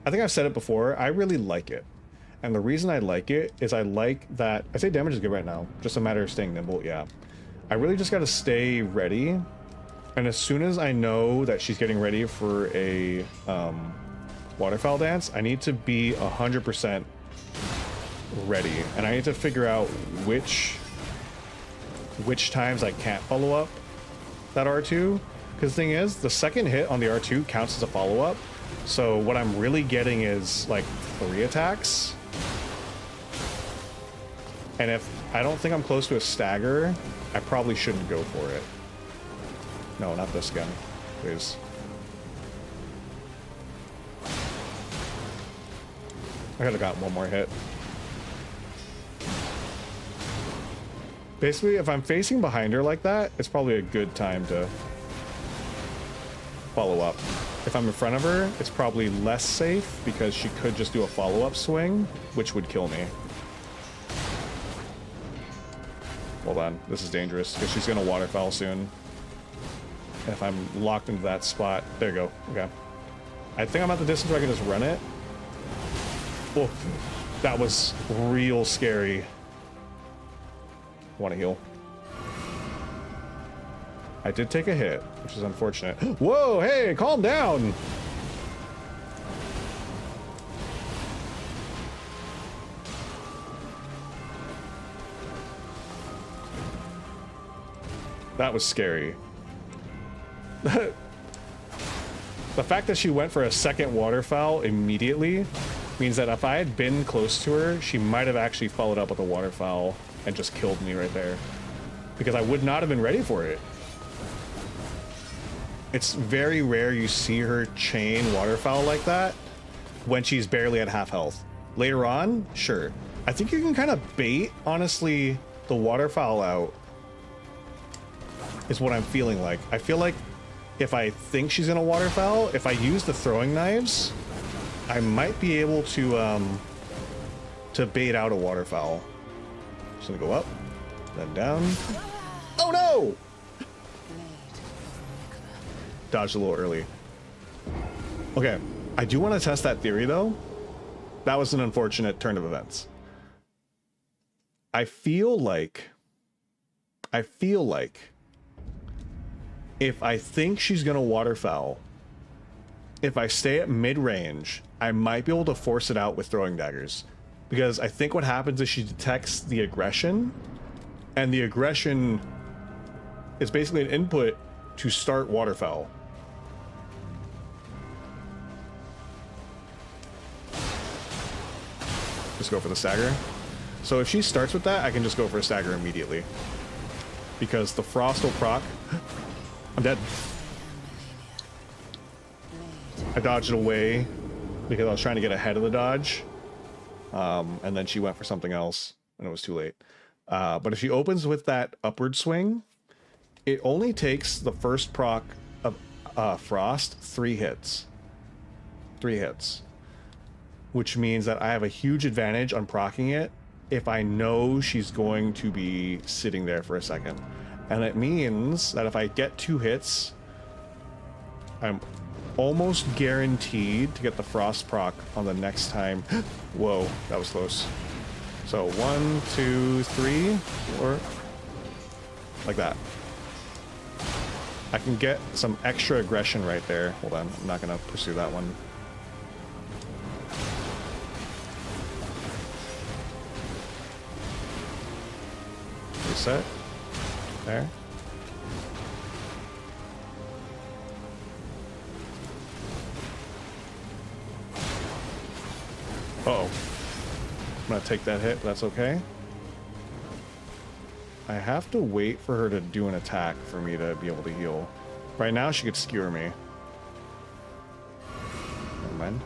I think I've said it before, I really like it. And the reason I like it is I like that... I say damage is good right now, just a matter of staying nimble, yeah. I really just gotta stay ready. And as soon as I know that she's getting ready for a waterfowl dance, I need to be 100% ready. And I need to figure out which times I can't follow up that R2. Because the thing is, the second hit on the R2 counts as a follow-up. So what I'm really getting is like 3 attacks. And if I don't think I'm close to a stagger, I probably shouldn't go for it. No, not this gun, please. I could have got one more hit. Basically, if I'm facing behind her like that, it's probably a good time to follow up. If I'm in front of her, it's probably less safe because she could just do a follow-up swing, which would kill me. Hold on, this is dangerous because she's gonna waterfowl soon. If I'm locked into that spot, there you go. Okay. I think I'm at the distance where I can just run it. Oh, that was real scary. Want to heal. I did take a hit, which is unfortunate. Whoa, hey, calm down. That was scary. The fact that she went for a second waterfowl immediately means that if I had been close to her, she might have actually followed up with a waterfowl and just killed me right there. Because I would not have been ready for it. It's very rare you see her chain waterfowl like that when she's barely at half health. Later on, sure. I think you can kind of bait, honestly, the waterfowl out. Is what I'm feeling like. I feel like if I think she's gonna waterfowl, if I use the throwing knives, I might be able to bait out a waterfowl. Just gonna go up, then down. Oh no! Dodged a little early. Okay, I do want to test that theory though. That was an unfortunate turn of events. I feel like if I think she's gonna waterfowl, if I stay at mid-range, I might be able to force it out with throwing daggers. Because I think what happens is she detects the aggression, and the aggression is basically an input to start waterfowl. Just go for the stagger. So if she starts with that, I can just go for a stagger immediately. Because the frost will proc. I'm dead. I dodged it away because I was trying to get ahead of the dodge. And then she went for something else and it was too late. But if she opens with that upward swing, it only takes the first proc of frost 3 hits. 3 hits. Which means that I have a huge advantage on proccing it if I know she's going to be sitting there for a second. And it means that if I get 2 hits, I'm almost guaranteed to get the frost proc on the next time. Whoa, that was close. So 1, 2, 3, 4, like that. I can get some extra aggression right there. Hold on, I'm not gonna pursue that one. Reset. There. Uh-oh. I'm gonna take that hit, but that's okay. I have to wait for her to do an attack for me to be able to heal. Right now, she could skewer me. Never mind.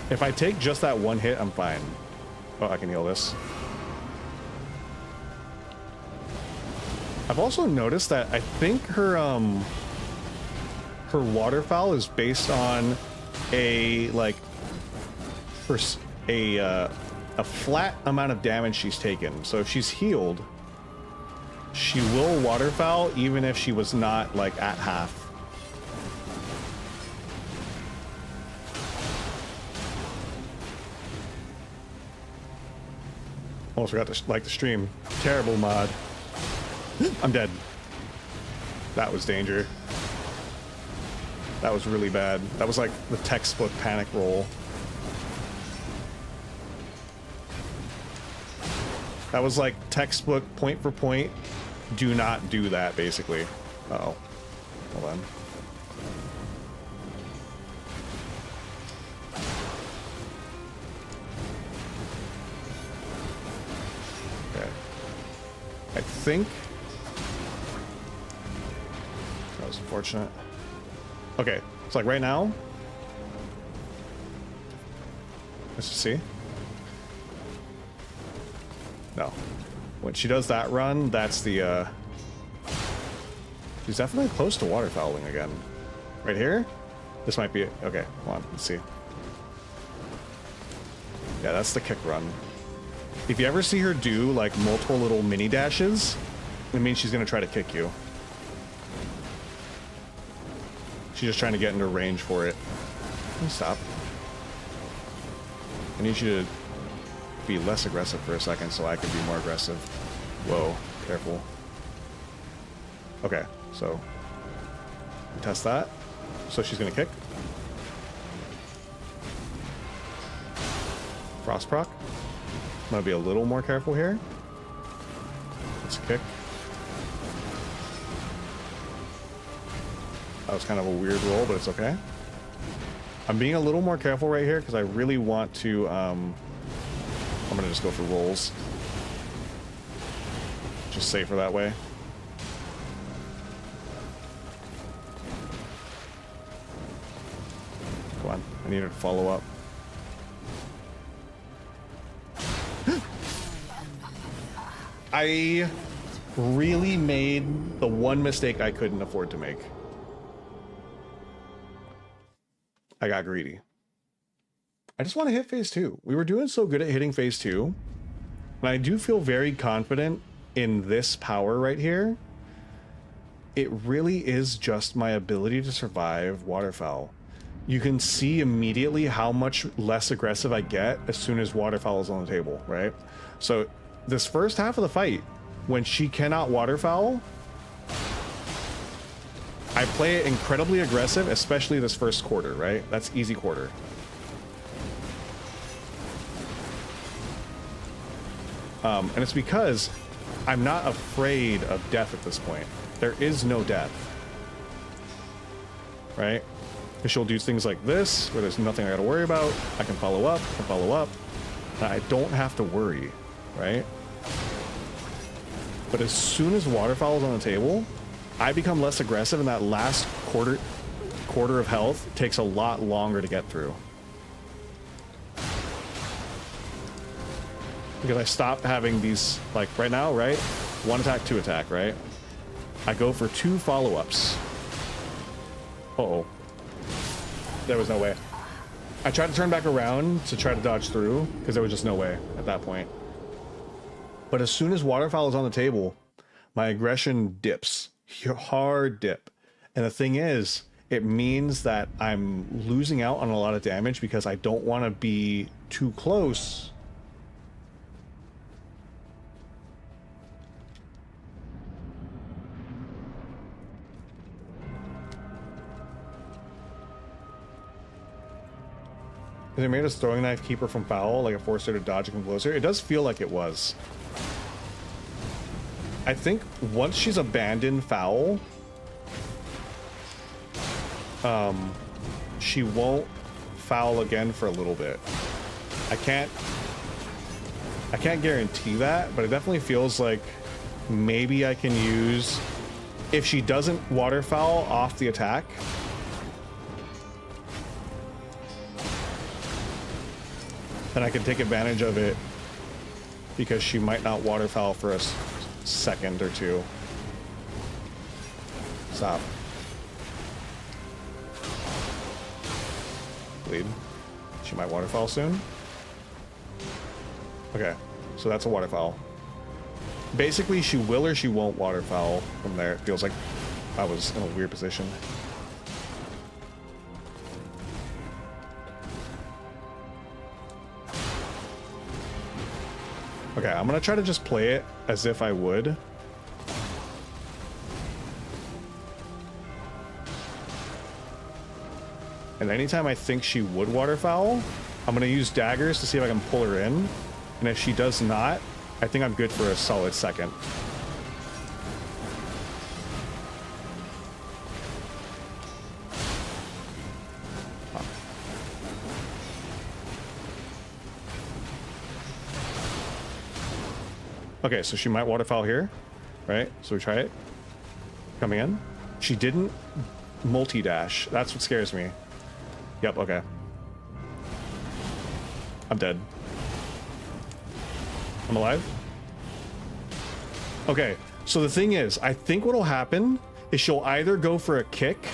If I take just that one hit, I'm fine. Oh, I can heal this. I've also noticed that I think her her waterfowl is based on a a flat amount of damage she's taken. So if she's healed, she will waterfowl even if she was not like at half. Almost forgot to like the stream. Terrible mod. I'm dead. That was danger. That was really bad. That was like the textbook panic roll. That was like textbook point for point. Do not do that, basically. Uh-oh. Hold on. Okay. I think... That was unfortunate. Okay, so like right now... Let's just see. No. When she does that run, that's the, she's definitely close to waterfowling again. Right here? This might be it. Okay, hold on, let's see. Yeah, that's the kick run. If you ever see her do like multiple little mini dashes, it means she's gonna try to kick you. She's just trying to get into range for it. Can you stop? I need you to be less aggressive for a second so I can be more aggressive. Whoa, careful. Okay, so test that. So she's gonna kick. Frost proc. I'm gonna be a little more careful here. Let's kick. That was kind of a weird roll, but it's okay. I'm being a little more careful right here because I really want to, I'm gonna just go for rolls. Just safer that way. Come on, I need her to follow up. I really made the one mistake I couldn't afford to make. I got greedy. I just want to hit phase 2. We were doing so good at hitting phase 2. And I do feel very confident in this power right here. It really is just my ability to survive waterfowl. You can see immediately how much less aggressive I get as soon as waterfowl is on the table, right? So this first half of the fight, when she cannot waterfowl, I play it incredibly aggressive, especially this first quarter, right? That's easy quarter. And it's because I'm not afraid of death at this point. There is no death, right? Because she'll do things like this, where there's nothing I gotta worry about. I can follow up, and I don't have to worry, right? But as soon as waterfowl is on the table, I become less aggressive, and that last quarter of health takes a lot longer to get through. Because I stop having these, like right now, right? 1 attack, 2 attack, right? I go for 2 follow-ups. Uh-oh. There was no way. I tried to turn back around to try to dodge through, because there was just no way at that point. But as soon as waterfowl is on the table, my aggression dips. Hard dip. And the thing is, it means that I'm losing out on a lot of damage because I don't want to be too close. Is it made as throwing knife keeper from foul, like a forcer to dodge and closer? It does feel like it was. I think once she's abandoned foul, she won't foul again for a little bit. I can't guarantee that, but it definitely feels like maybe I can use, if she doesn't waterfowl off the attack, then I can take advantage of it because she might not waterfowl for a second or two. Stop. Bleed. She might waterfowl soon. Okay, so that's a waterfowl. Basically, she will or she won't waterfowl from there. It feels like I was in a weird position. Okay, I'm gonna try to just play it as if I would. And anytime I think she would waterfowl, I'm gonna use daggers to see if I can pull her in. And if she does not, I think I'm good for a solid second. Okay, so she might waterfowl here, right? So we try it. Coming in. She didn't multi-dash. That's what scares me. Yep, okay. I'm dead. I'm alive? Okay, so the thing is, I think what'll happen is she'll either go for a kick.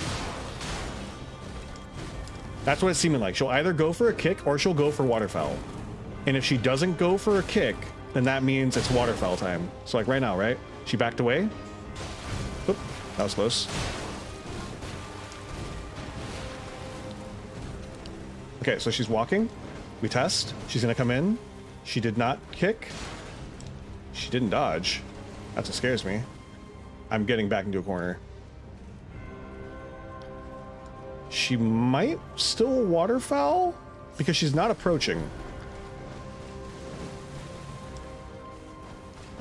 That's what it's seeming like. She'll either go for a kick or she'll go for waterfowl. And if she doesn't go for a kick, then that means it's waterfowl time. So like right now, right? She backed away. Oop, that was close. Okay, so she's walking. We test. She's gonna come in. She did not kick. She didn't dodge. That's what scares me. I'm getting back into a corner. She might still waterfowl because she's not approaching.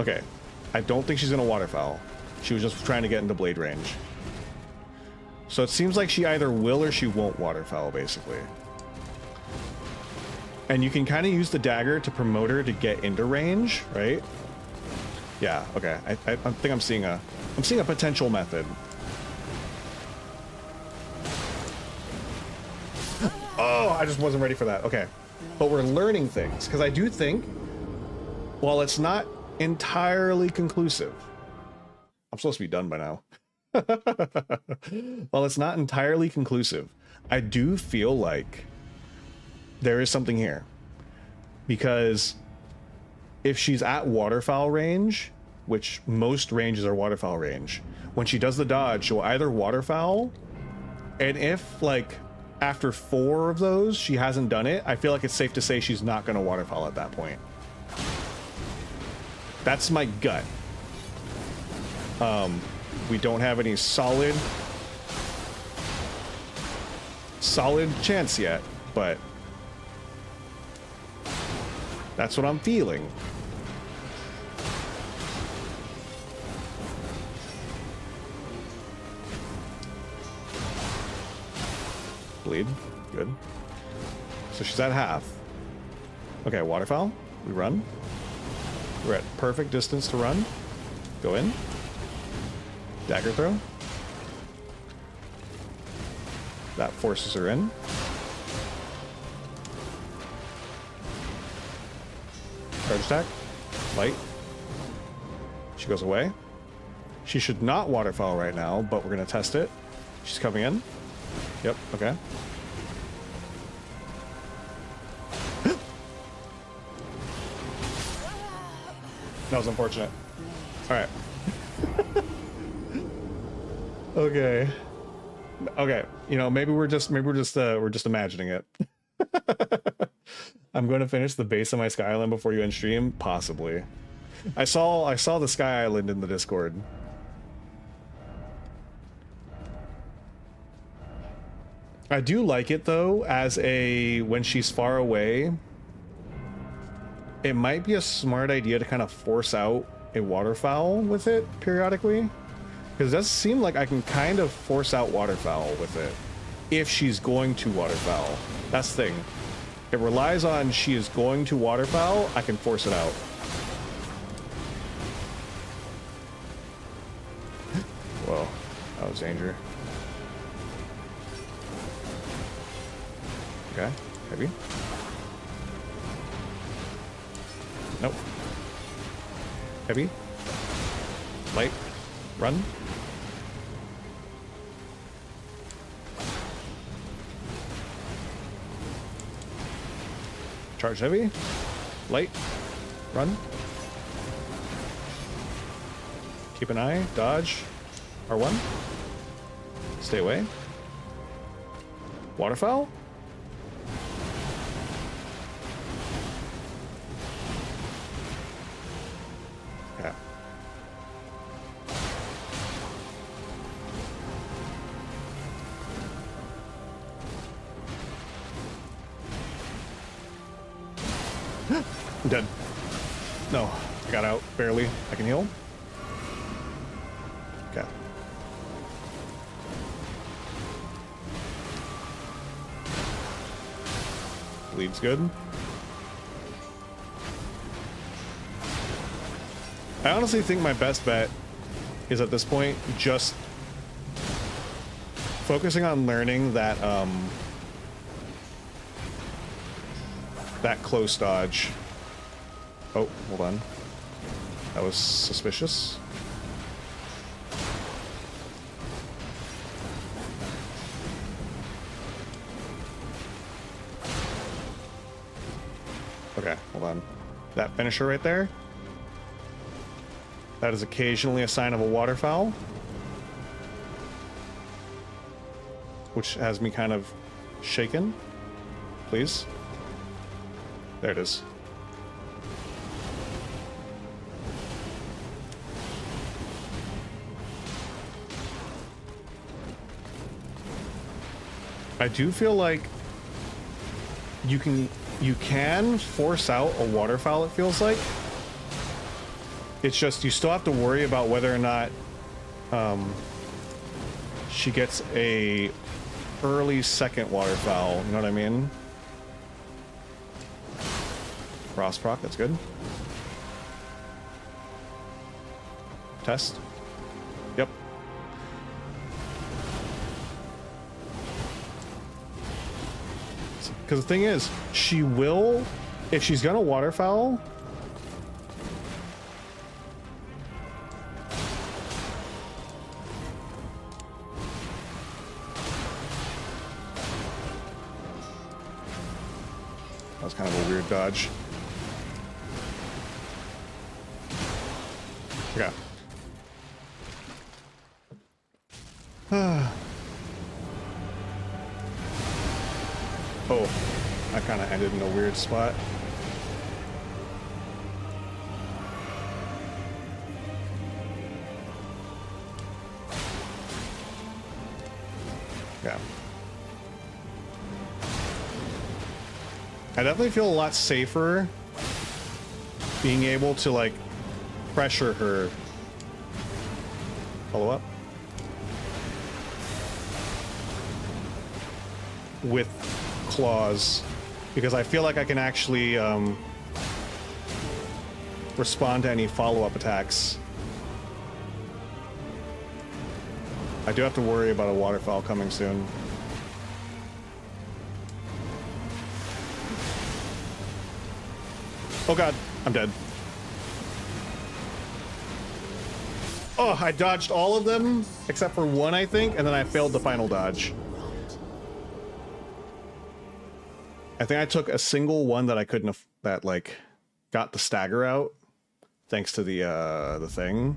Okay, I don't think she's gonna waterfowl. She was just trying to get into blade range. So it seems like she either will or she won't waterfowl, basically. And you can kind of use the dagger to promote her to get into range, right? Yeah, okay. I think I'm seeing a potential method. Oh, I just wasn't ready for that. Okay. But we're learning things, because I do think, while it's not entirely conclusive, I'm supposed to be done by now. While it's not entirely conclusive, I do feel like there is something here. Because if she's at waterfowl range, which most ranges are waterfowl range, when she does the dodge, she'll either waterfowl, and if, like, after 4 of those she hasn't done it, I feel like it's safe to say she's not going to waterfowl at that point. That's my gut. We don't have any solid chance yet, but that's what I'm feeling. Bleed. Good. So she's at half. Okay, waterfowl. We run. We're at perfect distance to run. Go in. Dagger throw. That forces her in. Charge attack. Light. She goes away. She should not waterfowl right now, but we're going to test it. She's coming in. Yep, okay. That was unfortunate. All right. Okay. Okay. You know, maybe we're just imagining it. I'm going to finish the base of my Sky Island before you end stream, possibly. I saw the Sky Island in the Discord. I do like it though, as a when she's far away. It might be a smart idea to kind of force out a waterfowl with it periodically. Because it does seem like I can kind of force out waterfowl with it. If she's going to waterfowl. That's the thing. It relies on she is going to waterfowl, I can force it out. Whoa, that was danger. Okay, heavy. Nope. Heavy. Light. Run. Charge heavy. Light. Run. Keep an eye. Dodge. R1. Stay away. Waterfowl. Yeah. I'm dead. No, I got out barely. I can heal. Okay. Bleed's good. I honestly think my best bet is at this point just focusing on learning that that close dodge. Oh, hold on. That was suspicious. Okay, hold on. That finisher right there. That is occasionally a sign of a waterfowl, which has me kind of shaken. Please. There it is. I do feel like you can force out a waterfowl, it feels like. It's just you still have to worry about whether or not she gets a early second waterfowl, you know what I mean? Frost proc, that's good. Test. Yep. Because the thing is, she will, if she's gonna waterfowl, that was kind of a weird dodge. Okay. Oh, I kind of ended in a weird spot. Yeah. I definitely feel a lot safer being able to, like, pressure her. Follow up. With claws, because I feel like I can actually respond to any follow-up attacks. I do have to worry about a waterfowl coming soon. Oh god, I'm dead. Oh, I dodged all of them except for one, I think, and then I failed the final dodge. I think I took a single one that I couldn't have, that like got the stagger out thanks to the thing.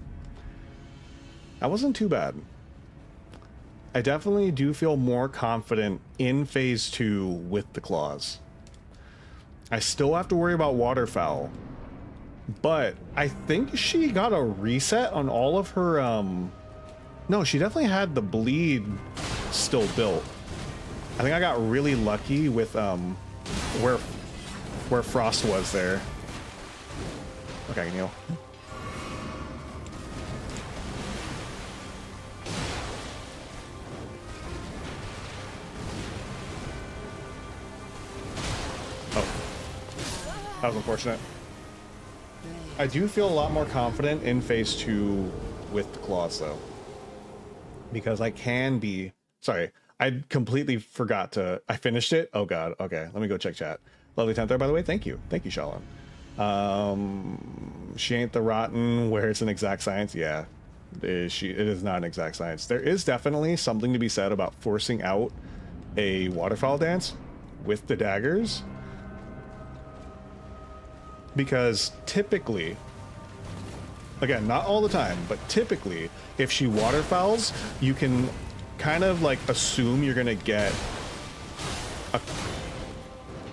That wasn't too bad. I definitely do feel more confident in phase 2 with the claws. I still have to worry about waterfowl, but I think she got a reset on all of her no, she definitely had the bleed still built. I think I got really lucky with where Frost was there. Okay, I can heal. Oh, that was unfortunate. I do feel a lot more confident in phase 2 with the claws though, because I can be, sorry, I completely forgot to, I finished it. Oh god, okay, let me go check chat. Lovely 10th there, by the way, thank you, Shalon. She ain't the rotten where it's an exact science. Yeah, it is not an exact science. There is definitely something to be said about forcing out a waterfowl dance with the daggers, because typically, again, not all the time, but typically, if she waterfowls, you can kind of like assume you're gonna get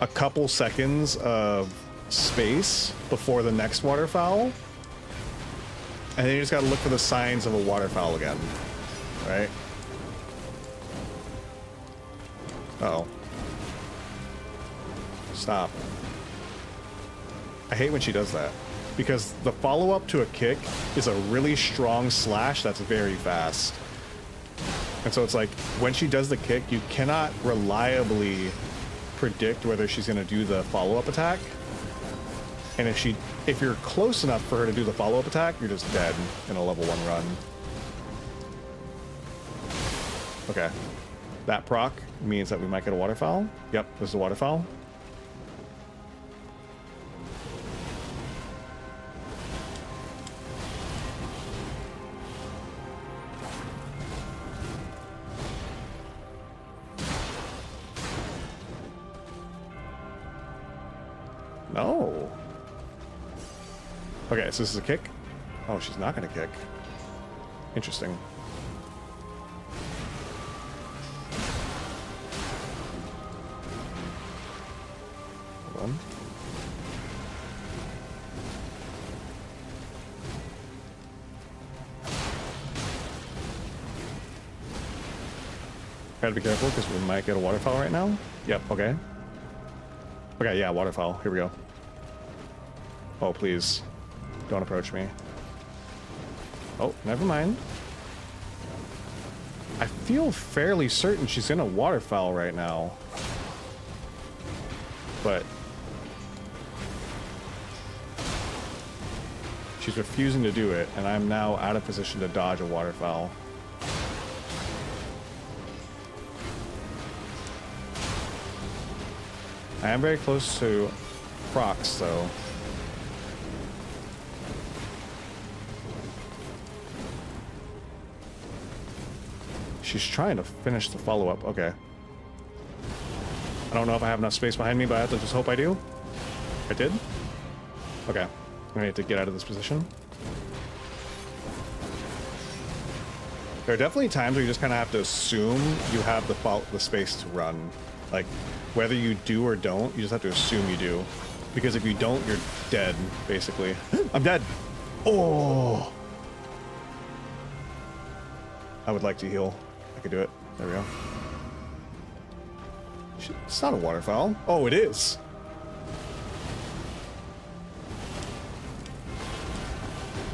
a couple seconds of space before the next waterfowl, and then you just gotta look for the signs of a waterfowl again, right? Uh-oh. Stop. I hate when she does that, because the follow-up to a kick is a really strong slash that's very fast. And so it's like, when she does the kick, you cannot reliably predict whether she's going to do the follow-up attack. And if you're close enough for her to do the follow-up attack, you're just dead in a level 1 run. Okay. That proc means that we might get a waterfowl. Yep, this is a waterfowl. Oh. Okay, so this is a kick. Oh, she's not gonna kick. Interesting. Hold on. Gotta be careful because we might get a waterfowl right now. Yep, okay. Okay, yeah, waterfowl. Here we go. Oh, please. Don't approach me. Oh, never mind. I feel fairly certain she's in a waterfowl right now. But she's refusing to do it, and I'm now out of position to dodge a waterfowl. I am very close to Crocs, though. She's trying to finish the follow-up. Okay. I don't know if I have enough space behind me, but I have to just hope I do. I did? Okay. I need to get out of this position. There are definitely times where you just kind of have to assume you have the space to run. Like, whether you do or don't, you just have to assume you do. Because if you don't, you're dead, basically. I'm dead! Oh! I would like to heal. I could do it. There we go. It's not a waterfowl. Oh, it is!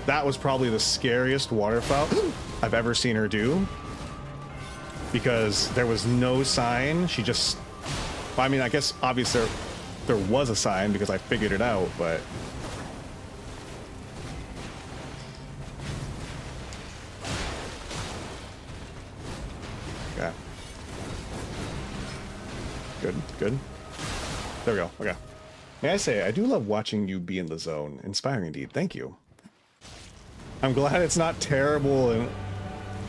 That was probably the scariest waterfowl I've ever seen her do. Because there was no sign. She just... I mean, I guess obviously there was a sign because I figured it out, but... Okay. Good, good. There we go, okay. May I say, I do love watching you be in the zone. Inspiring indeed, thank you. I'm glad it's not terrible and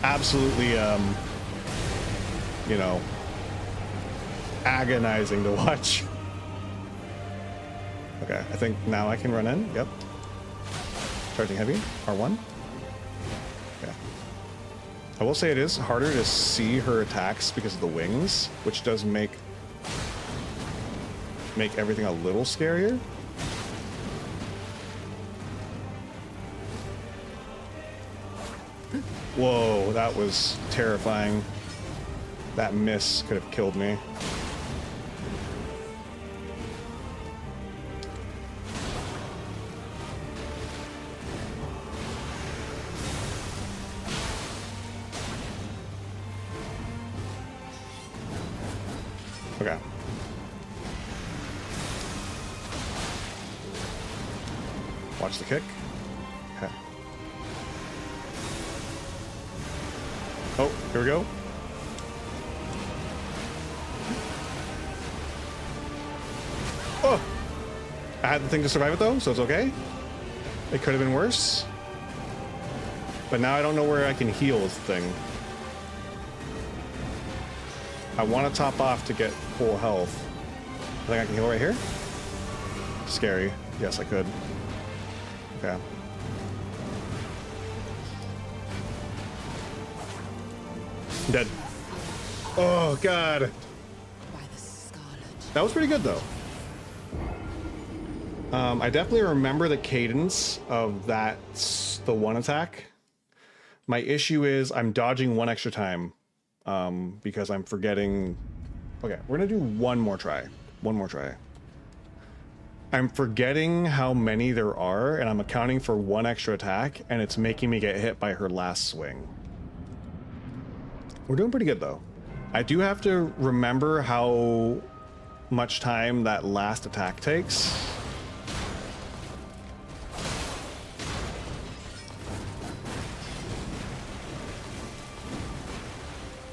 absolutely, you know, agonizing to watch. Okay, I think now I can run in. Yep. Charging heavy. R1. Okay. I will say it is harder to see her attacks because of the wings, which does make everything a little scarier. Whoa, that was terrifying. That miss could have killed me. Okay. Watch the kick. Okay. Oh, here we go. Oh! I had the thing to survive it though, so it's okay. It could have been worse. But now I don't know where I can heal is the thing. I want to top off to get full health. I think I can heal right here? Scary. Yes, I could. Okay. I'm dead. Oh, God. That was pretty good, though. I definitely remember the cadence of the one attack. My issue is I'm dodging one extra time because I'm forgetting. Okay, we're gonna do one more try. One more try. I'm forgetting how many there are, and I'm accounting for one extra attack, and it's making me get hit by her last swing. We're doing pretty good, though. I do have to remember how much time that last attack takes.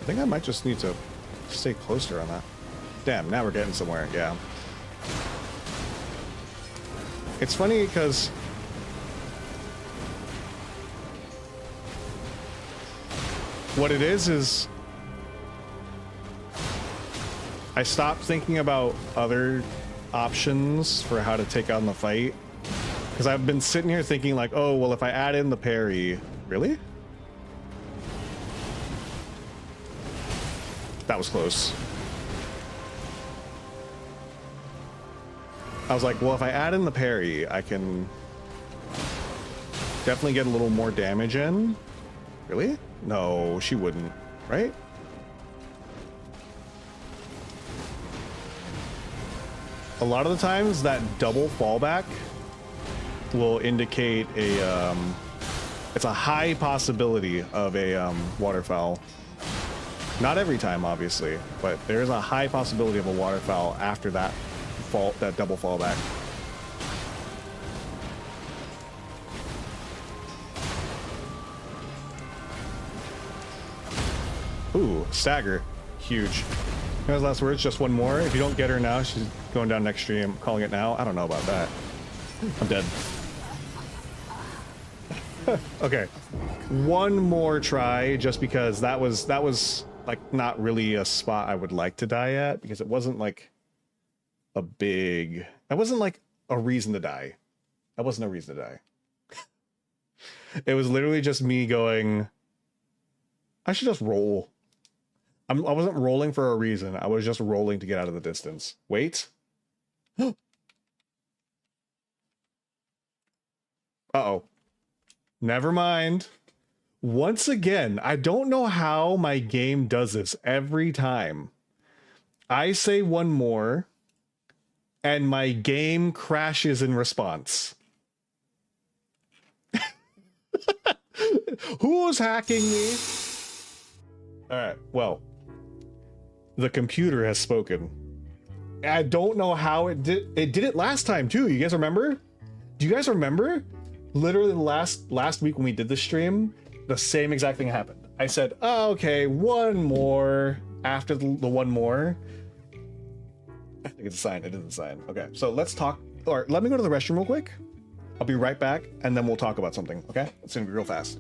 I think I might just need to stay closer on that. Damn, now we're getting somewhere, yeah. It's funny because what it is I stopped thinking about other options for how to take on the fight. Because I've been sitting here thinking like, oh, well, if I add in the parry... Really? That was close. I was like, well, if I add in the parry, I can definitely get a little more damage in. Really? No, she wouldn't, right? A lot of the times that double fallback will indicate a, it's a high possibility of a waterfowl. Not every time, obviously, but there is a high possibility of a waterfowl after that that double fallback. Ooh, stagger. Huge. His last words, just one more. If you don't get her now, she's going down next stream. Calling it now. I don't know about that. I'm dead. Okay. One more try, just because that was like not really a spot I would like to die at, because it wasn't like a big... That wasn't like a reason to die. That wasn't a reason to die. It was literally just me going, I should just roll. I wasn't rolling for a reason. I was just rolling to get out of the distance. Wait. Uh-oh. Never mind. Once again, I don't know how my game does this every time. I say one more, and my game crashes in response. Who's hacking me? All right, well, the computer has spoken. I don't know how it did. It did it last time too. You guys remember? Do you guys remember? Literally last week when we did the stream, the same exact thing happened. I said, oh, okay, one more after the one more. I think it's a sign. It is a sign. Okay, so let's talk. Or let me go to the restroom real quick. I'll be right back, and then we'll talk about something. Okay, it's gonna be real fast.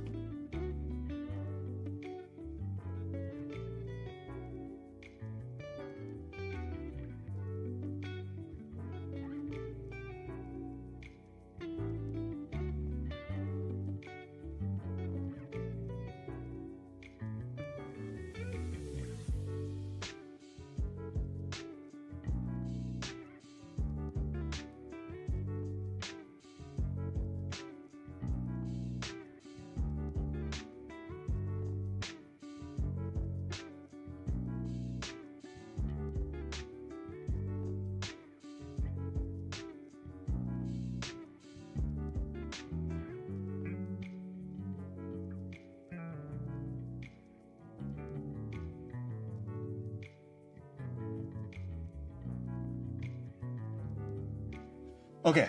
Okay.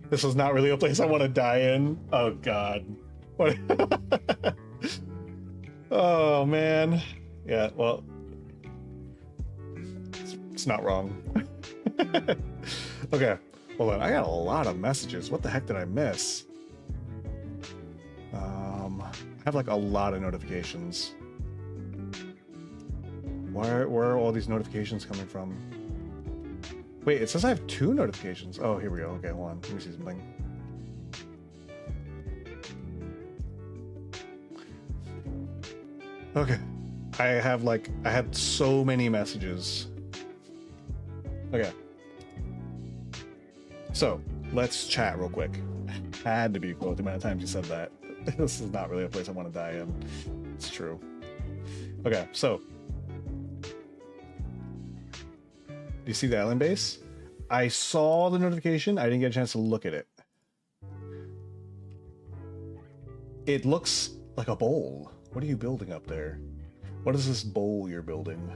This is not really a place I want to die in. Oh, God. What? Oh, man. Yeah, well. It's not wrong. Okay. Hold on. I got a lot of messages. What the heck did I miss? I have like a lot of notifications. Where are all these notifications coming from? Wait, it says I have 2 notifications. Oh, here we go. Okay, hold on. Let me see something. Okay. I had so many messages. Okay. So, let's chat real quick. Had to be cool the amount of times you said that. This is not really a place I want to die in. It's true. Okay, so. Do you see the island base? I saw the notification. I didn't get a chance to look at it. It looks like a bowl. What are you building up there? What is this bowl you're building?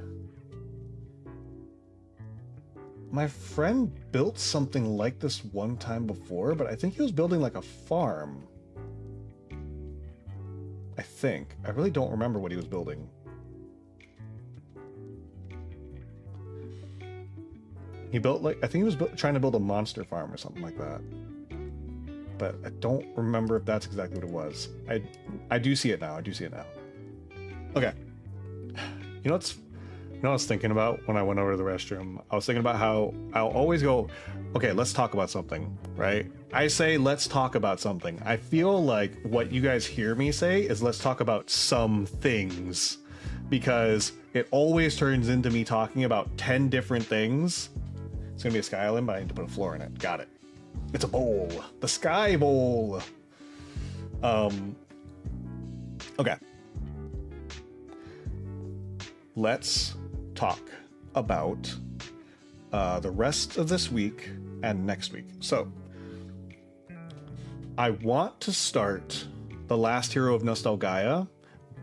My friend built something like this one time before, but I think he was building like a farm. I think. I really don't remember what he was building. He built like, I think he was trying to build a monster farm or something like that. But I don't remember if that's exactly what it was. I do see it now. I do see it now. Okay. You know what's You know what I was thinking about when I went over to the restroom? I was thinking about how I'll always go, okay, let's talk about something, right? I say, let's talk about something. I feel like what you guys hear me say is let's talk about some things, because it always turns into me talking about 10 different things. It's gonna be a sky island, but I need to put a floor in it. Got it. It's a bowl. The sky bowl. Okay. Let's talk about the rest of this week and next week. So, I want to start The Last Hero of Nostalgaia,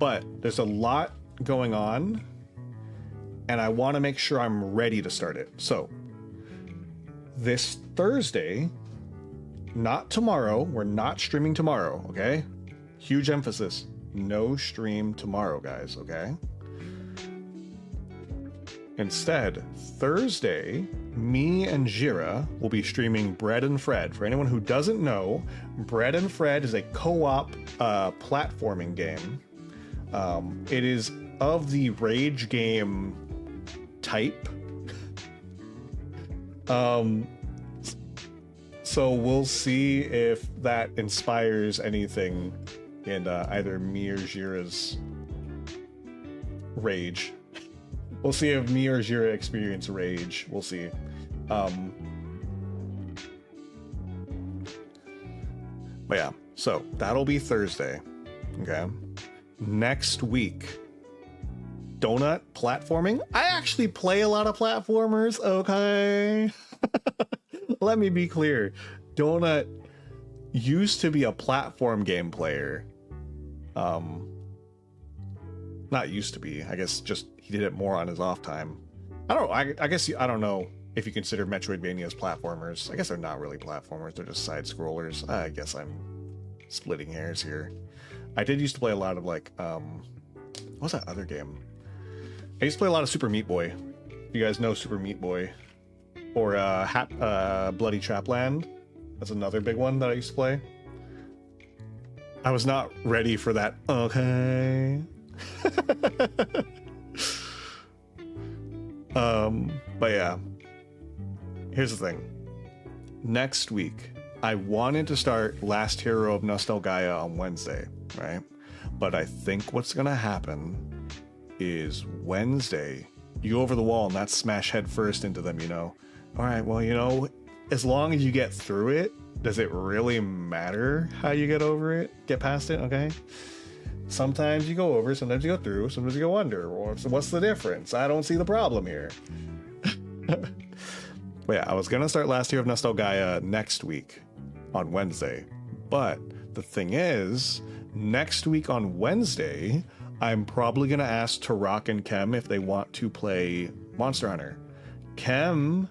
but there's a lot going on, and I want to make sure I'm ready to start it. So, this Thursday, not tomorrow, we're not streaming tomorrow, okay? Huge emphasis. No stream tomorrow, guys, okay? Instead, Thursday, me and Jira will be streaming Bread and Fred. For anyone who doesn't know, Bread and Fred is a co-op platforming game. It is of the rage game type. So we'll see if that inspires anything in either me or Jira's rage. We'll see if me or Jira experience rage. We'll see. But yeah, so that'll be Thursday. Okay. Next week, donut platforming. I actually play a lot of platformers. Okay. Let me be clear. Donut used to be a platform game player. Not used to be. I guess just he did it more on his off time. I don't know. I guess I don't know if you consider Metroidvanias platformers. I guess they're not really platformers. They're just side scrollers. I guess I'm splitting hairs here. I did used to play a lot of like what was that other game? I used to play a lot of Super Meat Boy. If you guys know Super Meat Boy, or Bloody Trapland. That's another big one that I used to play. I was not ready for that. Okay. But yeah, here's the thing. Next week, I wanted to start Last Hero of Nostalgaia on Wednesday, right? But I think what's gonna happen is Wednesday, you go over the wall and that's smash head first into them, you know? All right, well, you know, as long as you get through it, does it really matter how you get over it, get past it, okay? Sometimes you go over, sometimes you go through, sometimes you go under. Or what's the difference? I don't see the problem here. But yeah, I was gonna start Last Year of Nostalgaia next week on Wednesday. But the thing is, next week on Wednesday, I'm probably gonna ask Tarak and Kem if they want to play Monster Hunter. Kem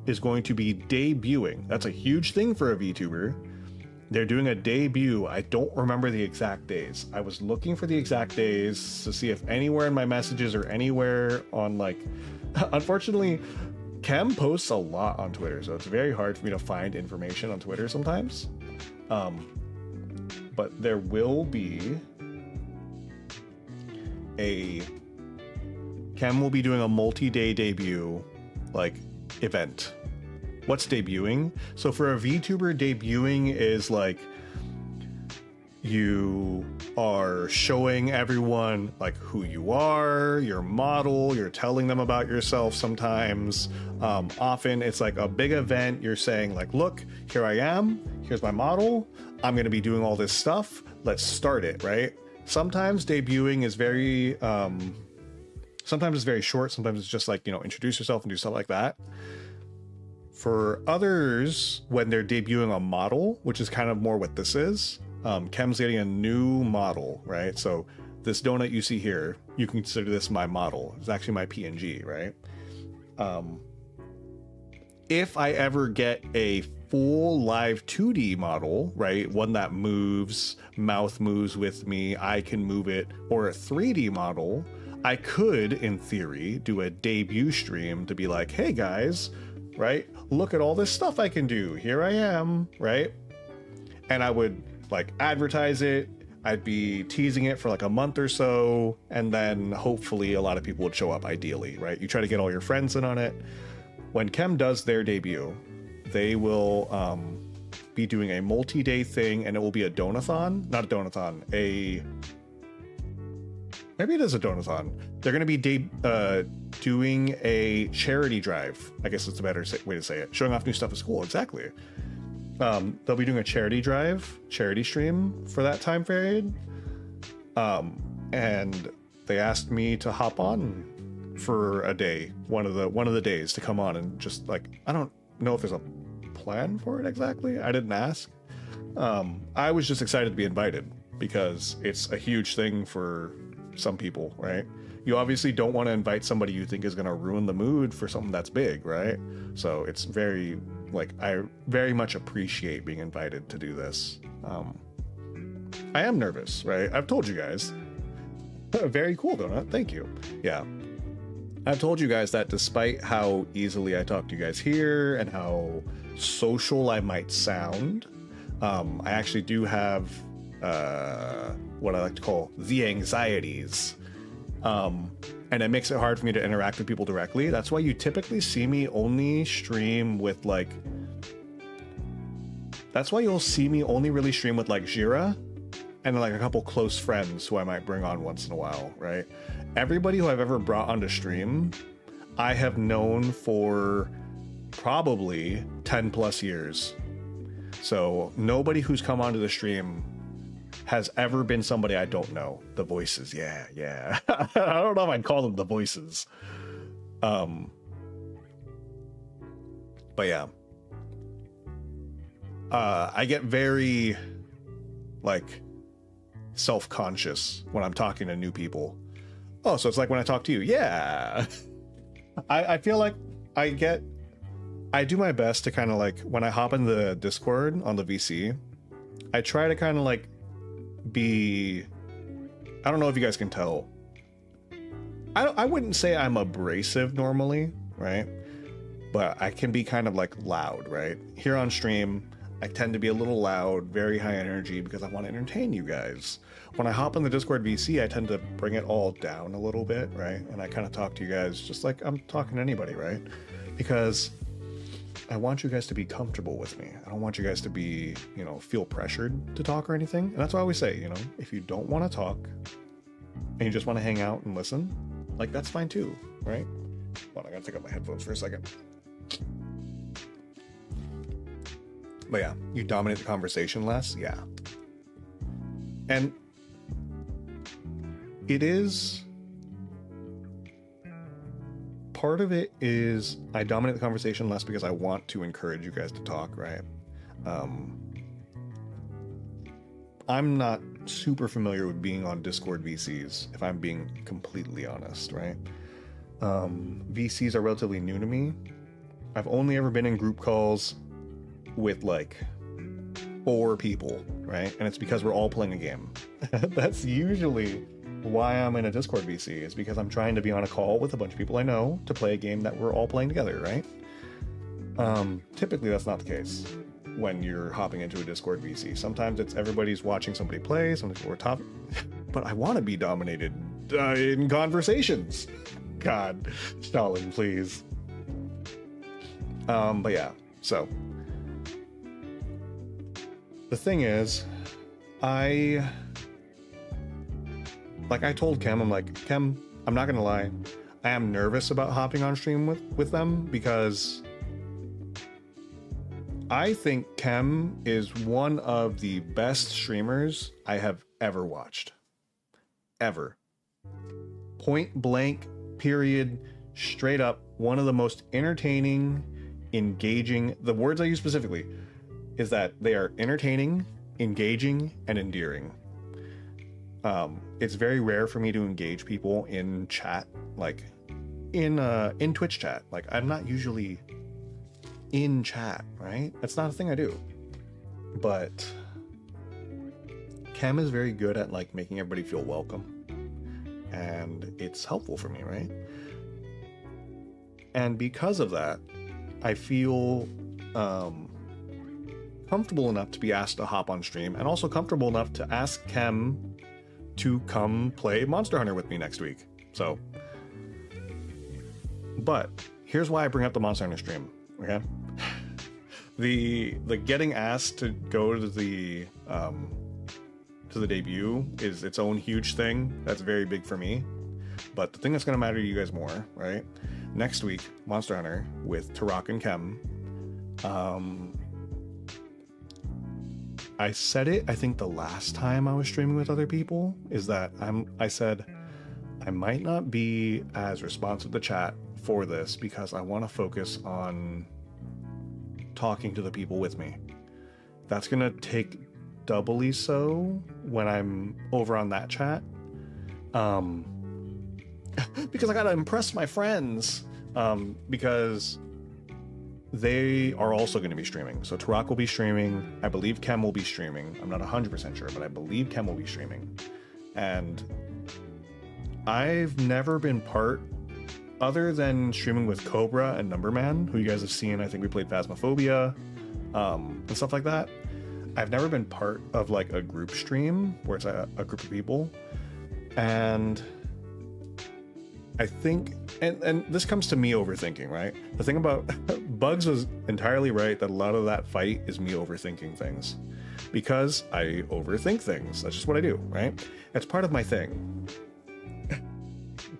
is going to be debuting. That's a huge thing for a VTuber. They're doing a debut. I don't remember the exact days. I was looking for the exact days to see if anywhere in my messages or anywhere on like... Unfortunately, Kem posts a lot on Twitter, so it's very hard for me to find information on Twitter sometimes. But there will be Kem will be doing a multi-day debut, like, event. What's debuting? So for a VTuber, debuting is like you are showing everyone like who you are, your model, you're telling them about yourself sometimes. Often it's like a big event. You're saying like, look, here I am, here's my model, I'm going to be doing all this stuff, let's start it, right? Sometimes debuting is very sometimes it's very short, sometimes it's just like, you know, introduce yourself and do stuff like that. For others, when they're debuting a model, which is kind of more what this is, Kem's getting a new model, right? So this donut you see here, you can consider this my model. It's actually my PNG, right? If I ever get a full live 2D model, right? One that moves, mouth moves with me, I can move it, or a 3D model, I could, in theory, do a debut stream to be like, hey guys, right? Look at all this stuff I can do. Here I am, right? And I would like advertise it. I'd be teasing it for like a month or so, and then hopefully a lot of people would show up, ideally, right? You try to get all your friends in on it. When Chem does their debut, they will be doing a multi-day thing, and it will be a donathon. Not a donathon, maybe it is a donathon. They're going to be doing a charity drive. I guess it's a better way to say it. Showing off new stuff at school, exactly. They'll be doing a charity drive, charity stream for that time period. And they asked me to hop on for a day, one of the days, to come on and just like, I don't know if there's a plan for it exactly. I didn't ask. I was just excited to be invited because it's a huge thing for some people, right? You obviously don't want to invite somebody you think is going to ruin the mood for something that's big, right? So it's very, like, I very much appreciate being invited to do this. I am nervous, right? I've told you guys. Very cool, Donut. Thank you. Yeah. I've told you guys that despite how easily I talk to you guys here and how social I might sound, I actually do have what I like to call the anxieties. And it makes it hard for me to interact with people directly. That's why you typically see me only stream with like... That's why you'll see me only really stream with like Jira and like a couple close friends who I might bring on once in a while, right? Everybody who I've ever brought onto stream, I have known for probably 10 plus years. So nobody who's come onto the stream has ever been somebody I don't know. The voices, yeah. I don't know if I'd call them the voices. But yeah. I get very, like, self-conscious when I'm talking to new people. Oh, so it's like when I talk to you. Yeah. I feel like I do my best to kind of like, when I hop in the Discord on the VC, I try to kind of like be, I don't know if you guys can tell. I wouldn't say I'm abrasive normally, right? But I can be kind of like loud, right? Here on stream, I tend to be a little loud, very high energy because I want to entertain you guys. When I hop on the Discord VC, I tend to bring it all down a little bit, right? And I kind of talk to you guys just like I'm talking to anybody, right? Because I want you guys to be comfortable with me. I don't want you guys to be, feel pressured to talk or anything. And that's why I always say, if you don't want to talk and you just want to hang out and listen, like that's fine too, right? Hold on, I gotta take out my headphones for a second. But yeah, you dominate the conversation less, yeah. And it is... Part of it is I dominate the conversation less because I want to encourage you guys to talk, right? I'm not super familiar with being on Discord VCs, if I'm being completely honest, right? VCs are relatively new to me. I've only ever been in group calls with like 4 people, right? And it's because we're all playing a game. That's usually why I'm in a Discord VC, is because I'm trying to be on a call with a bunch of people I know to play a game that we're all playing together, right? Typically that's not the case when you're hopping into a Discord VC. Sometimes it's everybody's watching somebody play, sometimes we're top, but I want to be dominated in conversations. God, Stalin, please. But yeah, so the thing is, I told Kem, I'm like, Kem, I'm not gonna lie, I am nervous about hopping on stream with them because I think Kem is one of the best streamers I have ever watched. Ever. Point blank, period, straight up, one of the most entertaining, engaging, the words I use specifically is that they are entertaining, engaging, and endearing. It's very rare for me to engage people in chat, like in Twitch chat. Like I'm not usually in chat, right? That's not a thing I do. But Cam is very good at like making everybody feel welcome, and it's helpful for me, right? And because of that, I feel comfortable enough to be asked to hop on stream, and also comfortable enough to ask Kem to come play Monster Hunter with me next week. So, but here's why I bring up the Monster Hunter stream, okay? The getting asked to go to the debut is its own huge thing. That's very big for me. But the thing that's going to matter to you guys more, right? Next week, Monster Hunter with Tarak and Kem. I said it, I think the last time I was streaming with other people, is that I said I might not be as responsive to chat for this because I want to focus on talking to the people with me. That's going to take doubly so when I'm over on that chat. Because I got to impress my friends. Because they are also going to be streaming. So Tarak will be streaming. I believe Kem will be streaming. I'm not 100% sure, but I believe Kem will be streaming. And I've never been part, other than streaming with Cobra and Numberman, who you guys have seen. I think we played Phasmophobia and stuff like that. I've never been part of like a group stream where it's a group of people. And I think, and this comes to me overthinking, right? The thing about Bugs was entirely right that a lot of that fight is me overthinking things, because I overthink things. That's just what I do, right? It's part of my thing.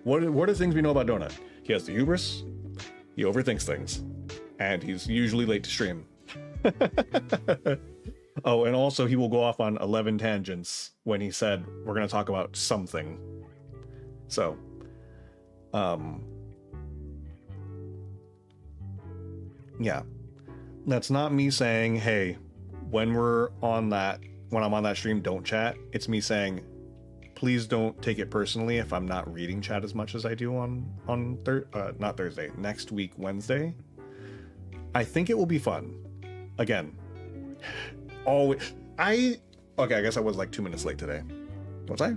What are things we know about Donut? He has the hubris, he overthinks things, and he's usually late to stream. Oh, and also he will go off on 11 tangents when he said we're going to talk about something. So, yeah, that's not me saying, hey, when I'm on that stream, don't chat. It's me saying, please don't take it personally if I'm not reading chat as much as I do not Thursday, next week, Wednesday. I think it will be fun. Again, always. I guess I was like 2 minutes late today. Was I? I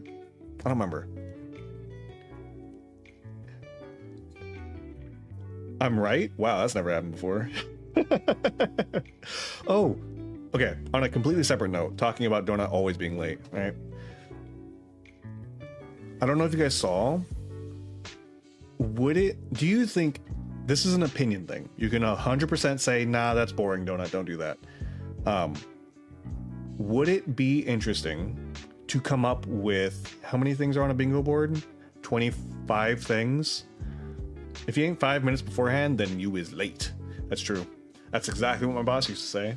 don't remember. I'm right? Wow, that's never happened before. Oh, okay. On a completely separate note, talking about Donut always being late, right? I don't know if you guys saw. Do you think, this is an opinion thing, you can 100% say, nah, that's boring, Donut, don't do that. Would it be interesting to come up with, how many things are on a bingo board? 25 things? If you ain't 5 minutes beforehand, then you is late. That's true. That's exactly what my boss used to say.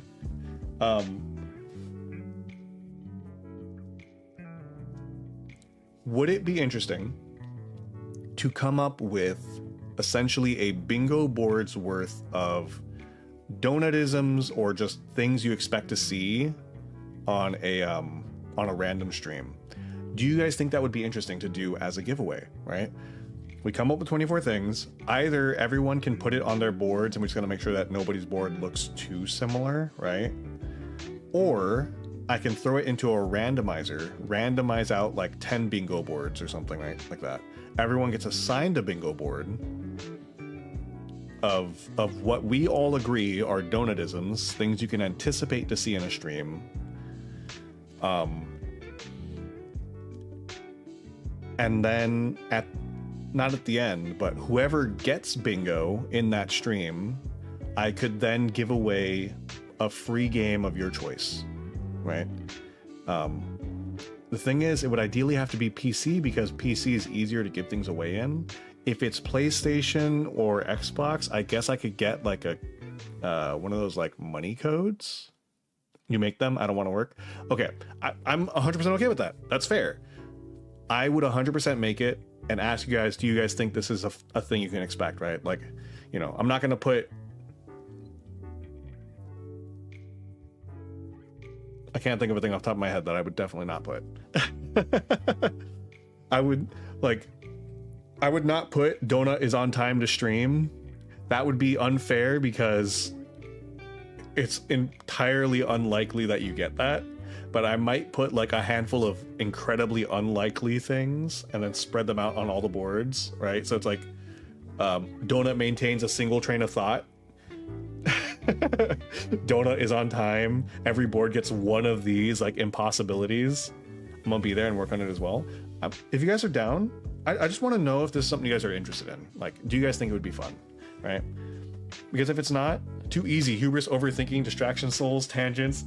Would it be interesting to come up with essentially a bingo board's worth of donutisms or just things you expect to see on a random stream? Do you guys think that would be interesting to do as a giveaway, right? We come up with 24 things. Either everyone can put it on their boards and we're just gonna make sure that nobody's board looks too similar, right? Or I can throw it into a randomizer, randomize out like 10 bingo boards or something, right? Like that. Everyone gets assigned a bingo board of what we all agree are donutisms, things you can anticipate to see in a stream. And then not at the end, but whoever gets bingo in that stream, I could then give away a free game of your choice, right? The thing is, it would ideally have to be PC because PC is easier to give things away in. If it's PlayStation or Xbox, I guess I could get like a one of those like money codes. You make them. I don't want to work. Okay, I'm 100% okay with that. That's fair. I would 100% make it and ask you guys, do you guys think this is a thing you can expect, right? Like, you know, I'm not going to put... I can't think of a thing off the top of my head that I would definitely not put. I would not put Donut is on time to stream. That would be unfair because it's entirely unlikely that you get that. But I might put like a handful of incredibly unlikely things and then spread them out on all the boards, right? So it's like Donut maintains a single train of thought. Donut is on time. Every board gets one of these like impossibilities. I'm gonna be there and work on it as well. If you guys are down, I just want to know if this is something you guys are interested in. Like, do you guys think it would be fun, right? Because if it's not, too easy, hubris, overthinking, distraction, souls, tangents.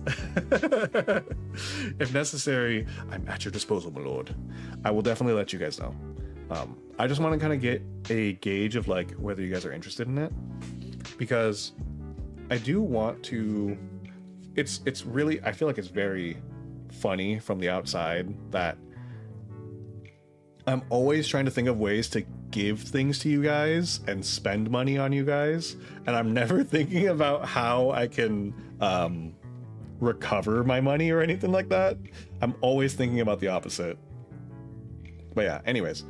If necessary, I'm at your disposal, my lord. I will definitely let you guys know. I just want to kind of get a gauge of like whether you guys are interested in it, because I do want to. It's really, I feel like it's very funny from the outside that I'm always trying to think of ways to give things to you guys and spend money on you guys, and I'm never thinking about how I can recover my money or anything like that. I'm always thinking about the opposite. But yeah, anyways,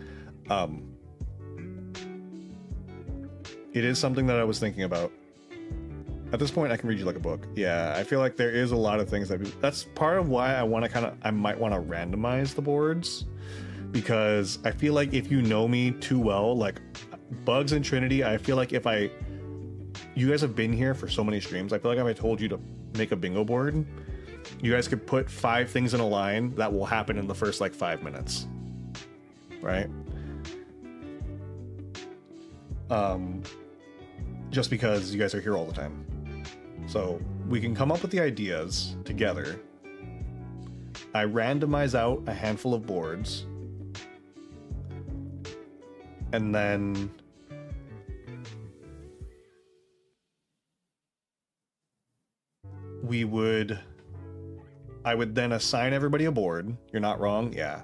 it is something that I was thinking about. At this point, I can read you like a book. Yeah, I feel like there is a lot of things that's part of why I want to I might want to randomize the boards, because I feel like if you know me too well, like Bugs and Trinity, I feel like you guys have been here for so many streams, I feel like if I told you to make a bingo board, you guys could put 5 things in a line that will happen in the first like 5 minutes, right? Just because you guys are here all the time. So we can come up with the ideas together. I randomize out a handful of boards, and then I would then assign everybody a board. You're not wrong, yeah.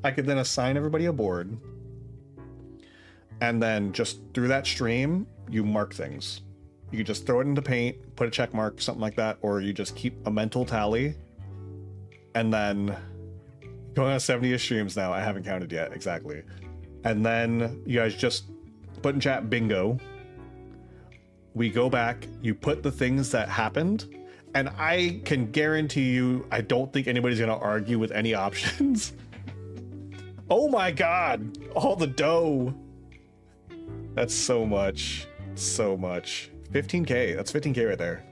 I could then assign everybody a board, and then just through that stream, you mark things. You could just throw it into paint, put a check mark, something like that, or you just keep a mental tally. And then going on 70-ish streams now, I haven't counted yet, exactly. And then you guys just put in chat bingo. We go back, you put the things that happened, and I can guarantee you, I don't think anybody's gonna argue with any options. Oh my god, all the dough. That's so much, so much. 15K, that's 15K right there.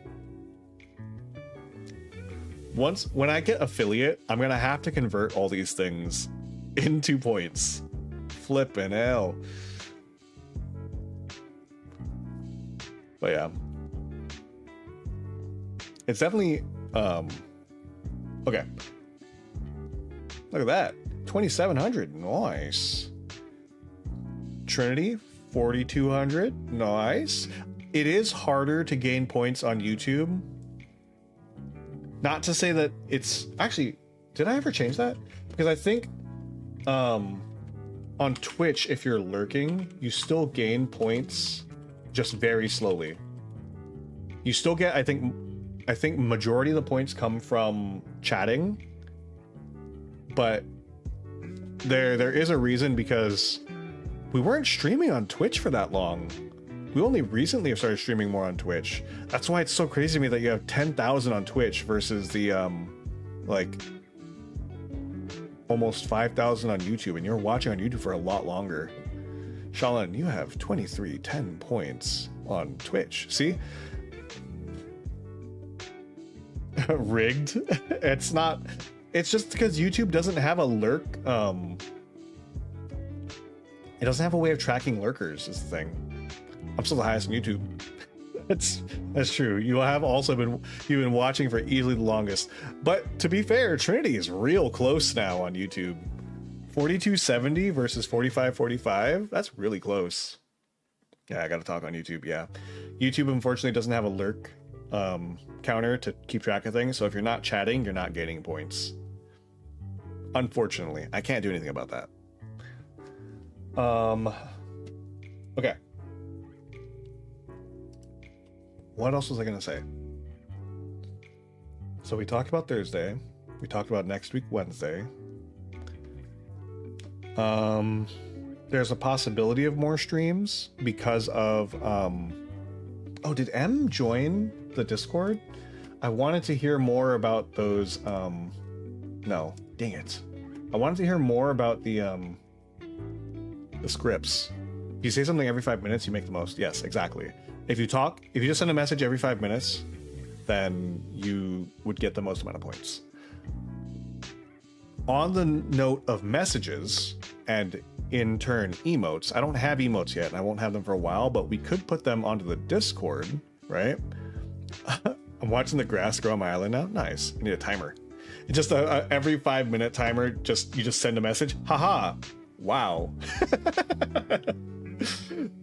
When I get affiliate, I'm gonna have to convert all these things into points. Flippin' hell. But yeah, it's definitely okay. Look at that, 2,700, nice. Trinity, 4,200, nice. It is harder to gain points on YouTube. Not to say that it's actually, did I ever change that? Because I think on Twitch, if you're lurking, you still gain points, just very slowly. You still get, I think majority of the points come from chatting, but there is a reason, because we weren't streaming on Twitch for that long. We only recently have started streaming more on Twitch. That's why it's so crazy to me that you have 10,000 on Twitch versus the like almost 5,000 on YouTube, and you're watching on YouTube for a lot longer. Shalin, you have 2310 points on Twitch. See? Rigged? It's not. It's just because YouTube doesn't have a lurk. It doesn't have a way of tracking lurkers, is the thing. I'm still the highest on YouTube. That's true. You have also you've been watching for easily the longest. But to be fair, Trinity is real close now on YouTube. 4270 versus 4545. That's really close. Yeah, I gotta talk on YouTube. Yeah, YouTube unfortunately doesn't have a lurk counter to keep track of things. So if you're not chatting, you're not gaining points. Unfortunately, I can't do anything about that. Okay. What else was I gonna say? So we talked about Thursday. We talked about next week, Wednesday. There's a possibility of more streams because of oh, did M join the Discord? I wanted to hear more about those no, dang it. I wanted to hear more about the scripts. If you say something every 5 minutes, you make the most. Yes, exactly. If you just send a message every 5 minutes, then you would get the most amount of points. On the note of messages and in turn emotes, I don't have emotes yet and I won't have them for a while, but we could put them onto the Discord, right? I'm watching the grass grow on my island now. Nice. I need a timer. It's just every 5-minute timer. You just send a message. Haha. Wow.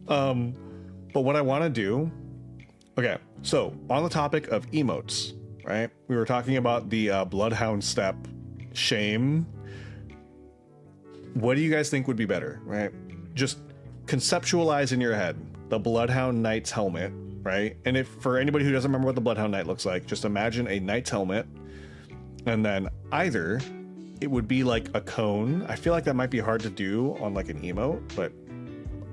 But what I want to do. Okay. So on the topic of emotes, right? We were talking about the Bloodhound step shame. What do you guys think would be better, right? Just conceptualize in your head the Bloodhound Knight's helmet, right? And if for anybody who doesn't remember what the Bloodhound Knight looks like, just imagine a knight's helmet, and then either it would be like a cone. I feel like that might be hard to do on like an emote, but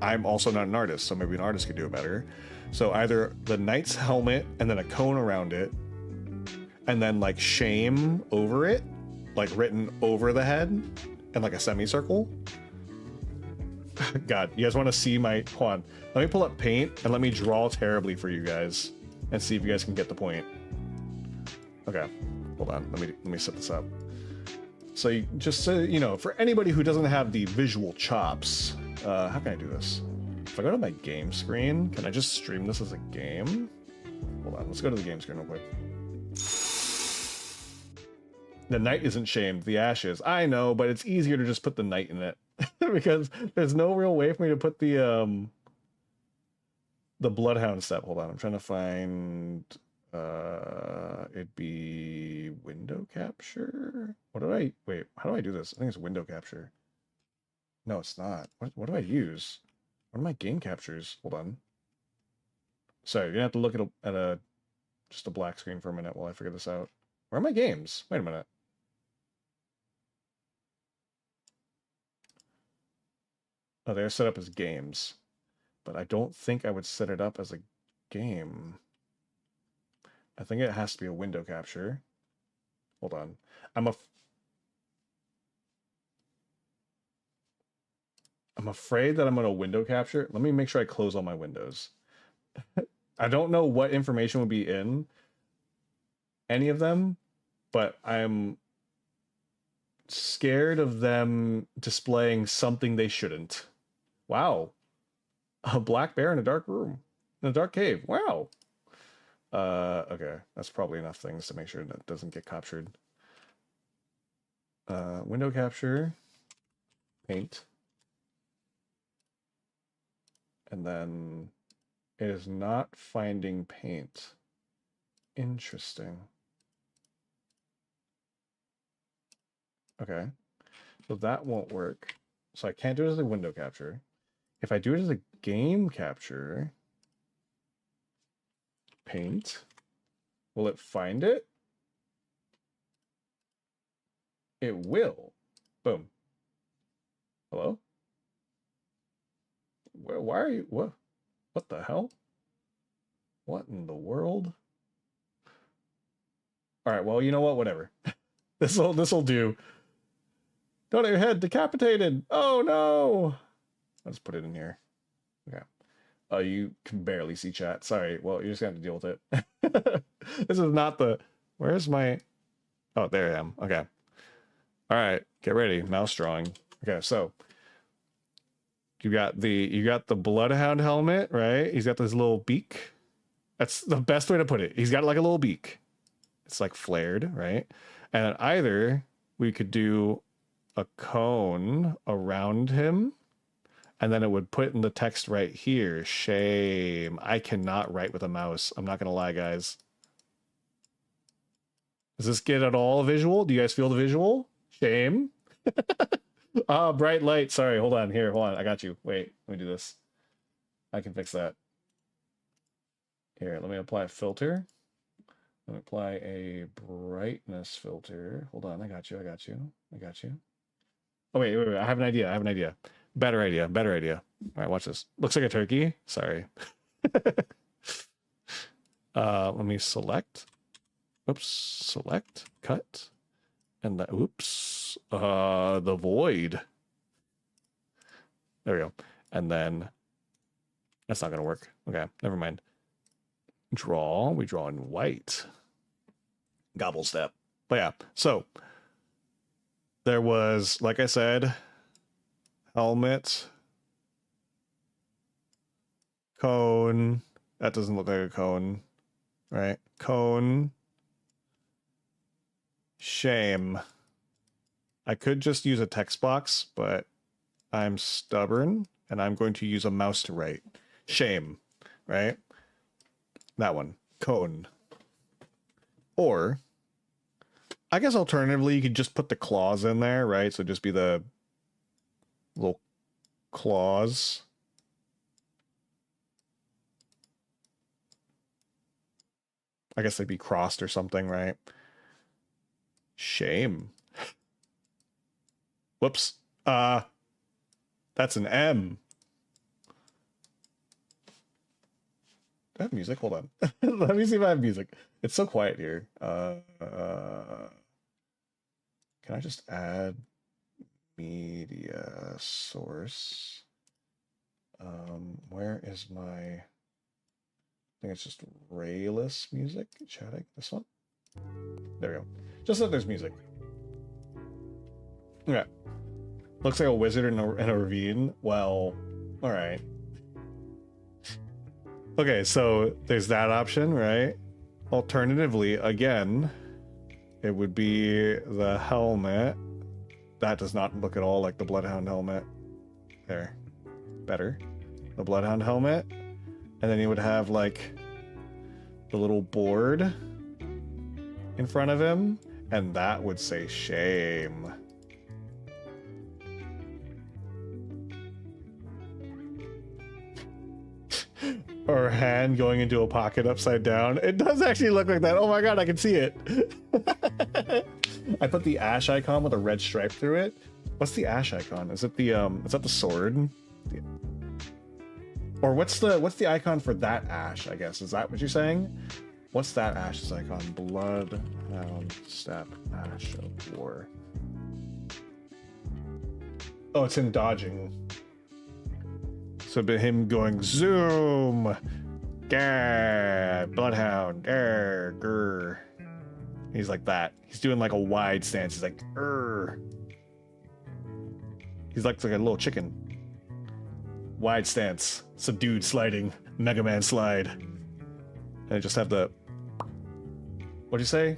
I'm also not an artist, so maybe an artist could do it better. So either the knight's helmet and then a cone around it, and then like shame over it, like written over the head in like a semicircle. God, you guys want to see my, hold on. Let me pull up paint and let me draw terribly for you guys and see if you guys can get the point. Okay, hold on. Let me set this up. So you, just so you know, for anybody who doesn't have the visual chops, how can I do this? If I go to my game screen, can I just stream this as a game? Hold on, let's go to the game screen real quick. The knight isn't shamed, the ash is. I know, but it's easier to just put the knight in it because there's no real way for me to put the Bloodhound step. Hold on, I'm trying to find it'd be window capture. How do I do this? I think it's window capture. No, it's not. What do I use? What are my game captures? Hold on. Sorry, you're gonna have to look at just a black screen for a minute while I figure this out. Where are my games? Wait a minute. Oh, they're set up as games, but I don't think I would set it up as a game. I think it has to be a window capture. Hold on. I'm afraid that I'm going to window capture. Let me make sure I close all my windows. I don't know what information would be in any of them, but I'm scared of them displaying something they shouldn't. Wow. A black bear in a dark room. In a dark cave. Wow. Okay. That's probably enough things to make sure that doesn't get captured. Window capture. Paint. And then it is not finding paint. Interesting. Okay. So that won't work. So I can't do it as a window capture. If I do it as a game capture, paint, will it find it? It will. Boom. Hello? Why are you, what the hell? What in the world? All right, well, you know what? Whatever. This'll do. Don't have your head decapitated. Oh no. I'll just put it in here. Okay. Oh, you can barely see chat. Sorry. Well, you're just gonna have to deal with it. This is not the, where's my, oh, there I am. Okay. All right, get ready. Mouse drawing. Okay, so you got the Bloodhound helmet, right? He's got this little beak. That's the best way to put it. He's got like a little beak. It's like flared, right? And either we could do a cone around him, and then it would put in the text right here. Shame. I cannot write with a mouse. I'm not gonna lie, guys. Does this get at all visual? Do you guys feel the visual? Shame. Ah, bright light. Sorry, hold on. Here, hold on. I got you. Wait, let me do this. I can fix that. Here, let me apply a filter. Let me apply a brightness filter. Hold on, I got you. Oh, wait. I have an idea. Better idea. All right, watch this. Looks like a turkey. Sorry. Let me select. Oops, select, cut. And the, oops, the void. There we go. And then that's not gonna work. Okay, never mind. draw. We draw in white. Gobble step. But yeah, so there was, like I said, helmet, cone. That doesn't look like a cone, right? Cone. Shame. I could just use a text box, but I'm stubborn and I'm going to use a mouse to write. Shame, right? That one. Cone. Or, I guess alternatively, you could just put the claws in there, right? So just be the little claws. I guess they'd be crossed or something, right? Shame. Whoops. That's an M. Do I have music? Hold on. Let me see if I have music. It's so quiet here. Can I just add media source? Where is my... I think it's just Raelice music. Chatting. This one? There we go. Just so there's music. Okay. Looks like a wizard in a ravine. Well, alright. Okay, so there's that option, right? Alternatively, again, it would be the helmet. That does not look at all like the Bloodhound helmet. There. Better. The Bloodhound helmet. And then you would have, like, the little board in front of him. And that would say shame. Or hand going into a pocket upside down. It does actually look like that. Oh my god, I can see it. I put the ash icon with a red stripe through it. What's the ash icon? Is it the is that the sword? Or what's the icon for that ash, I guess? Is that what you're saying? What's that ash's icon? Bloodhound step ash of war. Oh, it's him dodging. So him going zoom, gah, Bloodhound, grr. He's like that. He's doing like a wide stance. He's like, grr. He's like a little chicken. Wide stance, subdued sliding, Mega Man slide. And I just have the, what'd you say?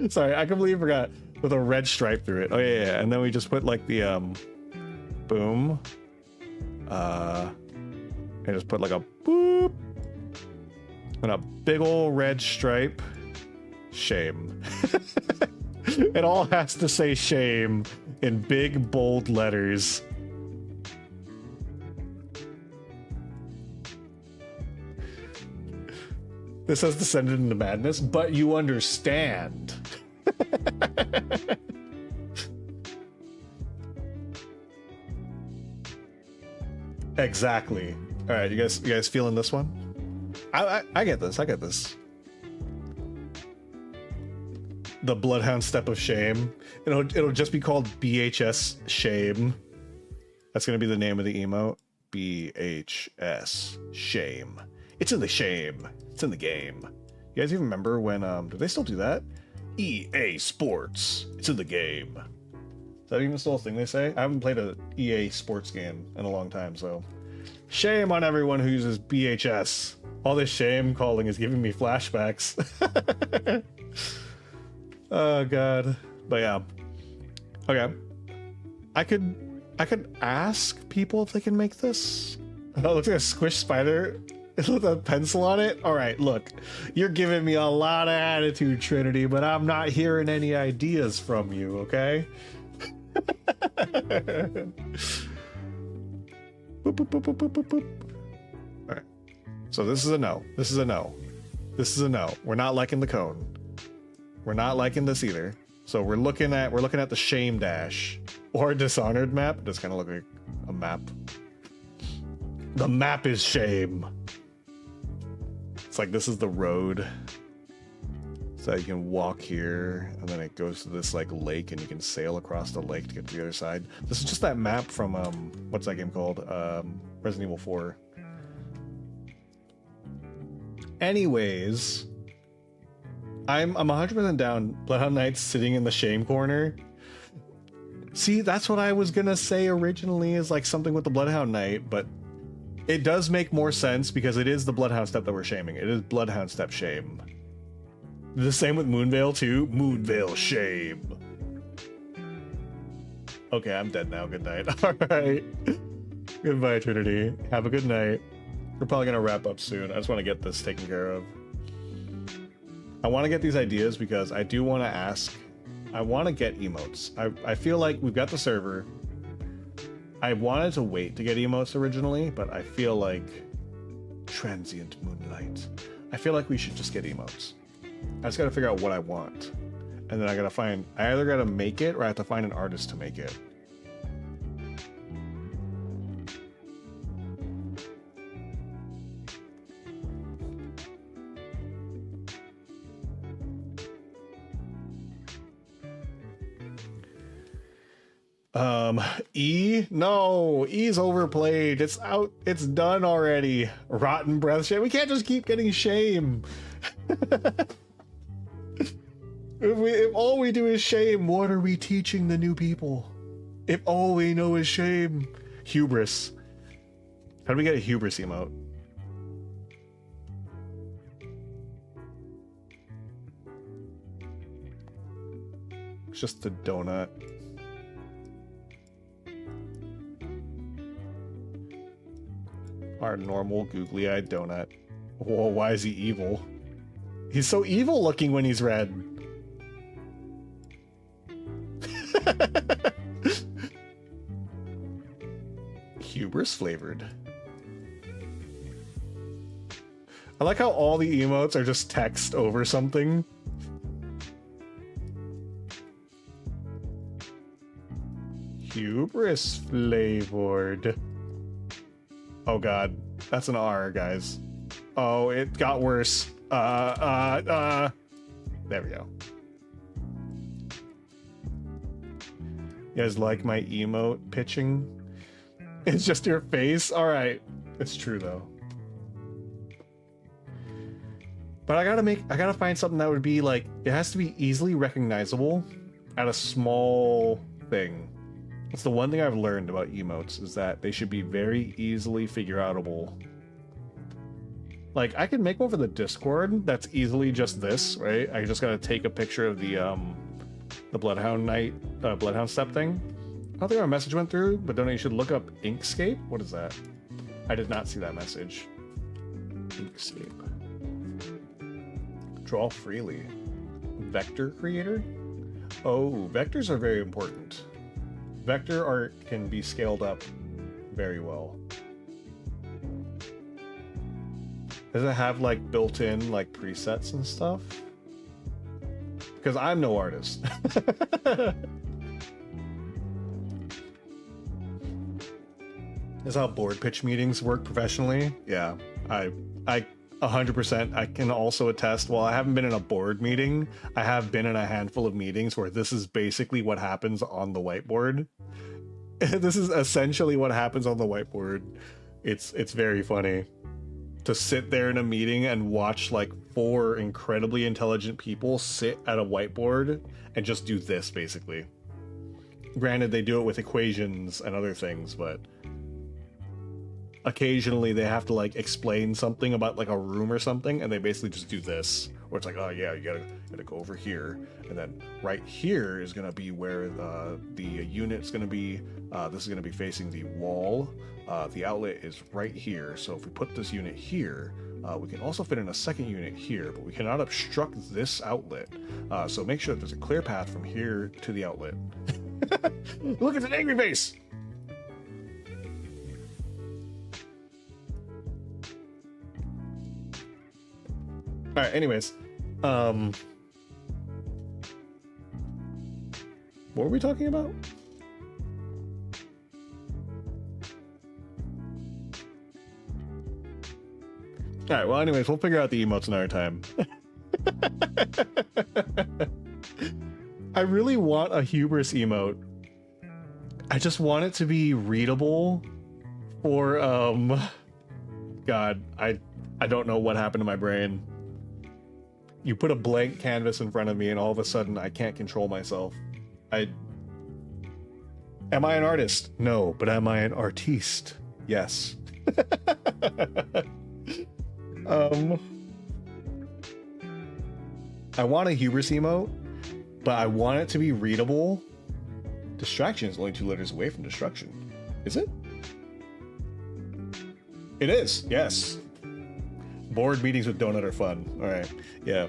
Sorry, I completely forgot. With a red stripe through it. Oh yeah. And then we just put like the boom. And just put like a boop. And a big ol' red stripe. Shame. It all has to say shame in big bold letters. This has descended into madness, but you understand. Exactly. All right, you guys feeling this one? I get this. I get this. The Bloodhound Step of Shame. It'll just be called BHS Shame. That's gonna be the name of the emote. BHS Shame. It's in the shame. It's in the game. You guys even remember when do they still do that? EA Sports. It's in the game. Is that even still a thing they say? I haven't played a EA Sports game in a long time, so shame on everyone who uses BHS. All this shame calling is giving me flashbacks. Oh god. But yeah. Okay. I could ask people if they can make this. Oh, it looks like a squish spider with a pencil on it. All right, look, you're giving me a lot of attitude, Trinity, but I'm not hearing any ideas from you, okay? Boop, boop, boop, boop, boop, boop, boop. All right, so this is a no. This is a no. This is a no. We're not liking the cone. We're not liking this either. So we're looking at the shame dash or Dishonored map. It does kind of look like a map. The map is shame. It's like this is the road. So you can walk here, and then it goes to this like lake, and you can sail across the lake to get to the other side. This is just that map from what's that game called? Resident Evil 4. Anyways, I'm 100% down. Bloodhound Knight's sitting in the shame corner. See, that's what I was gonna say originally, is like something with the Bloodhound Knight, but it does make more sense because it is the Bloodhound step that we're shaming. It is Bloodhound step shame. The same with Moonveil too. Moonveil shame. Okay, I'm dead now. Good night. All right. Goodbye, Trinity. Have a good night. We're probably gonna wrap up soon. I just want to get this taken care of. I want to get these ideas because I do want to ask. I want to get emotes. I feel like we've got the server. I wanted to wait to get emotes originally, but I feel like transient moonlight. I feel like we should just get emotes. I just got to figure out what I want. And then I either got to make it or I have to find an artist to make it. E? No, E's overplayed. It's out. It's done already. Rotten breath shame. We can't just keep getting shame. If all we do is shame, what are we teaching the new people? If all we know is shame. Hubris. How do we get a hubris emote? It's just a donut. Our normal googly-eyed donut. Whoa, why is he evil? He's so evil looking when he's red. Hubris flavored. I like how all the emotes are just text over something. Hubris flavored. Oh god, that's an R, guys. Oh, it got worse. There we go. You guys like my emote pitching? It's just your face? Alright. It's true though. But I gotta find something that would be like, it has to be easily recognizable at a small thing. That's the one thing I've learned about emotes, is that they should be very easily figure-outable. Like, I can make one for the Discord that's easily just this, right? I just gotta take a picture of the Bloodhound Knight, Bloodhound step thing. I don't think our message went through, but don't you should look up Inkscape? What is that? I did not see that message. Inkscape. Draw freely. Vector creator? Oh, vectors are very important. Vector art can be scaled up very well. Does it have like built-in like presets and stuff? Because I'm no artist. This is how board pitch meetings work professionally. Yeah, I 100%. I can also attest, while I haven't been in a board meeting, I have been in a handful of meetings where this is basically what happens on the whiteboard. This is essentially what happens on the whiteboard. It's very funny to sit there in a meeting and watch like 4 incredibly intelligent people sit at a whiteboard and just do this basically. Granted, they do it with equations and other things, but occasionally they have to like explain something about like a room or something, and they basically just do this, where it's like, oh yeah, you gotta go over here, and then right here is gonna be where the unit's gonna be. This is gonna be facing the wall. The outlet is right here, so if we put this unit here, we can also fit in a second unit here, but we cannot obstruct this outlet. So make sure that there's a clear path from here to the outlet. Look at an angry face! Alright, anyways. What were we talking about? Alright, well anyways, we'll figure out the emotes another time. I really want a hubris emote. I just want it to be readable for, God, I don't know what happened to my brain. You put a blank canvas in front of me and all of a sudden I can't control myself. Am I an artist? No, but am I an artiste? Yes. I want a hubris emote, but I want it to be readable. Distraction is only 2 letters away from destruction. Is it? It is, yes. Board meetings with Donut are fun. All right, yeah.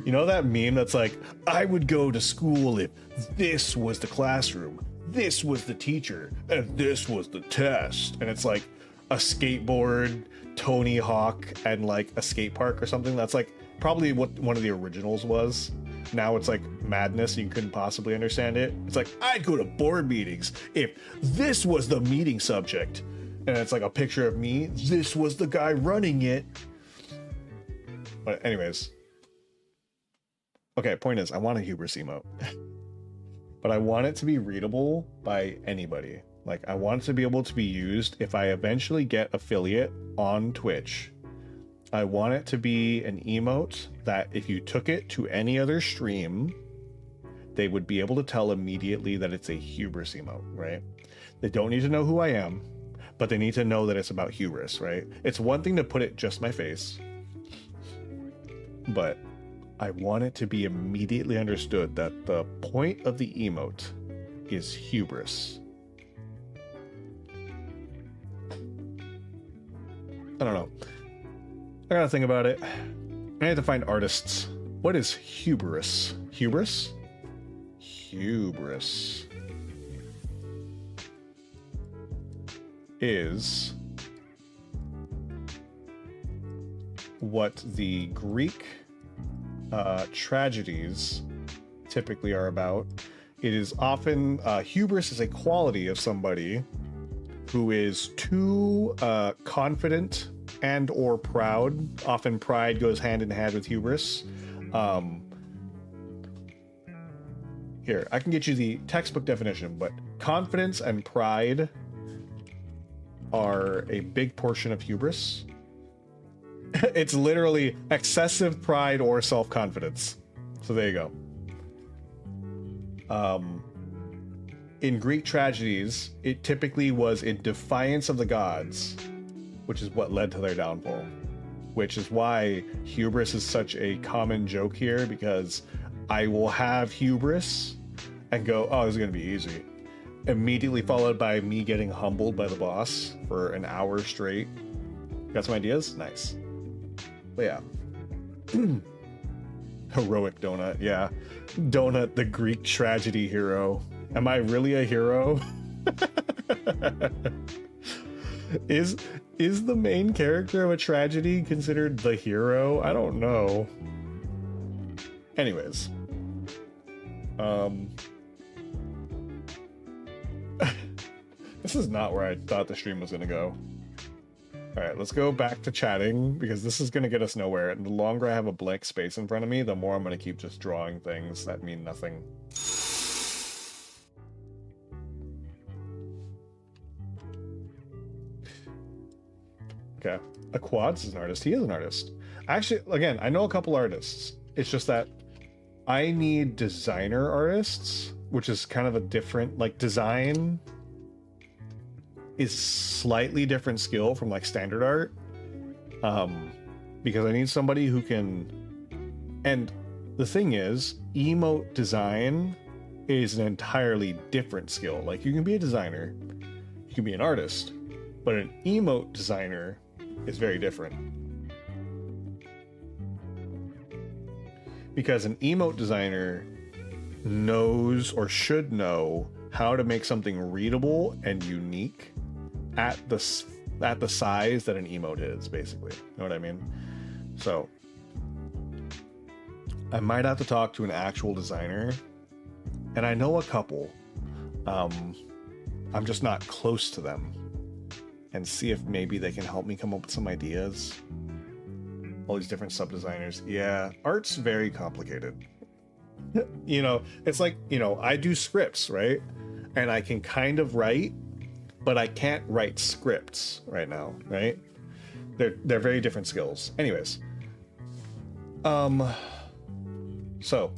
You know that meme that's like, I would go to school if this was the classroom, this was the teacher, and this was the test. And it's like a skateboard, Tony Hawk, and like a skate park or something. That's like probably what one of the originals was. Now it's like madness. You couldn't possibly understand it. It's like, I'd go to board meetings if this was the meeting subject. And it's like a picture of me. This was the guy running it. But anyways. Okay, point is, I want a hubris emote. But I want it to be readable by anybody. Like, I want it to be able to be used if I eventually get affiliate on Twitch. I want it to be an emote that if you took it to any other stream, they would be able to tell immediately that it's a hubris emote, right? They don't need to know who I am, but they need to know that it's about hubris, right? It's one thing to put it just my face, but I want it to be immediately understood that the point of the emote is hubris. I don't know. I gotta think about it. I need to find artists. What is hubris? Hubris? Hubris is what the Greek tragedies typically are about. It is often hubris is a quality of somebody who is too confident and or proud. Often pride goes hand in hand with hubris. Here, I can get you the textbook definition, but confidence and pride are a big portion of hubris. It's literally excessive pride or self-confidence. So there you go. In Greek tragedies, it typically was in defiance of the gods, which is what led to their downfall. Which is why hubris is such a common joke here, because I will have hubris and go, oh, this is going to be easy. Immediately followed by me getting humbled by the boss for an hour straight. Got some ideas? Nice. But yeah. Heroic Donut, yeah. Donut, the Greek tragedy hero. Am I really a hero? Is the main character of a tragedy considered the hero? I don't know. Anyways. This is not where I thought the stream was going to go. Alright, let's go back to chatting, because this is going to get us nowhere. And the longer I have a blank space in front of me, the more I'm going to keep just drawing things that mean nothing. Okay. Aquads is an artist. He is an artist. Actually, again, I know a couple artists. It's just that I need designer artists, which is kind of a different, like, design is slightly different skill from like standard art. Because I need somebody who can, and the thing is, emote design is an entirely different skill. Like, you can be a designer, you can be an artist, but an emote designer is very different. Because an emote designer knows or should know how to make something readable and unique at the size that an emote is, basically. You know what I mean? So I might have to talk to an actual designer, and I know a couple. I'm just not close to them, and see if maybe they can help me come up with some ideas. All these different sub designers. Yeah, art's very complicated. You know, it's like, you know, I do scripts, right? And I can kind of write, but I can't write scripts right now, right? they're very different skills. Anyways, so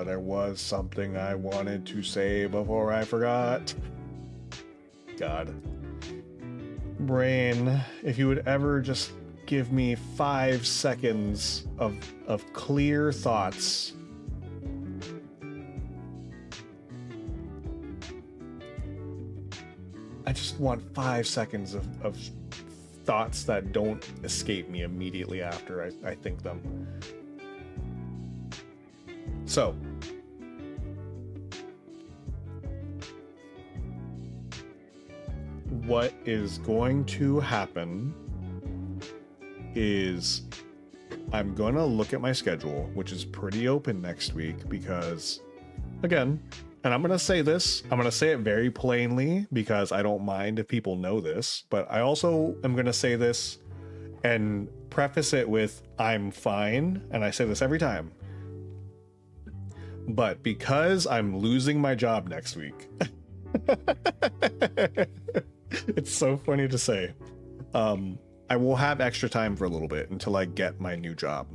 there was something I wanted to say before I forgot. God, brain, if you would ever just give me 5 seconds of clear thoughts. I just want 5 seconds of thoughts that don't escape me immediately after I think them. So, what is going to happen is I'm going to look at my schedule, which is pretty open next week because, again, and I'm going to say this, I'm going to say it very plainly because I don't mind if people know this, but I also am going to say this and preface it with I'm fine, and I say this every time. But because I'm losing my job next week, it's so funny to say, I will have extra time for a little bit until I get my new job.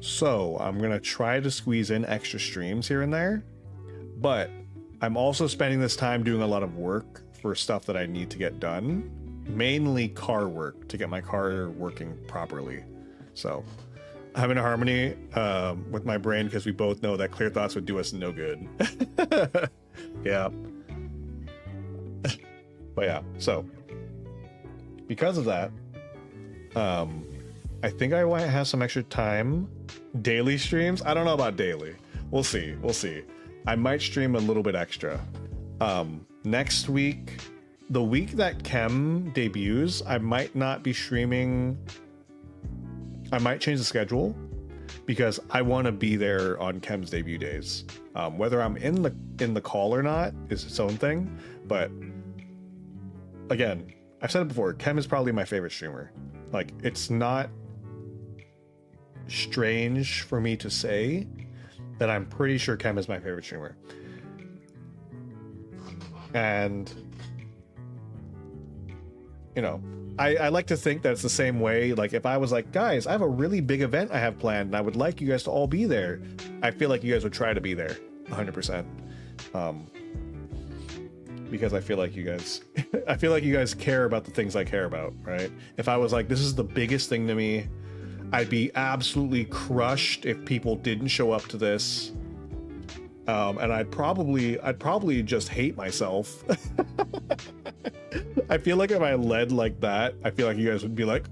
So I'm going to try to squeeze in extra streams here and there. But I'm also spending this time doing a lot of work for stuff that I need to get done, mainly car work to get my car working properly. So I'm in harmony with my brain because we both know that clear thoughts would do us no good. Yeah. But yeah, so because of that, I think I might have some extra time. Daily streams? I don't know about daily. We'll see. We'll see. I might stream a little bit extra. Next week, the week that Chem debuts, I might not be streaming. I might change the schedule because I want to be there on Chem's debut days. Whether I'm in the call or not is its own thing. But again, I've said it before, Chem is probably my favorite streamer. Like, it's not strange for me to say that I'm pretty sure Chem is my favorite streamer. And, you know, I like to think that it's the same way. Like, if I was like, guys, I have a really big event I have planned and I would like you guys to all be there, I feel like you guys would try to be there 100%. Because I feel like you guys care about the things I care about, right? If I was like, this is the biggest thing to me, I'd be absolutely crushed if people didn't show up to this. And I'd probably just hate myself. I feel like if I led like that, I feel like you guys would be like,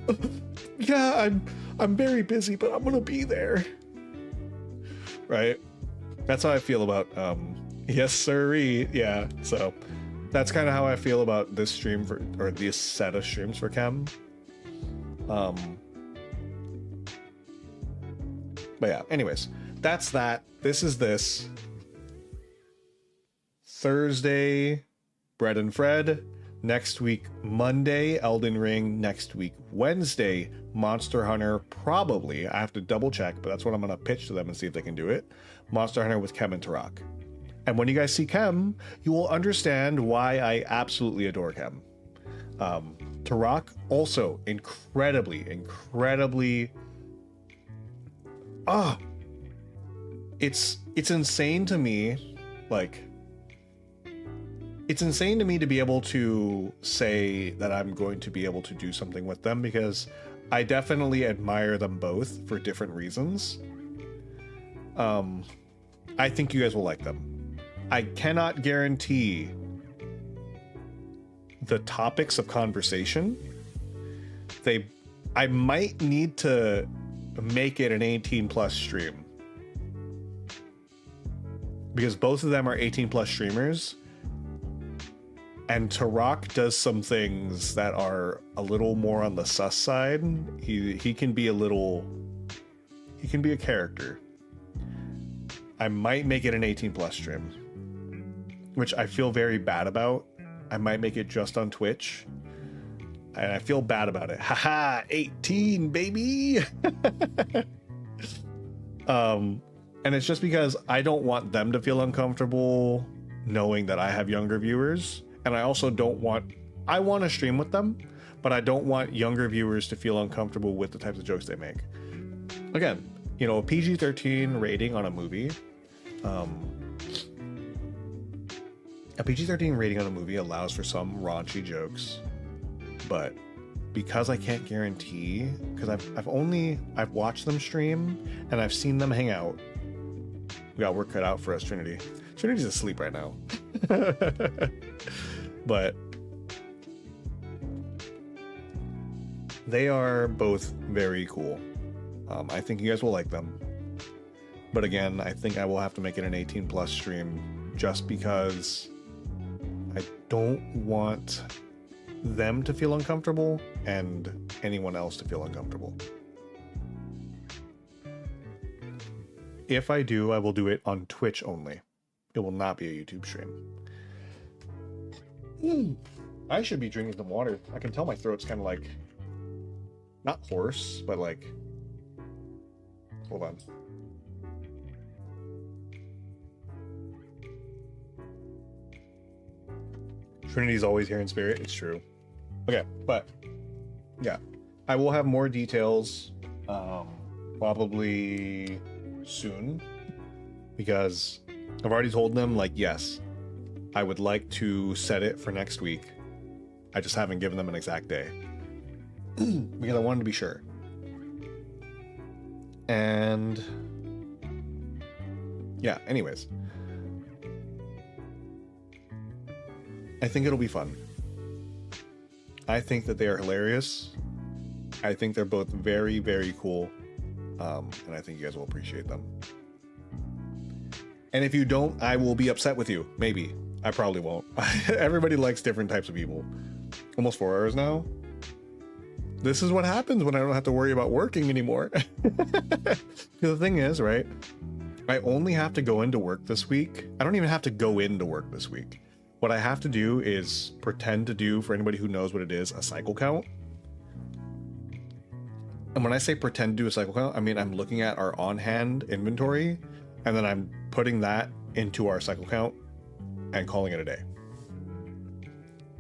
yeah, I'm very busy, but I'm gonna be there. Right? That's how I feel about yes sirree. Yeah, so that's kind of how I feel about this stream or this set of streams for Chem. But yeah, anyways, that's that. This is this. Thursday, Bread and Fred. Next week, Monday, Elden Ring. Next week, Wednesday, Monster Hunter. Probably. I have to double check, but that's what I'm going to pitch to them and see if they can do it. Monster Hunter with Chem and Turok. And when you guys see Chem, you will understand why I absolutely adore Chem. Turok, also incredibly it's insane to me, like, it's insane to me to be able to say that I'm going to be able to do something with them, because I definitely admire them both for different reasons. I think you guys will like them. I cannot guarantee the topics of conversation. I might need to make it an 18 plus stream, because both of them are 18 plus streamers, and Turok does some things that are a little more on the sus side. He can be a character. I might make it an 18 plus stream, which I feel very bad about. I might make it just on Twitch, and I feel bad about it. Haha, 18, baby. And it's just because I don't want them to feel uncomfortable knowing that I have younger viewers, And I also don't want, I want to stream with them, but I don't want younger viewers to feel uncomfortable with the types of jokes they make. Again, you know, a PG-13 rating on a movie, a PG-13 rating on a movie allows for some raunchy jokes, but because I can't guarantee, because I've watched them stream and I've seen them hang out. We got work cut out for us, Trinity. Trinity's asleep right now. But they are both very cool. I think you guys will like them. But again, I think I will have to make it an 18+ stream just because I don't want them to feel uncomfortable and anyone else to feel uncomfortable. If I do, I will do it on Twitch only. It will not be a YouTube stream. I should be drinking some water. I can tell my throat's kind of like, not hoarse, but like, hold on. Trinity's always here in spirit. It's true. Okay, but yeah, I will have more details probably soon, because I've already told them, like, yes, I would like to set it for next week. I just haven't given them an exact day because I wanted to be sure. And yeah, anyways, I think it'll be fun. I think that they are hilarious. I think they're both very, very cool. And I think you guys will appreciate them. And if you don't, I will be upset with you. Maybe. I probably won't. Everybody likes different types of people. Almost 4 hours now. This is what happens when I don't have to worry about working anymore. The thing is, right? I only have to go into work this week. I don't even have to go into work this week. What I have to do is pretend to do, for anybody who knows what it is, a cycle count. And when I say pretend to do a cycle count, I mean I'm looking at our on-hand inventory, and then I'm putting that into our cycle count and calling it a day.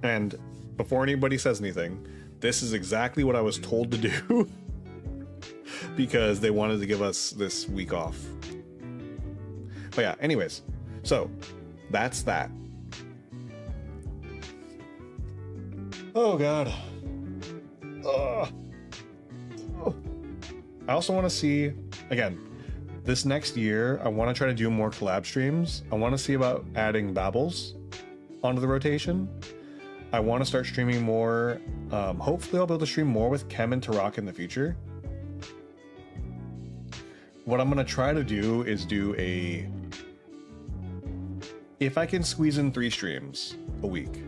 And before anybody says anything, this is exactly what I was told to do because they wanted to give us this week off. But yeah, anyways, so that's that. Oh God. Ugh. I also want to see, again, this next year, I want to try to do more collab streams. I want to see about adding Babbles onto the rotation. I want to start streaming more. Hopefully I'll be able to stream more with Kem and Tarak in the future. What I'm going to try to do is do a... If I can squeeze in 3 streams a week,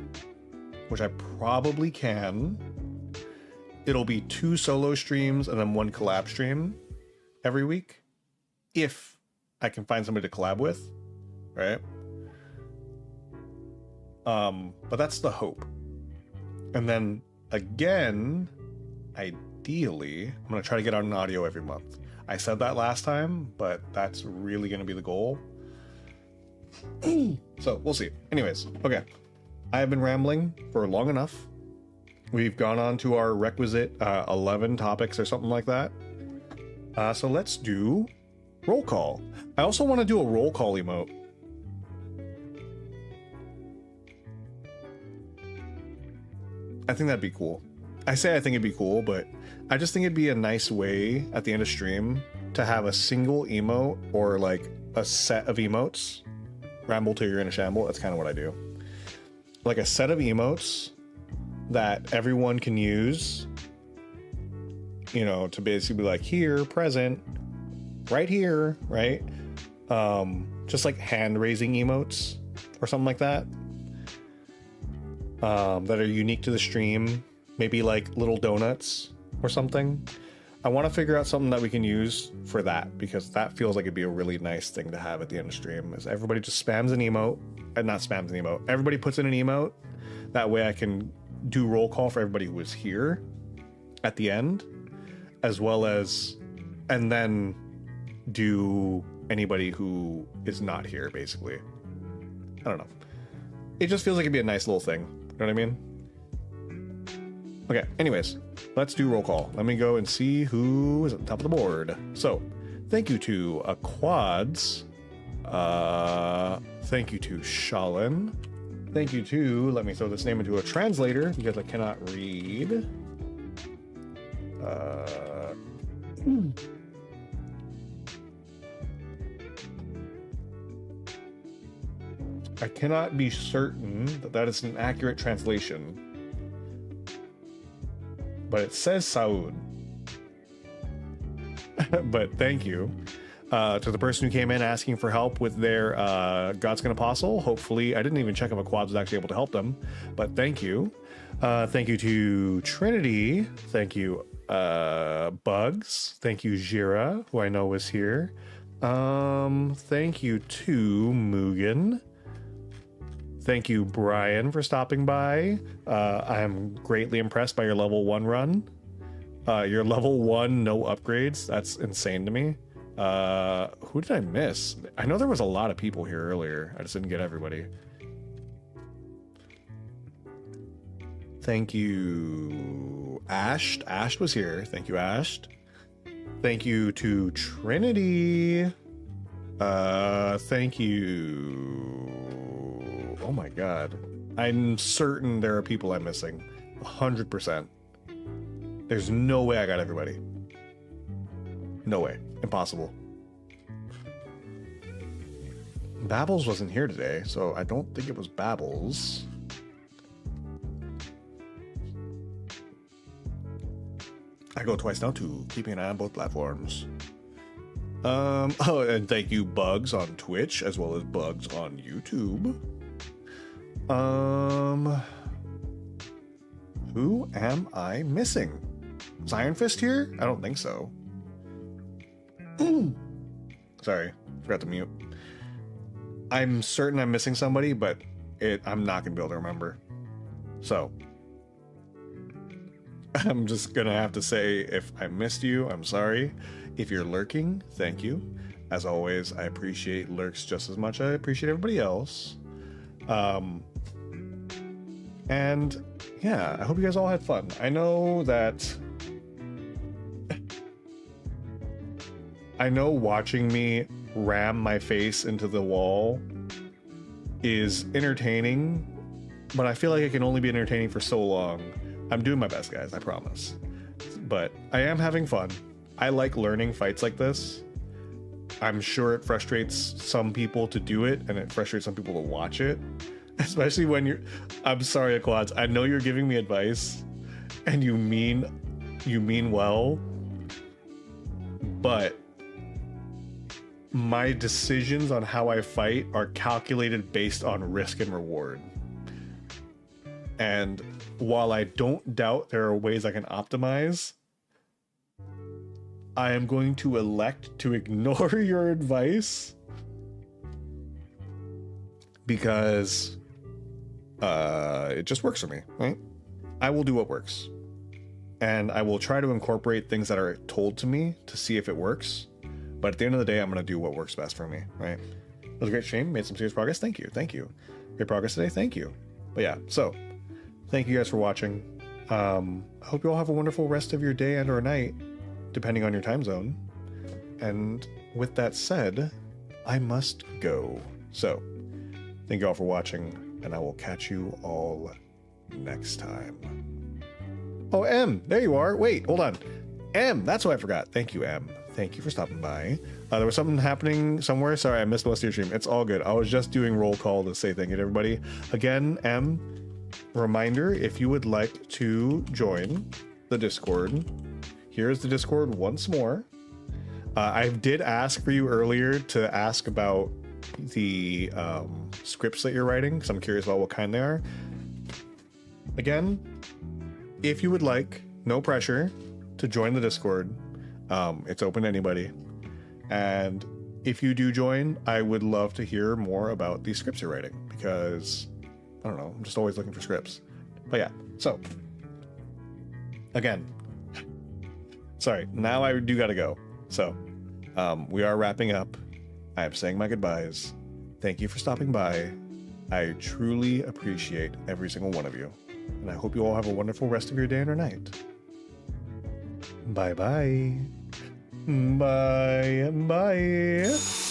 which I probably can, it'll be 2 solo streams and then 1 collab stream every week. If I can find somebody to collab with, right? But that's the hope. And then again, ideally, I'm going to try to get out an audio every month. I said that last time, but that's really going to be the goal. So we'll see. Anyways, okay. I have been rambling for long enough. We've gone on to our requisite 11 topics or something like that. So let's do roll call. I also want to do a roll call emote. I think that'd be cool. I say I think it'd be cool, but I just think it'd be a nice way at the end of stream to have a single emote or like a set of emotes. Ramble till you're in a shamble. That's kind of what I do. Like a set of emotes that everyone can use, you know, to basically be like, here, present, right here, right? Just like hand raising emotes or something like that. That are unique to the stream, maybe like little donuts or something. I want to figure out something that we can use for that, because that feels like it'd be a really nice thing to have at the end of stream, is everybody just spams an emote, and not spams an emote, everybody puts in an emote. That way I can do roll call for everybody who was here at the end, as well as, and then do anybody who is not here, basically. I don't know. it just feels like it'd be a nice little thing. You know what I mean? Okay, anyways, let's do roll call. Let me go and see who is at the top of the board. So, thank you to Quads. Thank you to Shalin. Thank you to, let me throw this name into a translator because I cannot read. I cannot be certain that that is an accurate translation. But it says Saud. But thank you to the person who came in asking for help with their Godskin Apostle. Hopefully, I didn't even check if a Quads was actually able to help them, but thank you. Thank you to Trinity. Thank you, Bugs. Thank you, Jira, who I know was here. Thank you to Mugen. Thank you, Brian, for stopping by. I am greatly impressed by your level 1 run. Your level 1, no upgrades. That's insane to me. Who did I miss? I know there was a lot of people here earlier. I just didn't get everybody. Thank you, Ash. Ash was here. Thank you, Ash. Thank you to Trinity. Thank you. Oh my god. I'm certain there are people I'm missing. 100%. There's no way I got everybody. No way. Impossible. Babbles wasn't here today, so I don't think it was Babbles. I go twice now too, keeping an eye on both platforms. Oh, and thank you, Bugs on Twitch, as well as Bugs on YouTube. Who am I missing? Is Iron Fist here? I don't think so. Sorry, forgot to mute. I'm certain I'm missing somebody, but I'm not gonna be able to remember. So I'm just gonna have to say, if I missed you, I'm sorry. If you're lurking, thank you. As always, I appreciate lurks just as much as I appreciate everybody else. And yeah, I hope you guys all had fun. I know that I know watching me ram my face into the wall is entertaining, but I feel like it can only be entertaining for so long. I'm doing my best, guys, I promise. But I am having fun. I like learning fights like this. I'm sure it frustrates some people to do it, and it frustrates some people to watch it. Especially when you're... I'm sorry, Aquads. I know you're giving me advice, and you mean well, but my decisions on how I fight are calculated based on risk and reward. And while I don't doubt there are ways I can optimize, I am going to elect to ignore your advice because it just works for me, right? I will do what works, and I will try to incorporate things that are told to me to see if it works. But at the end of the day, I'm going to do what works best for me, right? It was a great stream. Made some serious progress. Thank you. Thank you. Great progress today. Thank you. But yeah, so thank you guys for watching. I hope you all have a wonderful rest of your day and or night, depending on your time zone. And with that said, I must go. So thank you all for watching, and I will catch you all next time. Oh, M, there you are. Wait, hold on. M, that's what I forgot. Thank you, M. Thank you for stopping by. There was something happening somewhere. Sorry, I missed most of your stream. It's all good. I was just doing roll call to say thank you to everybody. Again, M, reminder, if you would like to join the Discord, here's the Discord once more. I did ask for you earlier to ask about the scripts that you're writing, because I'm curious about what kind they are. Again, if you would like, no pressure to join the Discord. It's open to anybody. And if you do join, I would love to hear more about these scripts you're writing, because I don't know, I'm just always looking for scripts. But yeah, so again, sorry, now I do gotta go. So we are wrapping up. I am saying my goodbyes. Thank you for stopping by, I truly appreciate every single one of you, and I hope you all have a wonderful rest of your day and or night. Bye bye. Bye bye.